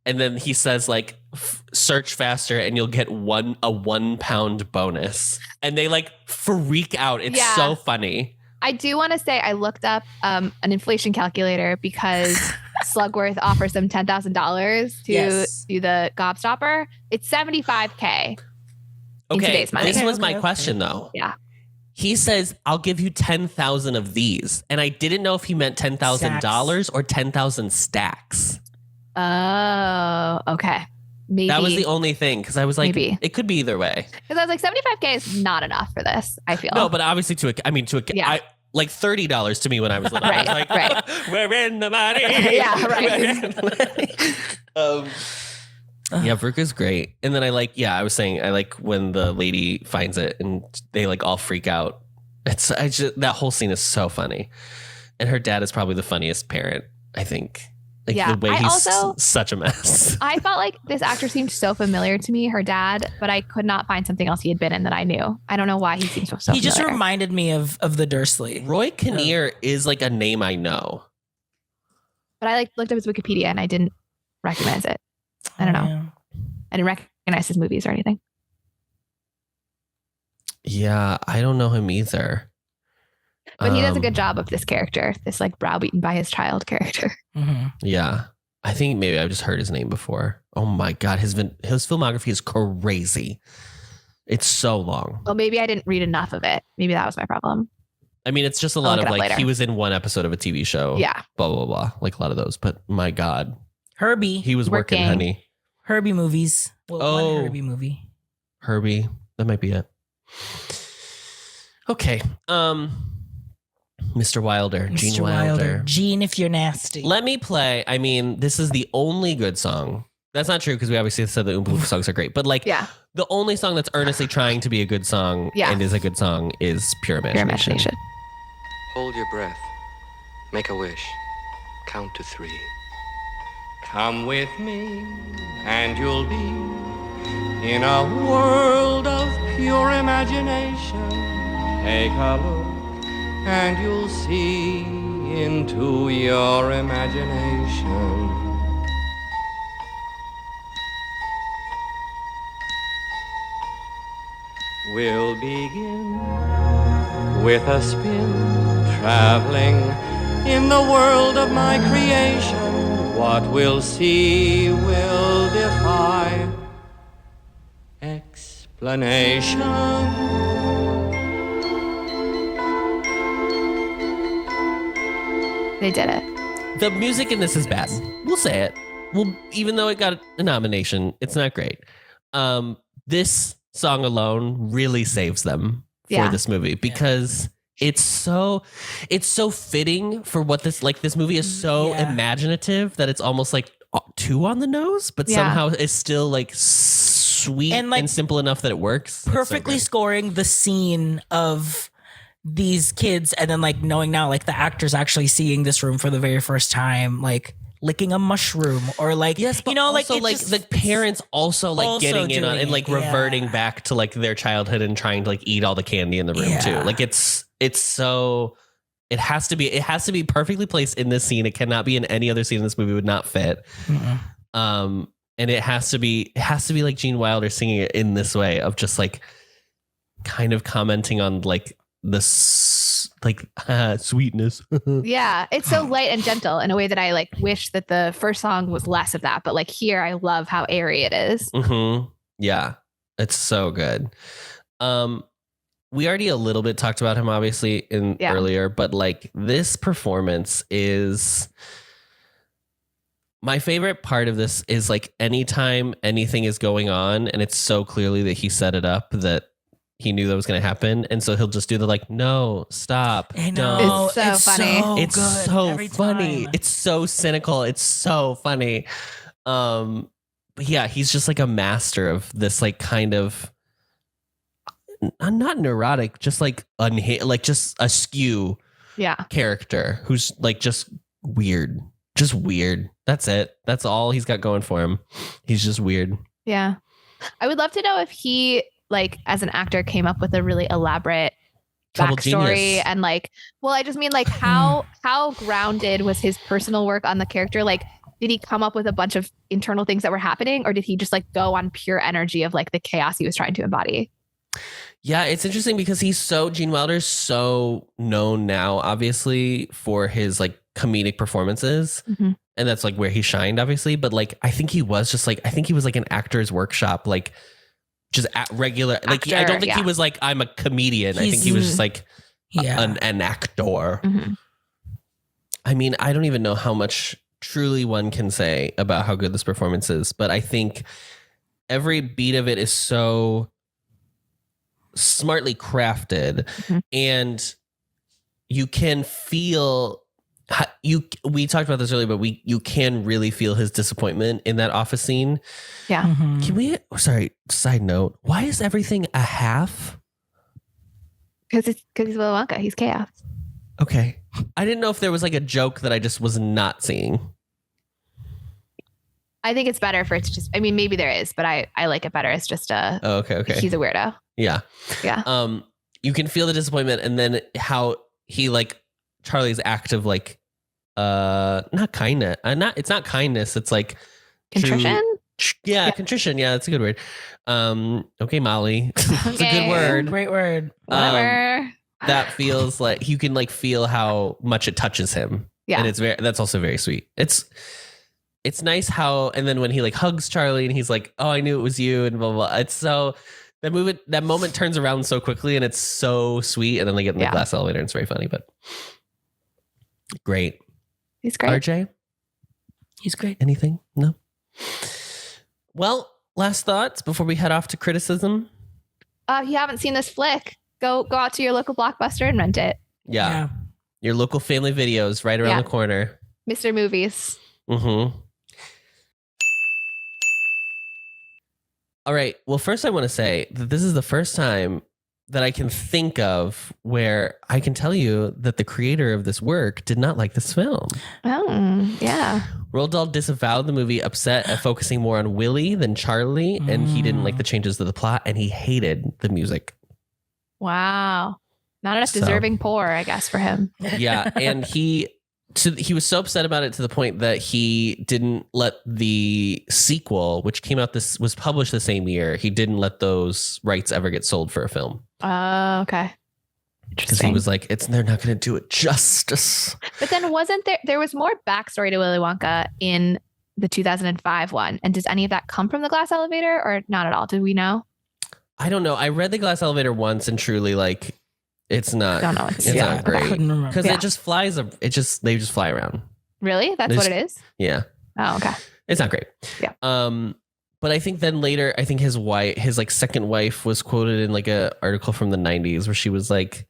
And then he says like search faster and you'll get a 1 pound bonus. And they like freak out. It's Yeah. so funny. I do want to say I looked up an inflation calculator because Slugworth offers them $10,000 to Yes. do the gobstopper. It's $75K. In Okay, today's money. this was my Okay. question though. Yeah. He says, I'll give you 10,000 of these. And I didn't know if he meant $10,000 or 10,000 stacks. Oh, okay. Maybe. That was the only thing. Because I was like, Maybe. it could be either way. Because I was like, $75K is not enough for this, I feel. No, but obviously Yeah. like $30 to me when I was little. Right, I was like, right. we're in the money. Yeah, right. We're in the money. Yeah, Veruca's great. And then I was saying, I like when the lady finds it and they like all freak out. That whole scene is so funny. And her dad is probably the funniest parent, I think. Like Yeah. the way I he's also- such a mess. I felt like this actor seemed so familiar to me, her dad, but I could not find something else he had been in that I knew. I don't know why he seems so He familiar. just reminded me of the Dursley. Roy Kinnear is like a name I know. But I like looked up his Wikipedia and I didn't recognize it. I don't know. Yeah. I didn't recognize his movies or anything. Yeah, I don't know him either. But he does a good job of this character, this like browbeaten by his child character. Mm-hmm. Yeah. I think maybe I've just heard his name before. Oh my God. His filmography is crazy. It's so long. Well, maybe I didn't read enough of it. Maybe that was my problem. I mean, it's just a I'll lot look of it up like, later. he was in one episode of a TV show. Yeah. Blah, blah, blah. Like a lot of those. But my God. Herbie. He was working, Working. honey. Herbie movies. Well, Oh. one Herbie movie. Herbie. That might be it. Okay. Mr. Wilder. Gene Mr. Wilder. Gene, if you're nasty. Let me play. I mean, this is the only good song. That's not true because we obviously said the Oompa Loompa songs are great. But like Yeah. the only song that's earnestly trying to be a good song Yeah. and is a good song is Pure Your Imagination. imagination. Hold your breath. Make a wish. Count to 3. Come with me, and you'll be in a world of pure imagination. Take a look, and you'll see into your imagination. We'll begin with a spin, traveling in the world of my creation. What we'll see will defy explanation. They did it. The music in this is bad. We'll say it. Well, even though it got a nomination, it's not great. This song alone really saves them for Yeah. this movie because it's so fitting for what this movie is so Yeah. imaginative that it's almost like too on the nose, but Yeah. somehow it's still like sweet And, like, and simple enough that it works. It's so Perfectly good. scoring the scene of these kids and then like knowing now like the actors actually seeing this room for the very first time, like licking a mushroom or like, Yes, but you know, like, also, it like just- the parents also like also getting in on doing and like it, reverting yeah. back to like their childhood and trying to like eat all the candy in the room too. Yeah. Like it's so it has to be perfectly placed in this scene. It cannot be in any other scene in this movie. It would not fit. Mm-mm. And it has to be like Gene Wilder singing it in this way of just like kind of commenting on like sweetness. Yeah. It's so light and gentle in a way that I like wish that the first song was less of that. But like here, I love how airy it is. Mm-hmm. Yeah, it's so good. We already a little bit talked about him obviously in Yeah. earlier, but like this performance is my favorite part of this is like anytime anything is going on and it's so clearly that he set it up that he knew that was going to happen. And so he'll just do the like, no, stop. I don't. know. It's so funny. So It's good so every funny. time. It's so cynical. It's so funny. But yeah, he's just like a master of this like kind of not neurotic, just like just a skew Yeah. character who's like just weird. Just weird. That's it. That's all he's got going for him. He's just weird. Yeah. I would love to know if he, like, as an actor, came up with a really elaborate Total backstory genius. and like, well, I just mean like how grounded was his personal work on the character? Like, did he come up with a bunch of internal things that were happening, or did he just like go on pure energy of like the chaos he was trying to embody? Yeah, it's interesting because Gene Wilder's so known now, obviously, for his like comedic performances. Mhm. And that's like where he shined, obviously. But like, I think he was like an actor's workshop, like just regular. Like, I Actor, don't think he yeah. was like, I'm a comedian. I think he was just like Yeah. an actor. Mhm. I mean, I don't even know how much truly one can say about how good this performance is, but I think every beat of it is so smartly crafted, Mhm. and you can feel we talked about this earlier, but you can really feel his disappointment in that office scene. Yeah. Mhm. Can we side note, why is everything a half? Because he's Willy Wonka. He's chaos. Okay, I didn't know if there was like a joke that I just was not seeing. I think it's better for it's just. I mean, maybe there is, but I like it better. It's just a. Oh, okay. He's a weirdo. Yeah. Yeah. You can feel the disappointment, and then how he like Charlie's act of like, not kindness. It's not kindness. It's like Contrition. Contrition. Yeah, that's a good word. Okay, Molly. It's a good word. Great word. Whatever. That feels like you can like feel how much it touches him. Yeah. And that's also very sweet. It's nice how, and then when he like hugs Charlie and he's like, oh, I knew it was you and blah, blah, blah. It's so, that moment turns around so quickly and it's so sweet. And then they get in the glass elevator and it's very funny, but great. He's great. RJ? He's great. Anything? No? Well, last thoughts before we head off to criticism. If you haven't seen this flick, go out to your local Blockbuster and rent it. Yeah. Your local family videos right around the corner. Mr. Movies. Mm-hmm. All right. Well, first I want to say that this is the first time that I can think of where I can tell you that the creator of this work did not like this film. Oh, yeah. Roald Dahl disavowed the movie, upset at focusing more on Willy than Charlie, and he didn't like the changes to the plot, and he hated the music. Wow. Not enough deserving poor, I guess, for him. Yeah, and he was so upset about it to the point that he didn't let the sequel, which was published the same year, he didn't let those rights ever get sold for a film. Oh, okay. Because he was like, they're not going to do it justice. But then wasn't there was more backstory to Willy Wonka in the 2005 one? And does any of that come from the glass elevator or not at all? Do we know? I don't know. I read the glass elevator once and truly like, it's not, don't know. It's not great. Because it just flies, they just fly around. Really? That's what it is? Yeah. Oh, okay. It's not great. Yeah. But I think then later, I think his like second wife was quoted in like a article from the 90s where she was like,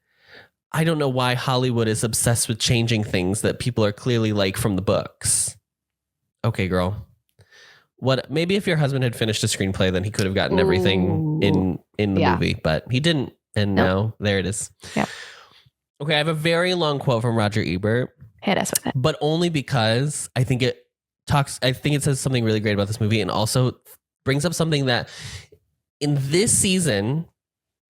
I don't know why Hollywood is obsessed with changing things that people are clearly like from the books. Okay, girl. Maybe if your husband had finished a screenplay, then he could have gotten everything in the movie, but he didn't. And now there it is. Yep. Okay, I have a very long quote from Roger Ebert. Hit us with it. But only because I think it says something really great about this movie and also brings up something that in this season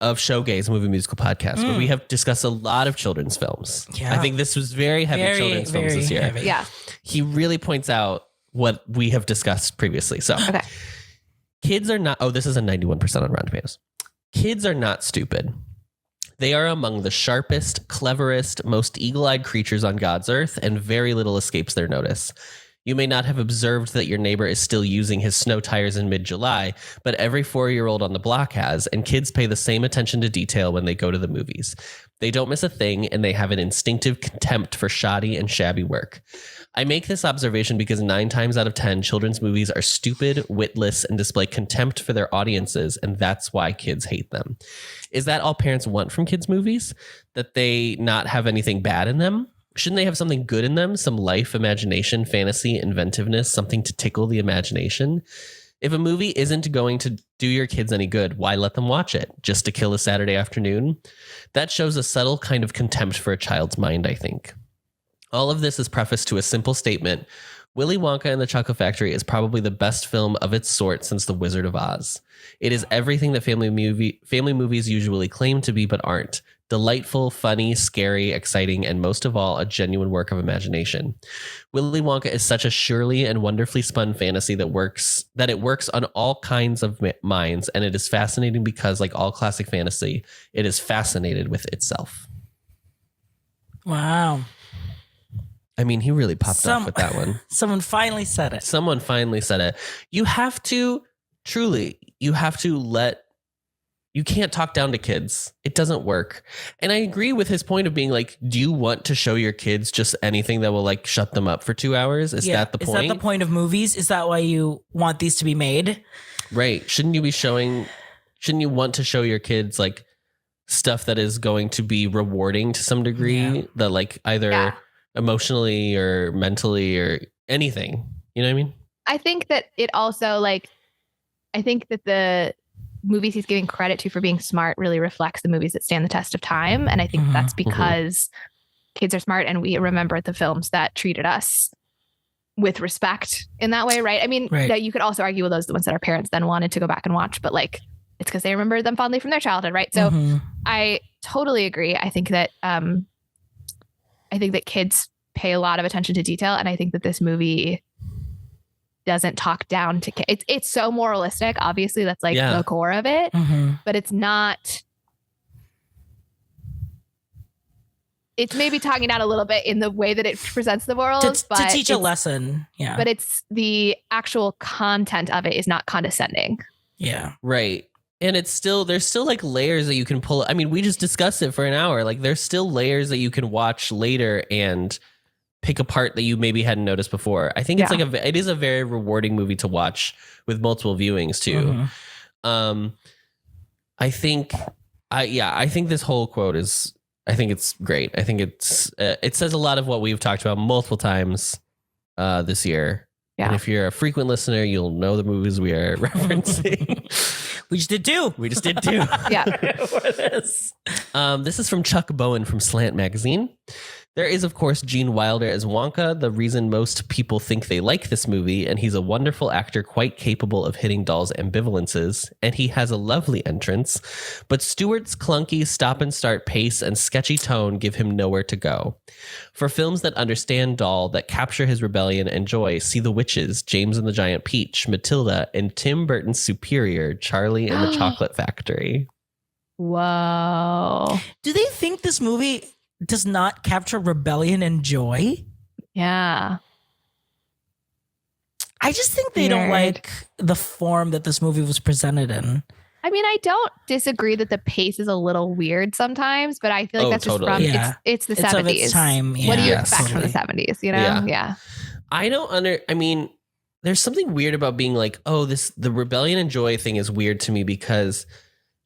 of Showgays Movie Musical Podcast, where we have discussed a lot of children's films. Yeah. I think this was very heavy children's films this year. Heavy. Yeah. He really points out what we have discussed previously. So kids are not, this is a 91% on Rotten Tomatoes. Kids are not stupid. They are among the sharpest, cleverest, most eagle-eyed creatures on God's earth, and very little escapes their notice. You may not have observed that your neighbor is still using his snow tires in mid-July, but every 4-year-old on the block has, and kids pay the same attention to detail when they go to the movies. They don't miss a thing, and they have an instinctive contempt for shoddy and shabby work. I make this observation because 9 times out of 10, children's movies are stupid, witless, and display contempt for their audiences, and that's why kids hate them. Is that all parents want from kids' movies? That they not have anything bad in them? Shouldn't they have something good in them? Some life, imagination, fantasy, inventiveness, something to tickle the imagination? If a movie isn't going to do your kids any good, why let them watch it? Just to kill a Saturday afternoon? That shows a subtle kind of contempt for a child's mind, I think. All of this is prefaced to a simple statement. Willy Wonka and the Chocolate Factory is probably the best film of its sort since The Wizard of Oz. It is everything that family movies usually claim to be but aren't. Delightful, funny, scary, exciting, and most of all, a genuine work of imagination. Willy Wonka is such a surely and wonderfully spun fantasy that it works on all kinds of minds, and it is fascinating because, like all classic fantasy, it is fascinated with itself. Wow. I mean, he really popped off with that one. Someone finally said it. You have to you can't talk down to kids. It doesn't work. And I agree with his point of being like, do you want to show your kids just anything that will like shut them up for 2 hours? Is that the point? Is that the point of movies? Is that why you want these to be made? Right. Shouldn't you want to show your kids like stuff that is going to be rewarding to some degree that like either emotionally or mentally or anything, you know what I mean? I think that it also the movies he's giving credit to for being smart really reflects the movies that stand the test of time. And I think that's because kids are smart and we remember the films that treated us with respect in that way, right? I mean, that you could also argue, well, those are the ones that our parents then wanted to go back and watch, but like it's because they remember them fondly from their childhood, right? So I totally agree. I think that kids pay a lot of attention to detail, and I think that this movie doesn't talk down to kids. It's so moralistic. Obviously, that's like the core of it, but it's not. It's maybe talking down a little bit in the way that it presents the world, to teach a lesson. Yeah, but it's the actual content of it is not condescending. Yeah, right. And there's still like layers that you can pull. I mean, we just discussed it for an hour. Like there's still layers that you can watch later and pick apart that you maybe hadn't noticed before. I think it's it is a very rewarding movie to watch with multiple viewings too. I think this whole quote is, I think it's great. I think it says a lot of what we've talked about multiple times this year. Yeah. And if you're a frequent listener, you'll know the movies we are referencing. We just did two. Yeah. This is from Chuck Bowen from Slant Magazine. There is, of course, Gene Wilder as Wonka, the reason most people think they like this movie, and he's a wonderful actor quite capable of hitting Dahl's ambivalences, and he has a lovely entrance, but Stuart's clunky stop-and-start pace and sketchy tone give him nowhere to go. For films that understand Dahl, that capture his rebellion and joy, see The Witches, James and the Giant Peach, Matilda, and Tim Burton's superior Charlie and the Chocolate Factory. Whoa. Do they think this movie does not capture rebellion and joy? Yeah. I just think they don't like the form that this movie was presented in. I mean, I don't disagree that the pace is a little weird sometimes, but I feel like that's totally. just from it's the 70s. Of its time. Yeah. What do you expect from the 70s, you know? Yeah. I mean, there's something weird about being like, the rebellion and joy thing is weird to me because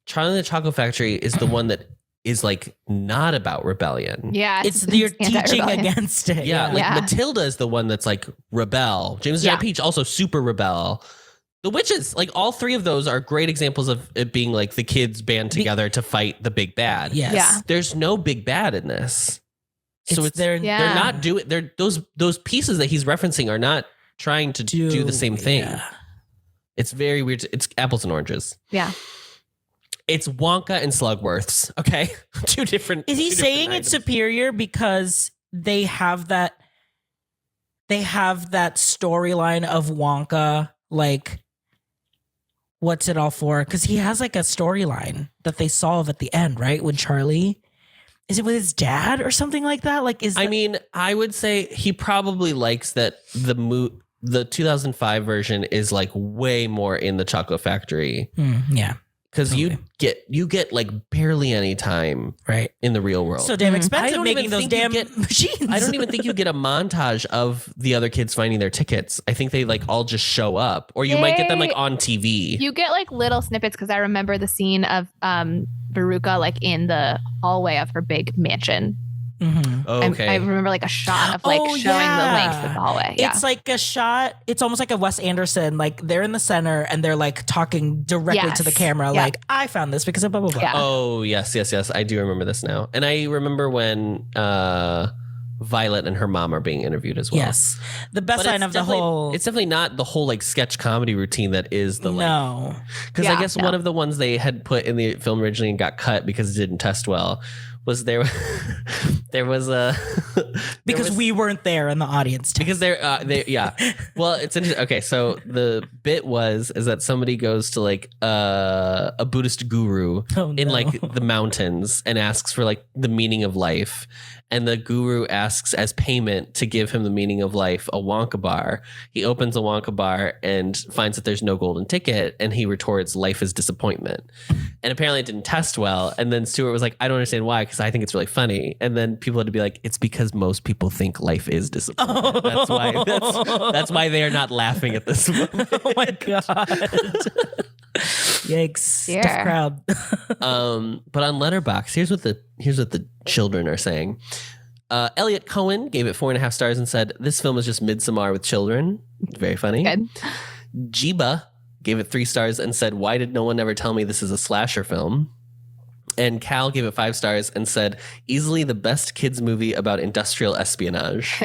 Charlie and the Chocolate Factory is the one that is like not about rebellion. Yeah. You're teaching against it. Yeah. Matilda is the one that's like rebel. James and Giant Peach also super rebel. The Witches, like all three of those are great examples of it being like the kids band together to fight the big bad. Yes. Yeah. There's no big bad in this. So they're not doing those pieces that he's referencing are not trying to do the same thing. Yeah. It's very weird. It's apples and oranges. Yeah. It's Wonka and Slugworths. Okay. Two different. Is he saying it's superior because they have that storyline of Wonka, like, what's it all for? Because he has like a storyline that they solve at the end, right? With Charlie. Is it with his dad or something like that? Like, I would say he probably likes that the 2005 version is like way more in the Chocolate Factory. Yeah. Because you get like barely any time in the real world. So damn expensive making those damn machines. I don't even think you get a montage of the other kids finding their tickets. I think they like all just show up, or you might get them like on TV. You get like little snippets because I remember the scene of Veruca like in the hallway of her big mansion. Mm-hmm. Oh, okay. I remember like a shot of like showing the length of the hallway. Yeah. It's like a shot. It's almost like a Wes Anderson. Like they're in the center and they're like talking directly to the camera. Yeah. Like, I found this because of blah blah blah. Yeah. Oh yes. I do remember this now, and I remember when Violet and her mom are being interviewed as well. Yes, the best line of the whole. It's definitely not the whole like sketch comedy routine that is the no. Because I guess one of the ones they had put in the film originally and got cut because it didn't test well was there was a because we weren't there in the audience test. Because well, it's interesting. Okay, so the bit is that somebody goes to like a Buddhist guru in like the mountains and asks for like the meaning of life, and the guru asks as payment to give him the meaning of life a Wonka bar. He opens a Wonka bar and finds that there's no golden ticket, and he retorts, "Life is disappointment." And apparently it didn't test well. And then Stuart was like, "I don't understand why, because I think it's really funny." And then people had to be like, "It's because most people think life is disappointment. That's why they are not laughing at this moment." Oh my god! Yikes! Yeah. Tough crowd. But on Letterboxd, here's what the children are saying. Elliot Cohen gave it 4.5 stars and said, "This film is just Midsommar with children." Very funny. Good. Jiba gave it 3 stars and said, "Why did no one ever tell me this is a slasher film?" And Cal gave it 5 stars and said, easily the best kids movie about industrial espionage.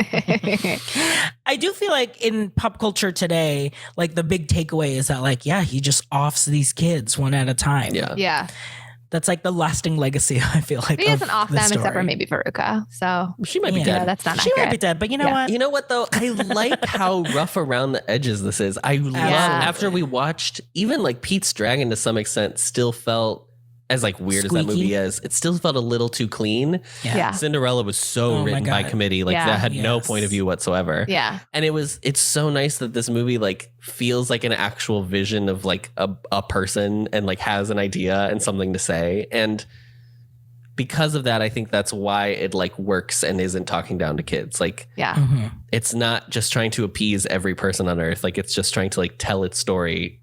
I do feel like in pop culture today, like the big takeaway is that like, yeah, he just offs these kids one at a time. Yeah. Yeah. That's like the lasting legacy, I feel like. But he doesn't off the them story. except for maybe Veruca. So She might be Yeah. dead. yeah, that's not She accurate. might be dead, but you know what? You know what though? I like how rough around the edges this is. I love after we watched even like Pete's Dragon to some extent still felt as like weird as that Squeaky. movie is. It still felt a little too clean. Yeah. Cinderella was so Oh my written by God. committee, like Yeah. that had no Yes. point of view whatsoever. Yeah. And it's so nice that this movie like feels like an actual vision of like a person and like has an idea and something to say. And because of that, I think that's why it like works and isn't talking down to kids. Like Yeah. Mhm. it's not just trying to appease every person on earth. Like it's just trying to like tell its story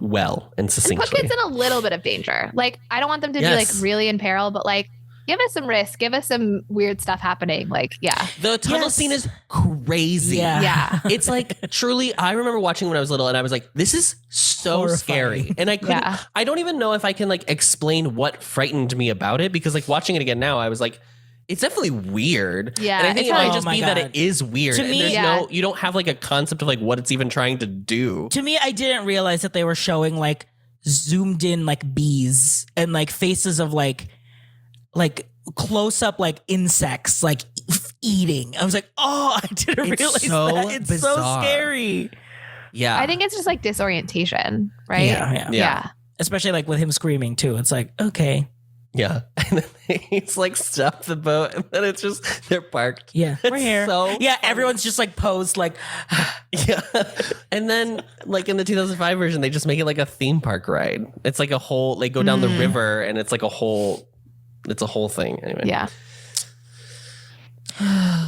well and And put succinctly. kids in a little bit of danger. Like, I don't want them to be Yes. like really in peril, but like, give us some risk, give us some weird stuff happening. Like, yeah. The tunnel Yes. scene is crazy. Yeah. Yeah. It's like truly, I remember watching when I was little and I was like, this is so Horrifying. scary. And I couldn't, Yeah. I don't even know if I can like explain what frightened me about it because like watching it again now, I was like, it's definitely weird. Yeah, And I think it's it might like- just Oh my be that God. it is weird. To and me- there's Yeah. you don't have like a concept of like what it's even trying to do. To me, I didn't realize that they were showing like zoomed in like bees and like faces of like close up like insects like eating. I was like, oh, I didn't It's realize so that. It's so bizarre. scary. Yeah. I think it's just like disorientation, right? Yeah. Yeah. Especially like with him screaming too. It's like, okay. Yeah. And then he's like stopped the boat and then it's just, they're parked. Yeah. We're It's here. so yeah. funny. Everyone's just like posed like, Yeah. And then like in the 2005 version, they just make it like a theme park ride. It's like a whole, they go down the river and it's like a whole thing. Anyway. Yeah.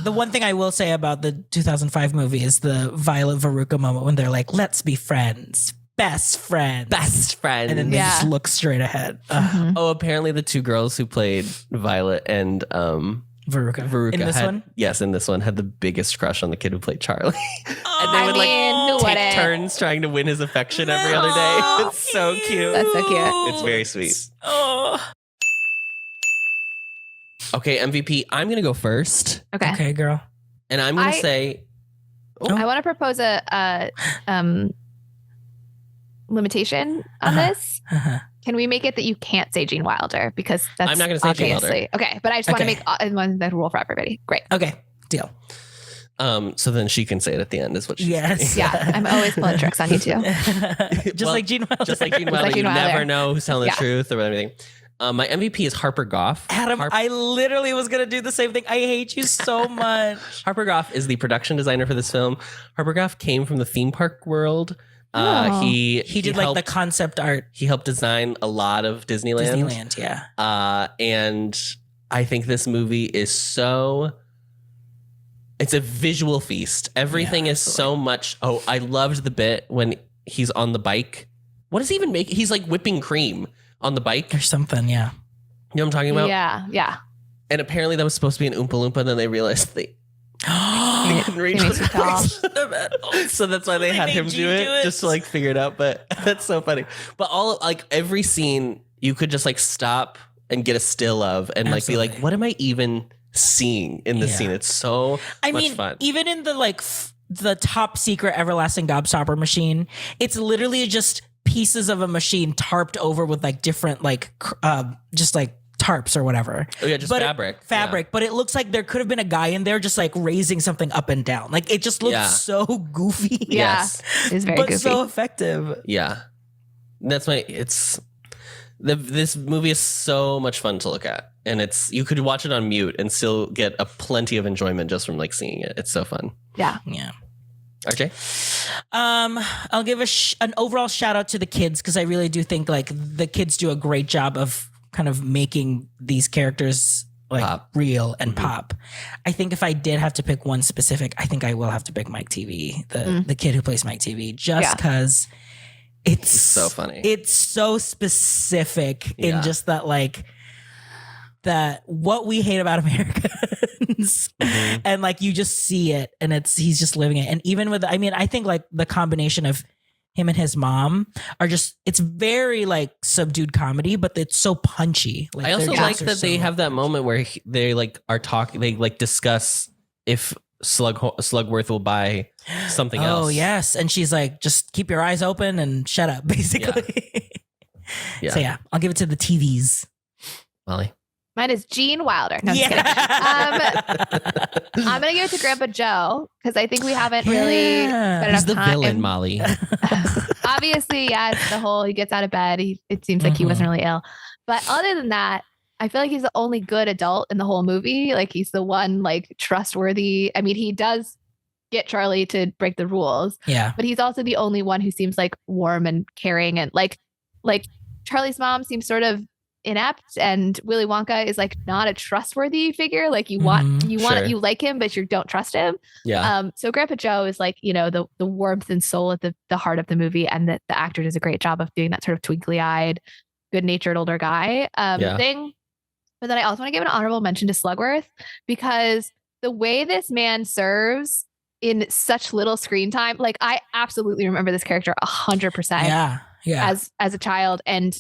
the one thing I will say about the 2005 movie is the Violet Veruca moment when they're like, let's be friends. Best friends. Best friend. And then they Yeah. just look straight ahead. Ugh. Oh, apparently the two girls who played Violet and Veruca. In this had, one? yes, in this one had the biggest crush on the kid who played Charlie. and Oh, they would who like take wouldn't? turns trying to win his affection every other day. It's so cute. That's so cute. It's very sweet. Oh. Okay, MVP, I'm going to go first. Okay. Okay, girl. And I'm going I- to say, I want to propose a limitation on Uh-huh. this. Uh-huh. Can we make it that you can't say Gene Wilder? Because that's I'm not gonna say Gene Wilder. obviously okay. But I just want to Okay. make one that rule for everybody. Great. Okay, deal. so then she can say it at the end is what she's Yes. saying. Yeah, I'm always pulling tricks on you too. Just Well, like Gene Wilder. Just like Gene Wilder, Gene you Wilder. never know who's telling Yeah. the truth or anything. My MVP is Harper Goff. Adam, I literally was going to do the same thing. I hate you so much. Harper Goff is the production designer for this film. Harper Goff came from the theme park world. Oh. He He did like the concept art. he helped design a lot of Disneyland. Disneyland, yeah. And I think this movie is it's a visual feast. Everything Yeah, is so much. Oh, I loved the bit when he's on the bike. What does he even make? He's like whipping cream on the bike. Or something, yeah. You know what I'm talking about? Yeah, yeah. And apparently that was supposed to be an Oompa Loompa, and then they realized they didn't reach They made too tall. So that's why they had made him Gene do it, do it. just to like figure it out. But that's so funny. But all like every scene you could just like stop and get a still of and like be like, Absolutely. what am I even seeing in this Yeah. scene? It's so I much mean, fun. even in the like the top secret everlasting gobstopper machine, it's literally just pieces of a machine tarped over with like different like just like tarps or whatever. Oh yeah, just But fabric. but it looks like there could have been a guy in there just like raising something up and down. Like it just looks Yeah. so goofy. Yeah. Yes. It's very but goofy. so effective. Yeah. This movie is so much fun to look at. And you could watch it on mute and still get a plenty of enjoyment just from like seeing it. It's so fun. yeah. Yeah. RJ? I'll give an overall shout out to the kids because I really do think like the kids do a great job of kind of making these characters like Pop. real and pop. I think if I did have to pick one specific, I think I will have to pick Mike TV, the kid who plays Mike TV, just Yeah. because it's so funny. It's so specific Yeah. in just that like that what we hate about Americans and like you just see it and he's just living it. And even with I think like the combination of him and his mom are just, it's very like subdued comedy, but it's so punchy. Like, I also their like jokes are that they so have that moment where they like are talking, they like discuss if Slugworth will buy something else. Oh yes, and she's like, just keep your eyes open and shut up, basically. Yeah. So yeah, I'll give it to the TVs. Molly. Mine is Gene Wilder. No, I'm just kidding. I'm gonna give it to Grandpa Joe because I think we haven't really spent He's enough the time. villain, Molly. Obviously, yes, the whole he gets out of bed. It seems like he wasn't really ill, but other than that, I feel like he's the only good adult in the whole movie. Like he's the one like trustworthy. I mean, he does get Charlie to break the rules. Yeah, but he's also the only one who seems like warm and caring, and like Charlie's mom seems sort of inept, and Willy Wonka is like not a trustworthy figure. Like you like him, but you don't trust him. Yeah. So Grandpa Joe is like, you know, the warmth and soul at the heart of the movie, and that the actor does a great job of doing that sort of twinkly-eyed, good-natured older guy thing. But then I also want to give an honorable mention to Slugworth because the way this man serves in such little screen time, like I absolutely remember this character 100%. Yeah. As a child, and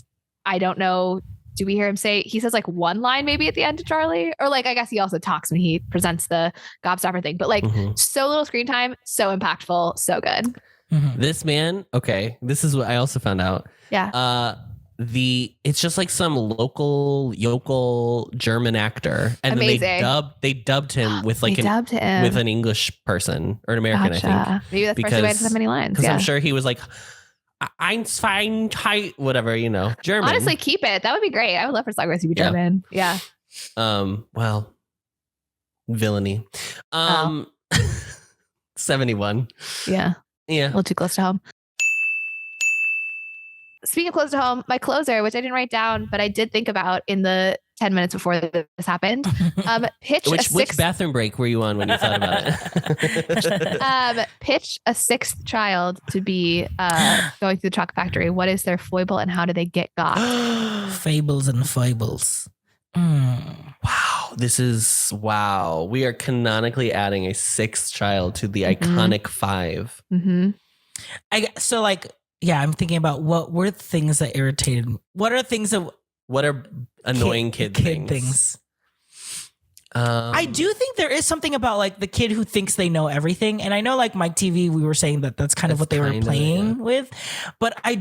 I don't know. Do we hear him say, he says like one line maybe at the end to Charlie, or like, I guess he also talks when he presents the gobstopper thing, but like so little screen time, so impactful, so good. This man. Okay. This is what I also found out. Yeah. It's just like some local yokel German actor. And Amazing. then they dubbed him with like with an English person or an American, I think. Maybe that's because he had so many lines. Because I'm sure he was like, Eins, fein, high, whatever, you know, German. Honestly, keep it. That would be great. I would love for Slugworth to be German. Yeah. Well, villainy. 71. Yeah. Yeah. A little too close to home. Speaking of close to home, my closer, which I didn't write down, but I did think about in the 10 minutes before this happened. Which bathroom break were you on when you thought about it? Pitch a sixth child to be going through the chocolate factory. What is their foible and how do they get got? Fables and foibles. Wow. We are canonically adding a sixth child to the iconic five. So like, yeah, I'm thinking about what were things that irritated me. What are things that... What are annoying kid things? I do think there is something about like the kid who thinks they know everything. And I know like Mike TV, we were saying that's kind of what they were playing with. But I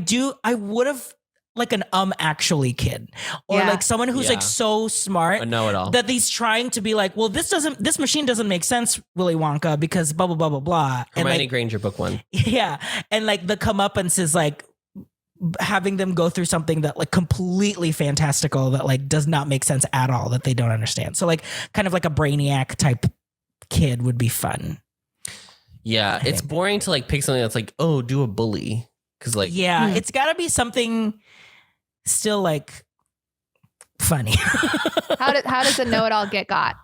would have like an actually kid or like someone who's like so smart, a know-it-all, that he's trying to be like, well, this machine doesn't make sense, Willy Wonka, because blah, blah, blah, blah, blah. Hermione and like, Granger, book one. Yeah. And like the comeuppance is like, having them go through something that like completely fantastical that like does not make sense at all, that they don't understand. So like kind of like a Brainiac type kid would be fun. Yeah. It's boring to like pick something that's like, oh, do a bully. Cause like, it's gotta be something still like funny. How does a know-it-all get got?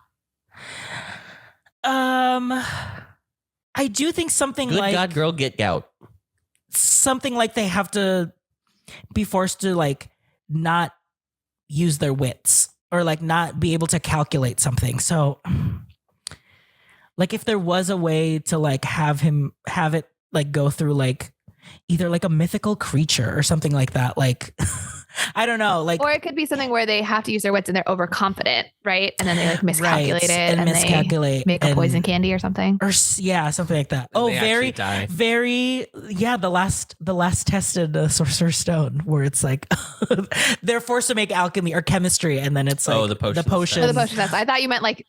I do think something good like God, girl, get gout. Something like they have to be forced to like not use their wits or like not be able to calculate something. So like if there was a way to like have it like go through like either like a mythical creature or something like that, like I don't know, like, or it could be something where they have to use their wits and they're overconfident, right? And then they like miscalculate it and miscalculate, they make a poison candy or something, or something like that. And very the last tested Sorcerer's Stone, where it's like they're forced to make alchemy or chemistry, and then it's like the potion. The potion test. I thought you meant like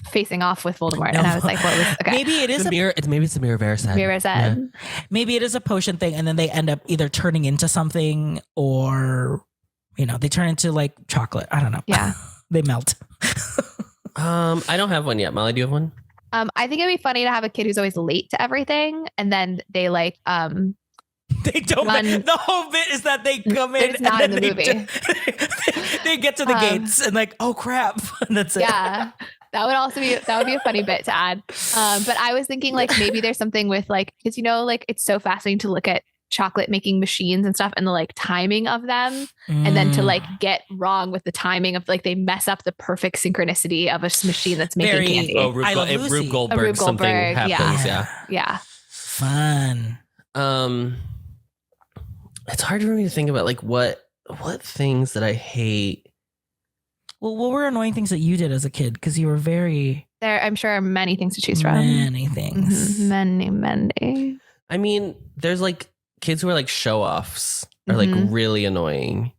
facing off with Voldemort, and I was like, what was okay? Maybe it is maybe it's the Mirror Versailles. Yeah. Maybe it is a potion thing, and then they end up either turning into something or, you know, they turn into like chocolate. I don't know. Yeah. They melt. I don't have one yet. Molly, do you have one? I think it'd be funny to have a kid who's always late to everything, and then they like they don't. The whole bit is that they come in. It's not in the movie. They get to the gates and like, oh crap, and that's it. Yeah. That would be a funny bit to add. But I was thinking like maybe there's something with like, because you know, like it's so fascinating to look at chocolate making machines and stuff and the like timing of them, and then to like get wrong with the timing of like they mess up the perfect synchronicity of a machine that's making candy. Oh, Rube Goldberg, something happens. Yeah. Fun. It's hard for me to think about like what things that I hate. Well, what were annoying things that you did as a kid? Because you were very There, I'm sure, are many things to choose from. many things. Many. I mean, there's like kids who are like show-offs are like really annoying.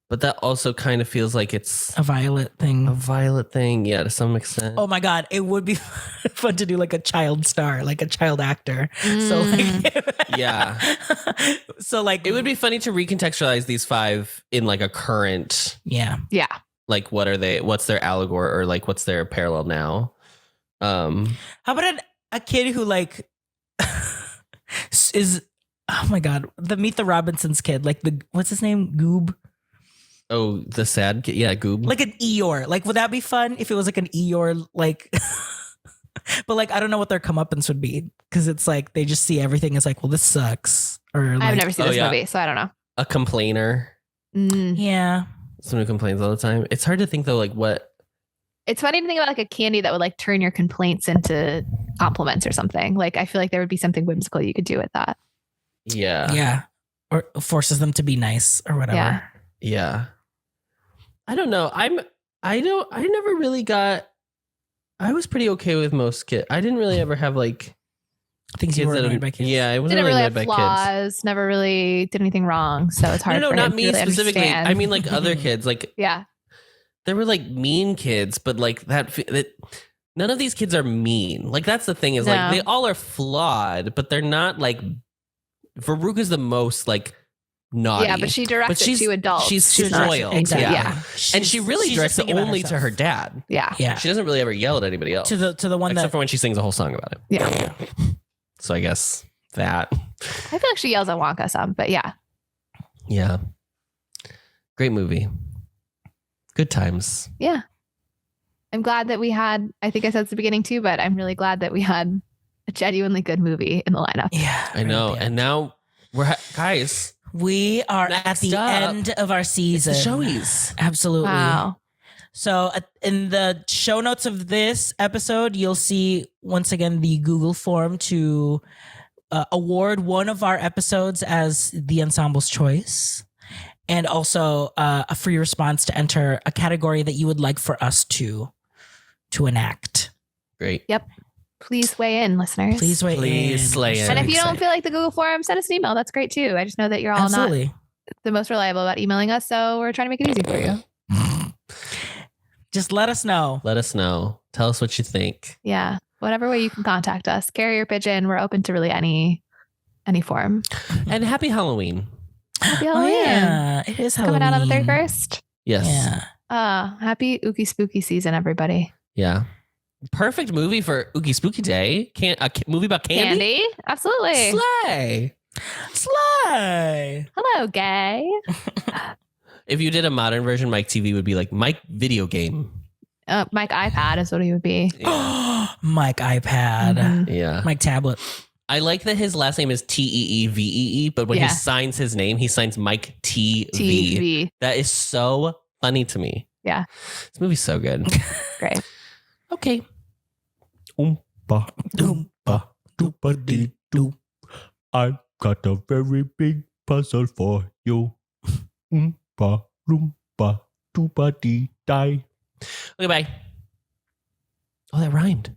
But that also kind of feels like it's A Violet thing. Yeah, to some extent. Oh my God, it would be fun to do like a child star, like a child actor. So like, yeah. So like, It would be funny to recontextualize these 5 in like a current, yeah. like what are they, what's their allegory or like what's their parallel now? How about a kid who like is, oh my God, the Meet the Robinsons kid, like what's his name? Goob? Oh, the sad kid? Yeah, Goob. Like an Eeyore. Like, would that be fun if it was like an Eeyore, like, but like, I don't know what their comeuppance would be. Cause it's like, they just see everything as like, well, this sucks. Or like, I've never seen this movie, so I don't know. A complainer. Yeah. Someone who complains all the time. It's hard to think though, like what. It's funny to think about like a candy that would like turn your complaints into compliments or something. Like, I feel like there would be something whimsical you could do with that. Yeah. Yeah. Or forces them to be nice or whatever. Yeah. I don't know. I never really I was pretty okay with most kids. I didn't really ever have like things you were annoyed by kids. Yeah, I wasn't Didn't really annoyed have by flaws, kids. never really did anything wrong. So it's hard No, for not him me to really specifically. understand. I mean like other kids. Like Yeah. There were like mean kids, but like that none of these kids are mean. Like that's the thing is like they all are flawed, but they're not like Veruca's the most like naughty. Yeah, but she directs it to adults. She's spoiled. Exactly. Yeah. And she really directs it only to her dad. Yeah. Yeah. She doesn't really ever yell at anybody else. To the one except for when she sings a whole song about it. Yeah. So I guess that. I feel like she yells at Wonka some, but yeah. Yeah. Great movie. Good times. Yeah. I'm glad that we had, I think I said at the beginning too, but I'm really glad that we had a genuinely good movie in the lineup. Yeah. I know. And now guys. We are at the end of our season. It's the Showgays. Absolutely. Wow. So in the show notes of this episode, you'll see once again the Google form to award one of our episodes as the ensemble's choice. And also a free response to enter a category that you would like for us to enact. Great. Yep. Please weigh in, listeners. Please weigh in. Please slay in. And if you don't feel like the Google form, send us an email. That's great too. I just know that you're all not the most reliable about emailing us, so we're trying to make it easy for you. Just let us know. Let us know. Tell us what you think. Yeah. Whatever way you can contact us. Carrier pigeon. We're open to really any form. And happy Halloween. Happy Halloween. Oh, yeah. It is Halloween. Coming out on the 31st. Yes. Yeah. Happy Ookie Spooky season, everybody. Yeah. Perfect movie for Ookie Spooky Day. A movie about candy? Absolutely. Slay. Hello, gay. If you did a modern version, Mike TV would be like Mike Video Game. Mike iPad is what he would be. Mike iPad. Yeah. Mike Tablet. I like that his last name is TEEVEE, but when he signs his name, he signs Mike TV. That is so funny to me. Yeah. This movie's so good. Great. Okay. Oompa, doompa, doopa dee doo. I've got a very big puzzle for you. Oompa, loompa, doopa dee die. Okay, bye. Oh, that rhymed.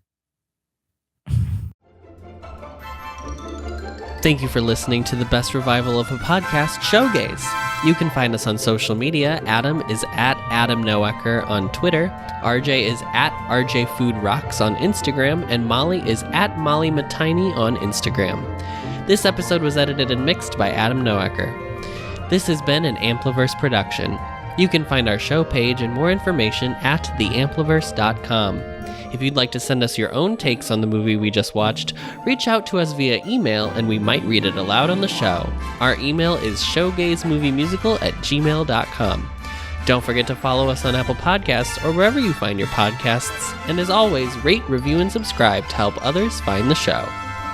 Thank you for listening to the best revival of a podcast, Showgays. You can find us on social media. Adam is at Adam Noecker on Twitter. RJ is at RJ Food Rocks on Instagram. And Molly is at Molly Matiny on Instagram. This episode was edited and mixed by Adam Noecker. This has been an Ampliverse production. You can find our show page and more information at theampliverse.com. If you'd like to send us your own takes on the movie we just watched, reach out to us via email and we might read it aloud on the show. Our email is showgaysmoviemusical@gmail.com. Don't forget to follow us on Apple Podcasts or wherever you find your podcasts. And as always, rate, review, and subscribe to help others find the show.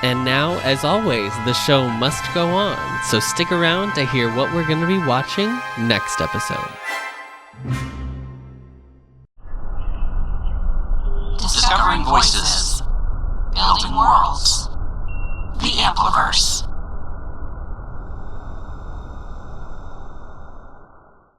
And now, as always, the show must go on, so stick around to hear what we're going to be watching next episode. Discovering voices.